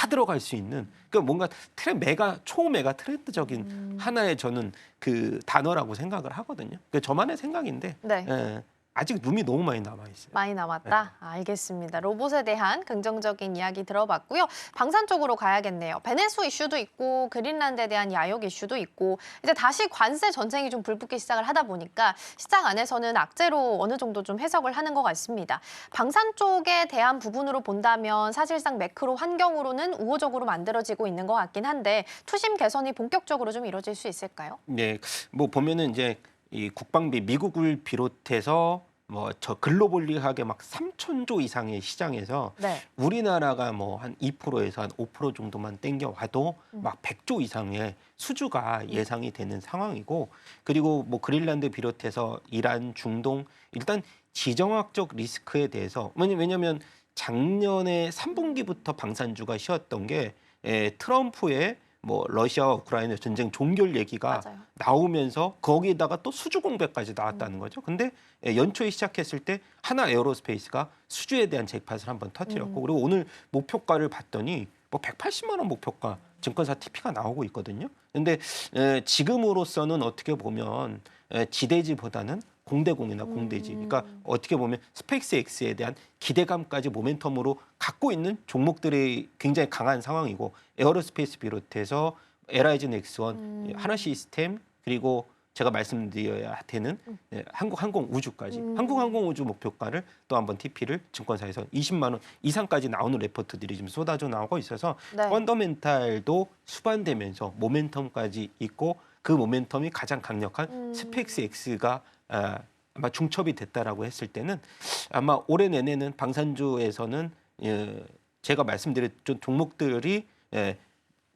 S6: 들어갈 수 있는 그러니까 뭔가 초메가 트렌드적인 하나의 저는 그 단어라고 생각을 하거든요. 그 저만의 생각인데
S1: 네.
S6: 아직 룸이 너무 많이 남아 있어요.
S1: 많이 남았다? 알겠습니다. 로봇에 대한 긍정적인 이야기 들어봤고요. 방산 쪽으로 가야겠네요. 베네수 이슈도 있고 그린란드에 대한 야욕 이슈도 있고 이제 다시 관세 전쟁이 좀 불붙기 시작을 하다 보니까 시장 안에서는 악재로 어느 정도 좀 해석을 하는 것 같습니다. 방산 쪽에 대한 부분으로 본다면 사실상 매크로 환경으로는 우호적으로 만들어지고 있는 것 같긴 한데 투심 개선이 본격적으로 좀 이루어질 수 있을까요?
S6: 네, 뭐 보면은 이제 이 국방비 미국을 비롯해서 뭐 저 글로벌리하게 막 3천조 이상의 시장에서
S1: 네.
S6: 우리나라가 뭐 한 2%에서 한 5% 정도만 땡겨 와도 막 100조 이상의 수주가 예상이 되는 상황이고, 그리고 뭐 그린란드 비롯해서 이란, 중동, 일단 지정학적 리스크에 대해서 왜냐면 작년에 3분기부터 방산주가 쉬었던 게 트럼프의 뭐 러시아와 우크라이나 전쟁 종결 얘기가
S1: 맞아요.
S6: 나오면서 거기에다가 또 수주 공백까지 나왔다는 거죠. 근데 연초에 시작했을 때 하나 에어로스페이스가 수주에 대한 잭팟을 한번 터뜨렸고, 그리고 오늘 목표가를 봤더니 뭐 180만 원 목표가 증권사 TP가 나오고 있거든요. 근데 지금으로서는 어떻게 보면 지대지보다는 공대공이나 공대지. 그러니까 어떻게 보면 스페이스X에 대한 기대감까지 모멘텀으로 갖고 있는 종목들이 굉장히 강한 상황이고, 에어로스페이스 비롯해서 LIG 넥스원, 하나시스템, 그리고 제가 말씀드려야 되는 한국항공우주까지. 한국항공우주 목표가를 또 한번 TP를 증권사에서 20만 원 이상까지 나오는 레포트들이 지금 쏟아져 나오고 있어서
S1: 네.
S6: 펀더멘탈도 수반되면서 모멘텀까지 있고, 그 모멘텀이 가장 강력한 스페이스X가 아마 중첩이 됐다라고 했을 때는 아마 올해 내내는 방산주에서는 제가 말씀드렸던 종목들이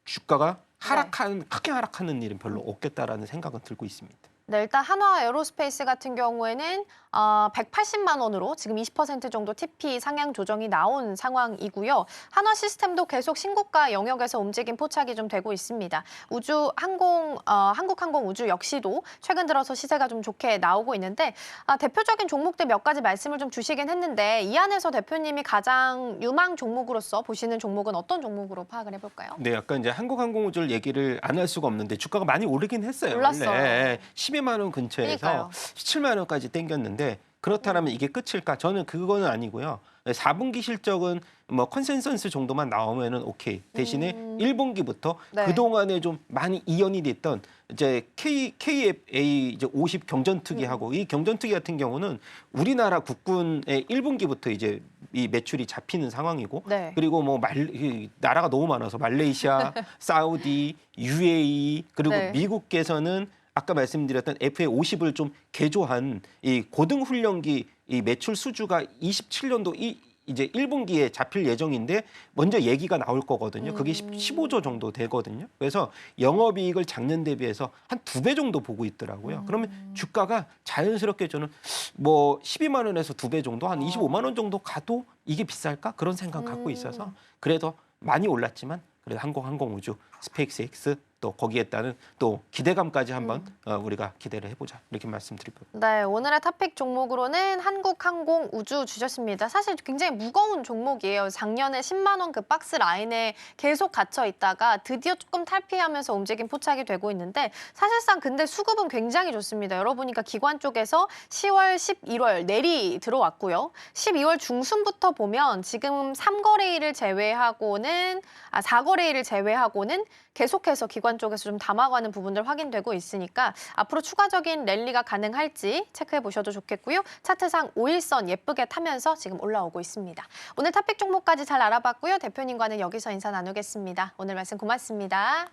S6: 주가가 크게 하락하는 일은 별로 없겠다라는 생각은 들고 있습니다.
S1: 네, 일단 한화 에어로스페이스 같은 경우에는 180만 원으로 지금 20% 정도 TP 상향 조정이 나온 상황이고요. 한화 시스템도 계속 신고가 영역에서 움직임 포착이 좀 되고 있습니다. 한국항공우주 역시도 최근 들어서 시세가 좀 좋게 나오고 있는데, 대표적인 종목들 몇 가지 말씀을 좀 주시긴 했는데, 이 안에서 대표님이 가장 유망 종목으로서 보시는 종목은 어떤 종목으로 파악을 해볼까요?
S6: 네, 약간 이제 한국항공우주를 얘기를 안 할 수가 없는데 주가가 많이 오르긴 했어요.
S1: 올랐어요.
S6: 원래 12만 원 근처에서
S1: 그러니까요.
S6: 17만 원까지 땡겼는데, 그렇다면 이게 끝일까? 저는 그거는 아니고요. 4분기 실적은 뭐 컨센서스 정도만 나오면은 오케이. 대신에 1분기부터
S1: 네.
S6: 그동안에 좀 많이 이연이 됐던 이제 KFA 이제 50 경전투기하고, 이 경전투기 같은 경우는 우리나라 국군의 1분기부터 이제 이 매출이 잡히는 상황이고,
S1: 네.
S6: 그리고 뭐 나라가 너무 많아서 말레이시아, 사우디, UAE, 그리고
S1: 네.
S6: 미국께서는 아까 말씀드렸던 FA50을 좀 개조한 이 고등훈련기 이 매출 수주가 27년도 이제 1분기에 잡힐 예정인데 먼저 얘기가 나올 거거든요. 그게 15조 정도 되거든요. 그래서 영업이익을 작년 대비해서 한 2배 정도 보고 있더라고요. 그러면 주가가 자연스럽게 저는 뭐 12만 원에서 2배 정도, 한 25만 원 정도 가도 이게 비쌀까? 그런 생각 갖고 있어서, 그래도 많이 올랐지만 그래도 항공우주, 스페이스X 또 거기에 따른 또 기대감까지 한번 우리가 기대를 해보자, 이렇게 말씀드리고.
S1: 네, 오늘의 탑픽 종목으로는 한국항공우주 주셨습니다. 사실 굉장히 무거운 종목이에요. 작년에 10만 원 그 박스 라인에 계속 갇혀 있다가 드디어 조금 탈피하면서 움직임 포착이 되고 있는데, 사실상 근데 수급은 굉장히 좋습니다. 여러분이니까 기관 쪽에서 10월, 11월 내리 들어왔고요. 12월 중순부터 보면 지금 3거래일을 제외하고는 4거래일을 제외하고는 계속해서 기관 쪽에서 좀 담아가는 부분들 확인되고 있으니까 앞으로 추가적인 랠리가 가능할지 체크해 보셔도 좋겠고요. 차트상 5일선 예쁘게 타면서 지금 올라오고 있습니다. 오늘 탑픽 종목까지 잘 알아봤고요. 대표님과는 여기서 인사 나누겠습니다. 오늘 말씀 고맙습니다.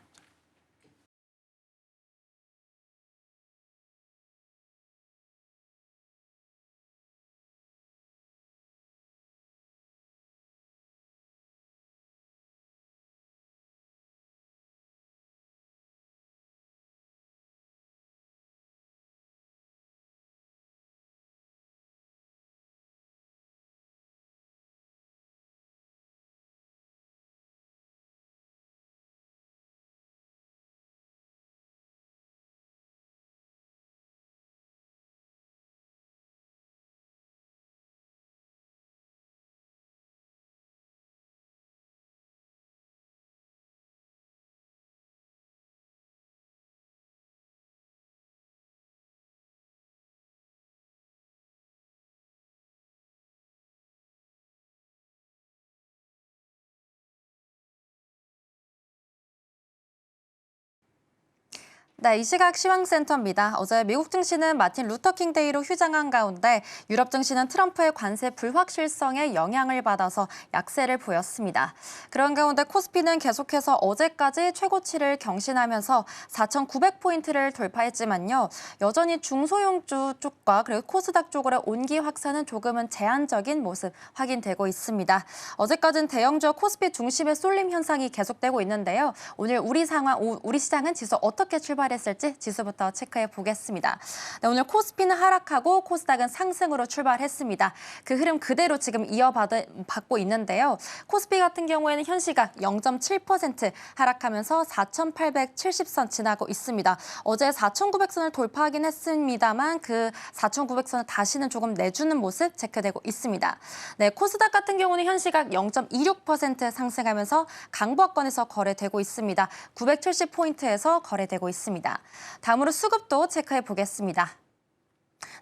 S4: 네, 이 시각 시황센터입니다. 어제 미국 증시는 마틴 루터킹 데이로 휴장한 가운데 유럽 증시는 트럼프의 관세 불확실성에 영향을 받아서 약세를 보였습니다. 그런 가운데 코스피는 계속해서 어제까지 최고치를 경신하면서 4,900포인트를 돌파했지만요. 여전히 중소형주 쪽과 그리고 코스닥 쪽으로 온기 확산은 조금은 제한적인 모습 확인되고 있습니다. 어제까지는 대형주와 코스피 중심의 쏠림 현상이 계속되고 있는데요. 오늘 우리 시장은 지수 어떻게 출발했을지 지수부터 체크해 보겠습니다. 네, 오늘 코스피는 하락하고 코스닥은 상승으로 출발했습니다. 그 흐름 그대로 지금 이어받고 있는데요. 코스피 같은 경우에는 현 시각 0.7% 하락하면서 4,870선 지나고 있습니다. 어제 4,900선을 돌파하긴 했습니다만 그 4,900선을 다시는 조금 내주는 모습 체크되고 있습니다. 네, 코스닥 같은 경우는 현 시각 0.26% 상승하면서 강보합권에서 거래되고 있습니다. 970포인트에서 거래되고 있습니다. 다음으로 수급도 체크해 보겠습니다.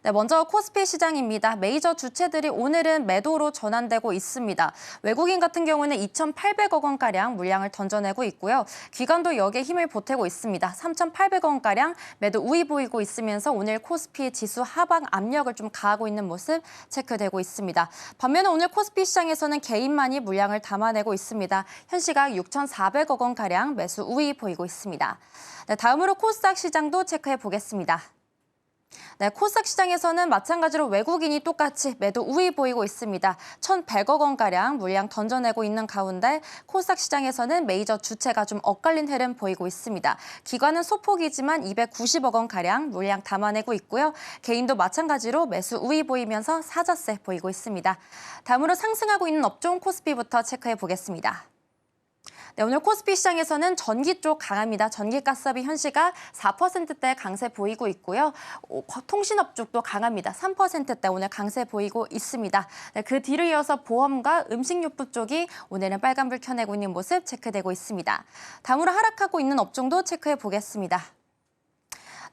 S4: 네, 먼저 코스피 시장입니다. 메이저 주체들이 오늘은 매도로 전환되고 있습니다. 외국인 같은 경우는 2,800억 원가량 물량을 던져내고 있고요. 기관도 여기에 힘을 보태고 있습니다. 3,800억 원가량 매도 우위 보이고 있으면서 오늘 코스피 지수 하방 압력을 좀 가하고 있는 모습 체크되고 있습니다. 반면에 오늘 코스피 시장에서는 개인만이 물량을 담아내고 있습니다. 현 시각 6,400억 원가량 매수 우위 보이고 있습니다. 네, 다음으로 코스닥 시장도 체크해 보겠습니다. 네, 코스닥 시장에서는 마찬가지로 외국인이 똑같이 매도 우위 보이고 있습니다. 1,100억 원가량 물량 던져내고 있는 가운데 코스닥 시장에서는 메이저 주체가 좀 엇갈린 흐름 보이고 있습니다. 기관은 소폭이지만 290억 원가량 물량 담아내고 있고요. 개인도 마찬가지로 매수 우위 보이면서 사자세 보이고 있습니다. 다음으로 상승하고 있는 업종 코스피부터 체크해 보겠습니다. 네, 오늘 코스피 시장에서는 전기 쪽 강합니다. 전기가스업이 현 시각 4%대 강세 보이고 있고요. 통신업 쪽도 강합니다. 3%대 오늘 강세 보이고 있습니다. 네, 그 뒤를 이어서 보험과 음식료품 쪽이 오늘은 빨간불 켜내고 있는 모습 체크되고 있습니다. 다음으로 하락하고 있는 업종도 체크해 보겠습니다.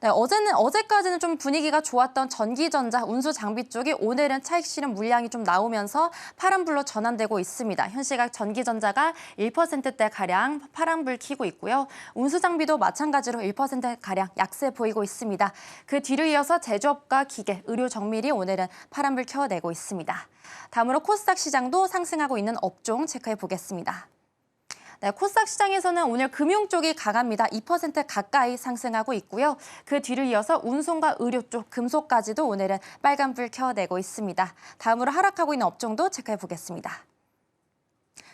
S4: 네, 어제까지는 좀 분위기가 좋았던 전기전자, 운수 장비 쪽이 오늘은 차익 실현 물량이 좀 나오면서 파란불로 전환되고 있습니다. 현 시각 전기전자가 1%대가량 파란불 켜고 있고요. 운수 장비도 마찬가지로 1%가량 약세 보이고 있습니다. 그 뒤를 이어서 제조업과 기계, 의료 정밀이 오늘은 파란불 켜내고 있습니다. 다음으로 코스닥 시장도 상승하고 있는 업종 체크해 보겠습니다. 네, 코스닥 시장에서는 오늘 금융 쪽이 강합니다. 2% 가까이 상승하고 있고요. 그 뒤를 이어서 운송과 의료 쪽, 금속까지도 오늘은 빨간불 켜내고 있습니다. 다음으로 하락하고 있는 업종도 체크해 보겠습니다.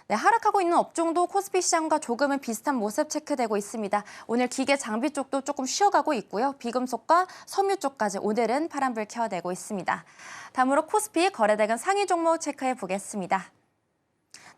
S4: 네, 하락하고 있는 업종도 코스피 시장과 조금은 비슷한 모습 체크되고 있습니다. 오늘 기계 장비 쪽도 조금 쉬어가고 있고요. 비금속과 섬유 쪽까지 오늘은 파란불 켜내고 있습니다. 다음으로 코스피 거래대금 상위 종목 체크해 보겠습니다.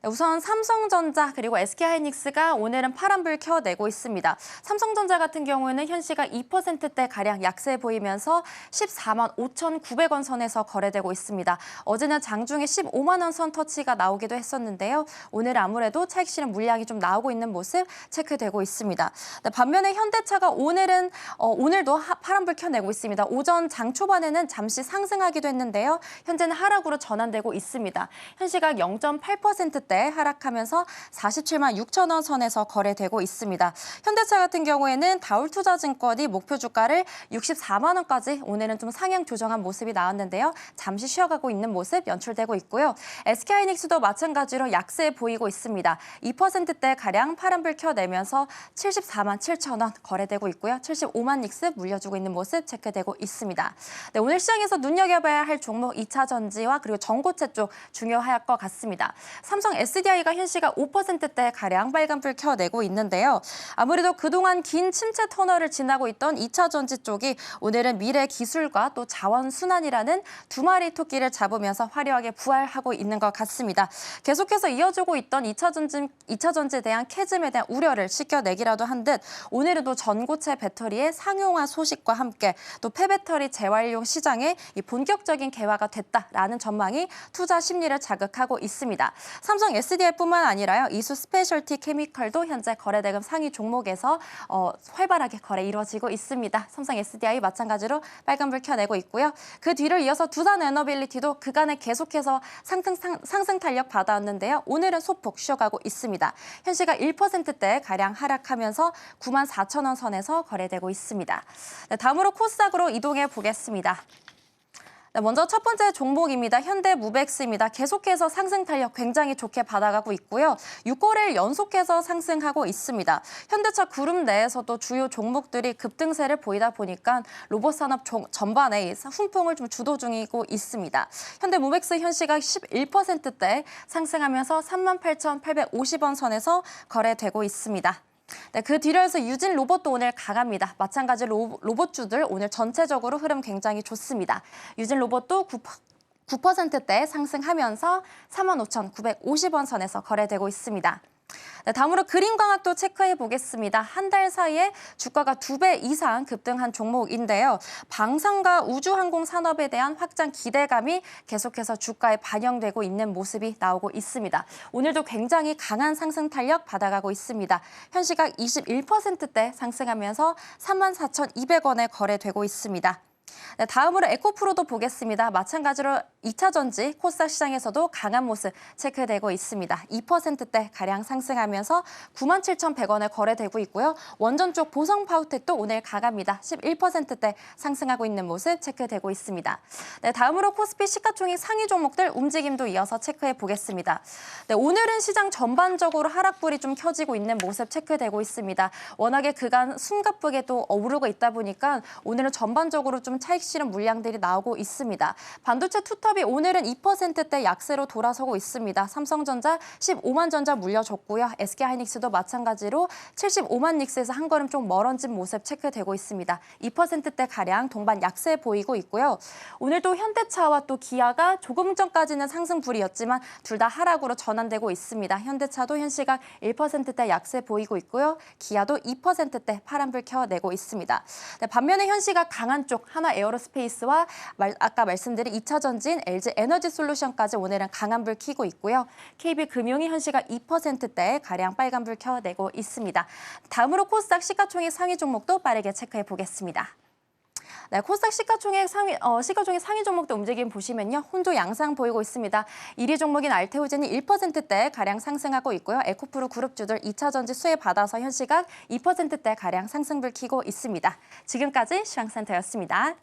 S4: 우선 삼성전자 그리고 SK하이닉스가 오늘은 파란불 켜내고 있습니다. 삼성전자 같은 경우에는 현 시각 2%대가량 약세 보이면서 14만 5,900원 선에서 거래되고 있습니다. 어제는 장중에 15만 원 선 터치가 나오기도 했었는데요. 오늘 아무래도 차익 실현 물량이 좀 나오고 있는 모습 체크되고 있습니다. 반면에 현대차가 오늘도 파란불 켜내고 있습니다. 오전 장 초반에는 잠시 상승하기도 했는데요. 현재는 하락으로 전환되고 있습니다. 현 시각 0.8%대 하락하면서 47만 6천 원 선에서 거래되고 있습니다. 현대차 같은 경우에는 다울투자증권이 목표 주가를 64만 원까지 오늘은 좀 상향 조정한 모습이 나왔는데요. 잠시 쉬어가고 있는 모습 연출되고 있고요. SK하이닉스도 마찬가지로 약세 보이고 있습니다. 2%대가량 파란불 켜내면서 74만 7천 원 거래되고 있고요. 75만 닉스 물려주고 있는 모습 체크되고 있습니다. 네, 오늘 시장에서 눈여겨봐야 할 종목 2차 전지와 그리고 전고체 쪽 중요할 것 같습니다. 삼성 SDI가 현 시각 5%대가량 빨간불 켜내고 있는데요. 아무래도 그동안 긴 침체 터널을 지나고 있던 2차 전지 쪽이 오늘은 미래 기술과 또 자원 순환이라는 두 마리 토끼를 잡으면서 화려하게 부활하고 있는 것 같습니다. 계속해서 이어지고 있던 2차 전지에 대한 캐즘에 대한 우려를 씻겨내기라도 한 듯 오늘은 또 전고체 배터리의 상용화 소식과 함께 또 폐배터리 재활용 시장에 이 본격적인 개화가 됐다라는 전망이 투자 심리를 자극하고 있습니다. 삼성 삼성 SDI뿐만 아니라요. 이수 스페셜티 케미컬도 현재 거래대금 상위 종목에서 활발하게 거래 이루어지고 있습니다. 삼성 SDI 마찬가지로 빨간불 켜내고 있고요. 그 뒤를 이어서 두산 에너빌리티도 그간에 계속해서 상승 탄력 받아왔는데요. 오늘은 소폭 쉬어가고 있습니다. 현시가 1%대 가량 하락하면서 94,000원 선에서 거래되고 있습니다. 네, 다음으로 코스닥으로 이동해 보겠습니다. 네, 먼저 첫 번째 종목입니다. 현대무백스입니다. 계속해서 상승 탄력 굉장히 좋게 받아가고 있고요. 6거래일 연속해서 상승하고 있습니다. 현대차 그룹 내에서도 주요 종목들이 급등세를 보이다 보니까 로봇 산업 전반에 훈풍을 좀 주도 중이고 있습니다. 현대무백스 현시가 11%대 상승하면서 38,850원 선에서 거래되고 있습니다. 네, 그 뒤로서 유진 로봇도 오늘 강합니다. 마찬가지로 로봇주들 오늘 전체적으로 흐름 굉장히 좋습니다. 유진 로봇도 9%대 상승하면서 35,950원 선에서 거래되고 있습니다. 네, 다음으로 그린광학도 체크해 보겠습니다. 한 달 사이에 주가가 2배 이상 급등한 종목인데요. 방산과 우주항공 산업에 대한 확장 기대감이 계속해서 주가에 반영되고 있는 모습이 나오고 있습니다. 오늘도 굉장히 강한 상승 탄력 받아가고 있습니다. 현시각 21%대 상승하면서 34,200원에 거래되고 있습니다. 네, 다음으로 에코프로도 보겠습니다. 마찬가지로 2차 전지 코스닥 시장에서도 강한 모습 체크되고 있습니다. 2%대 가량 상승하면서 97,100원에 거래되고 있고요. 원전 쪽 보성파우텍도 오늘 강합니다. 11%대 상승하고 있는 모습 체크되고 있습니다. 네, 다음으로 코스피 시가총액 상위 종목들 움직임도 이어서 체크해 보겠습니다. 네, 오늘은 시장 전반적으로 하락불이 좀 켜지고 있는 모습 체크되고 있습니다. 워낙에 그간 숨가쁘게 또 오르고 있다 보니까 오늘은 전반적으로 좀 차익 실현 물량들이 나오고 있습니다. 반도체 투톱이 오늘은 2%대 약세로 돌아서고 있습니다. 삼성전자 15만 전자 물려줬고요. SK하이닉스도 마찬가지로 75만 닉스에서 한 걸음 좀 멀어진 모습 체크되고 있습니다. 2%대 가량 동반 약세 보이고 있고요. 오늘 또 현대차와 또 기아가 조금 전까지는 상승불이었지만 둘 다 하락으로 전환되고 있습니다. 현대차도 현시각 1%대 약세 보이고 있고요. 기아도 2%대 파란불 켜내고 있습니다. 네, 반면에 현시각 강한 쪽 하나 에어로스페이스와 아까 말씀드린 2차 전지인 LG 에너지 솔루션까지 오늘은 강한 불 켜고 있고요. KB금융이 현시각 2%대 가량 빨간 불 켜내고 있습니다. 다음으로 코스닥 시가총액 상위 종목도 빠르게 체크해 보겠습니다. 네, 코스닥 시가총액 상위 종목도 움직임 보시면요. 혼조 양상 보이고 있습니다. 1위 종목인 알테오젠이 1%대 가량 상승하고 있고요. 에코프로 그룹주들 2차 전지 수혜 받아서 현시각 2%대 가량 상승불 켜고 있습니다. 지금까지 시황센터였습니다.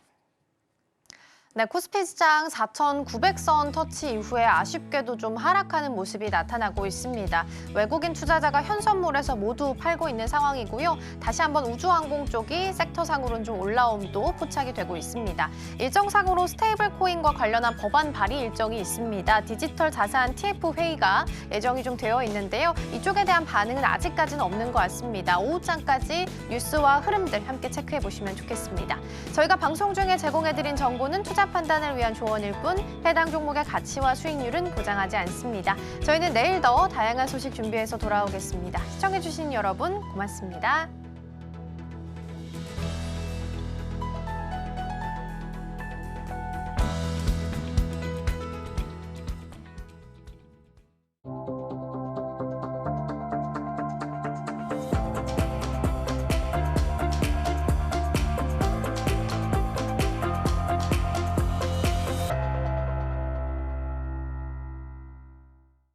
S1: 네, 코스피 시장 4,900선 터치 이후에 아쉽게도 좀 하락하는 모습이 나타나고 있습니다. 외국인 투자자가 현선물에서 모두 팔고 있는 상황이고요. 다시 한번 우주항공 쪽이 섹터상으로는 좀 올라옴도 포착이 되고 있습니다. 일정상으로 스테이블 코인과 관련한 법안 발의 일정이 있습니다. 디지털 자산 TF 회의가 예정이 좀 되어 있는데요. 이쪽에 대한 반응은 아직까지는 없는 것 같습니다. 오후장까지 뉴스와 흐름들 함께 체크해 보시면 좋겠습니다. 저희가 방송 중에 제공해드린 정보는 투자 판단을 위한 조언일 뿐 해당 종목의 가치와 수익률은 보장하지 않습니다. 저희는 내일 더 다양한 소식 준비해서 돌아오겠습니다. 시청해주신 여러분 고맙습니다.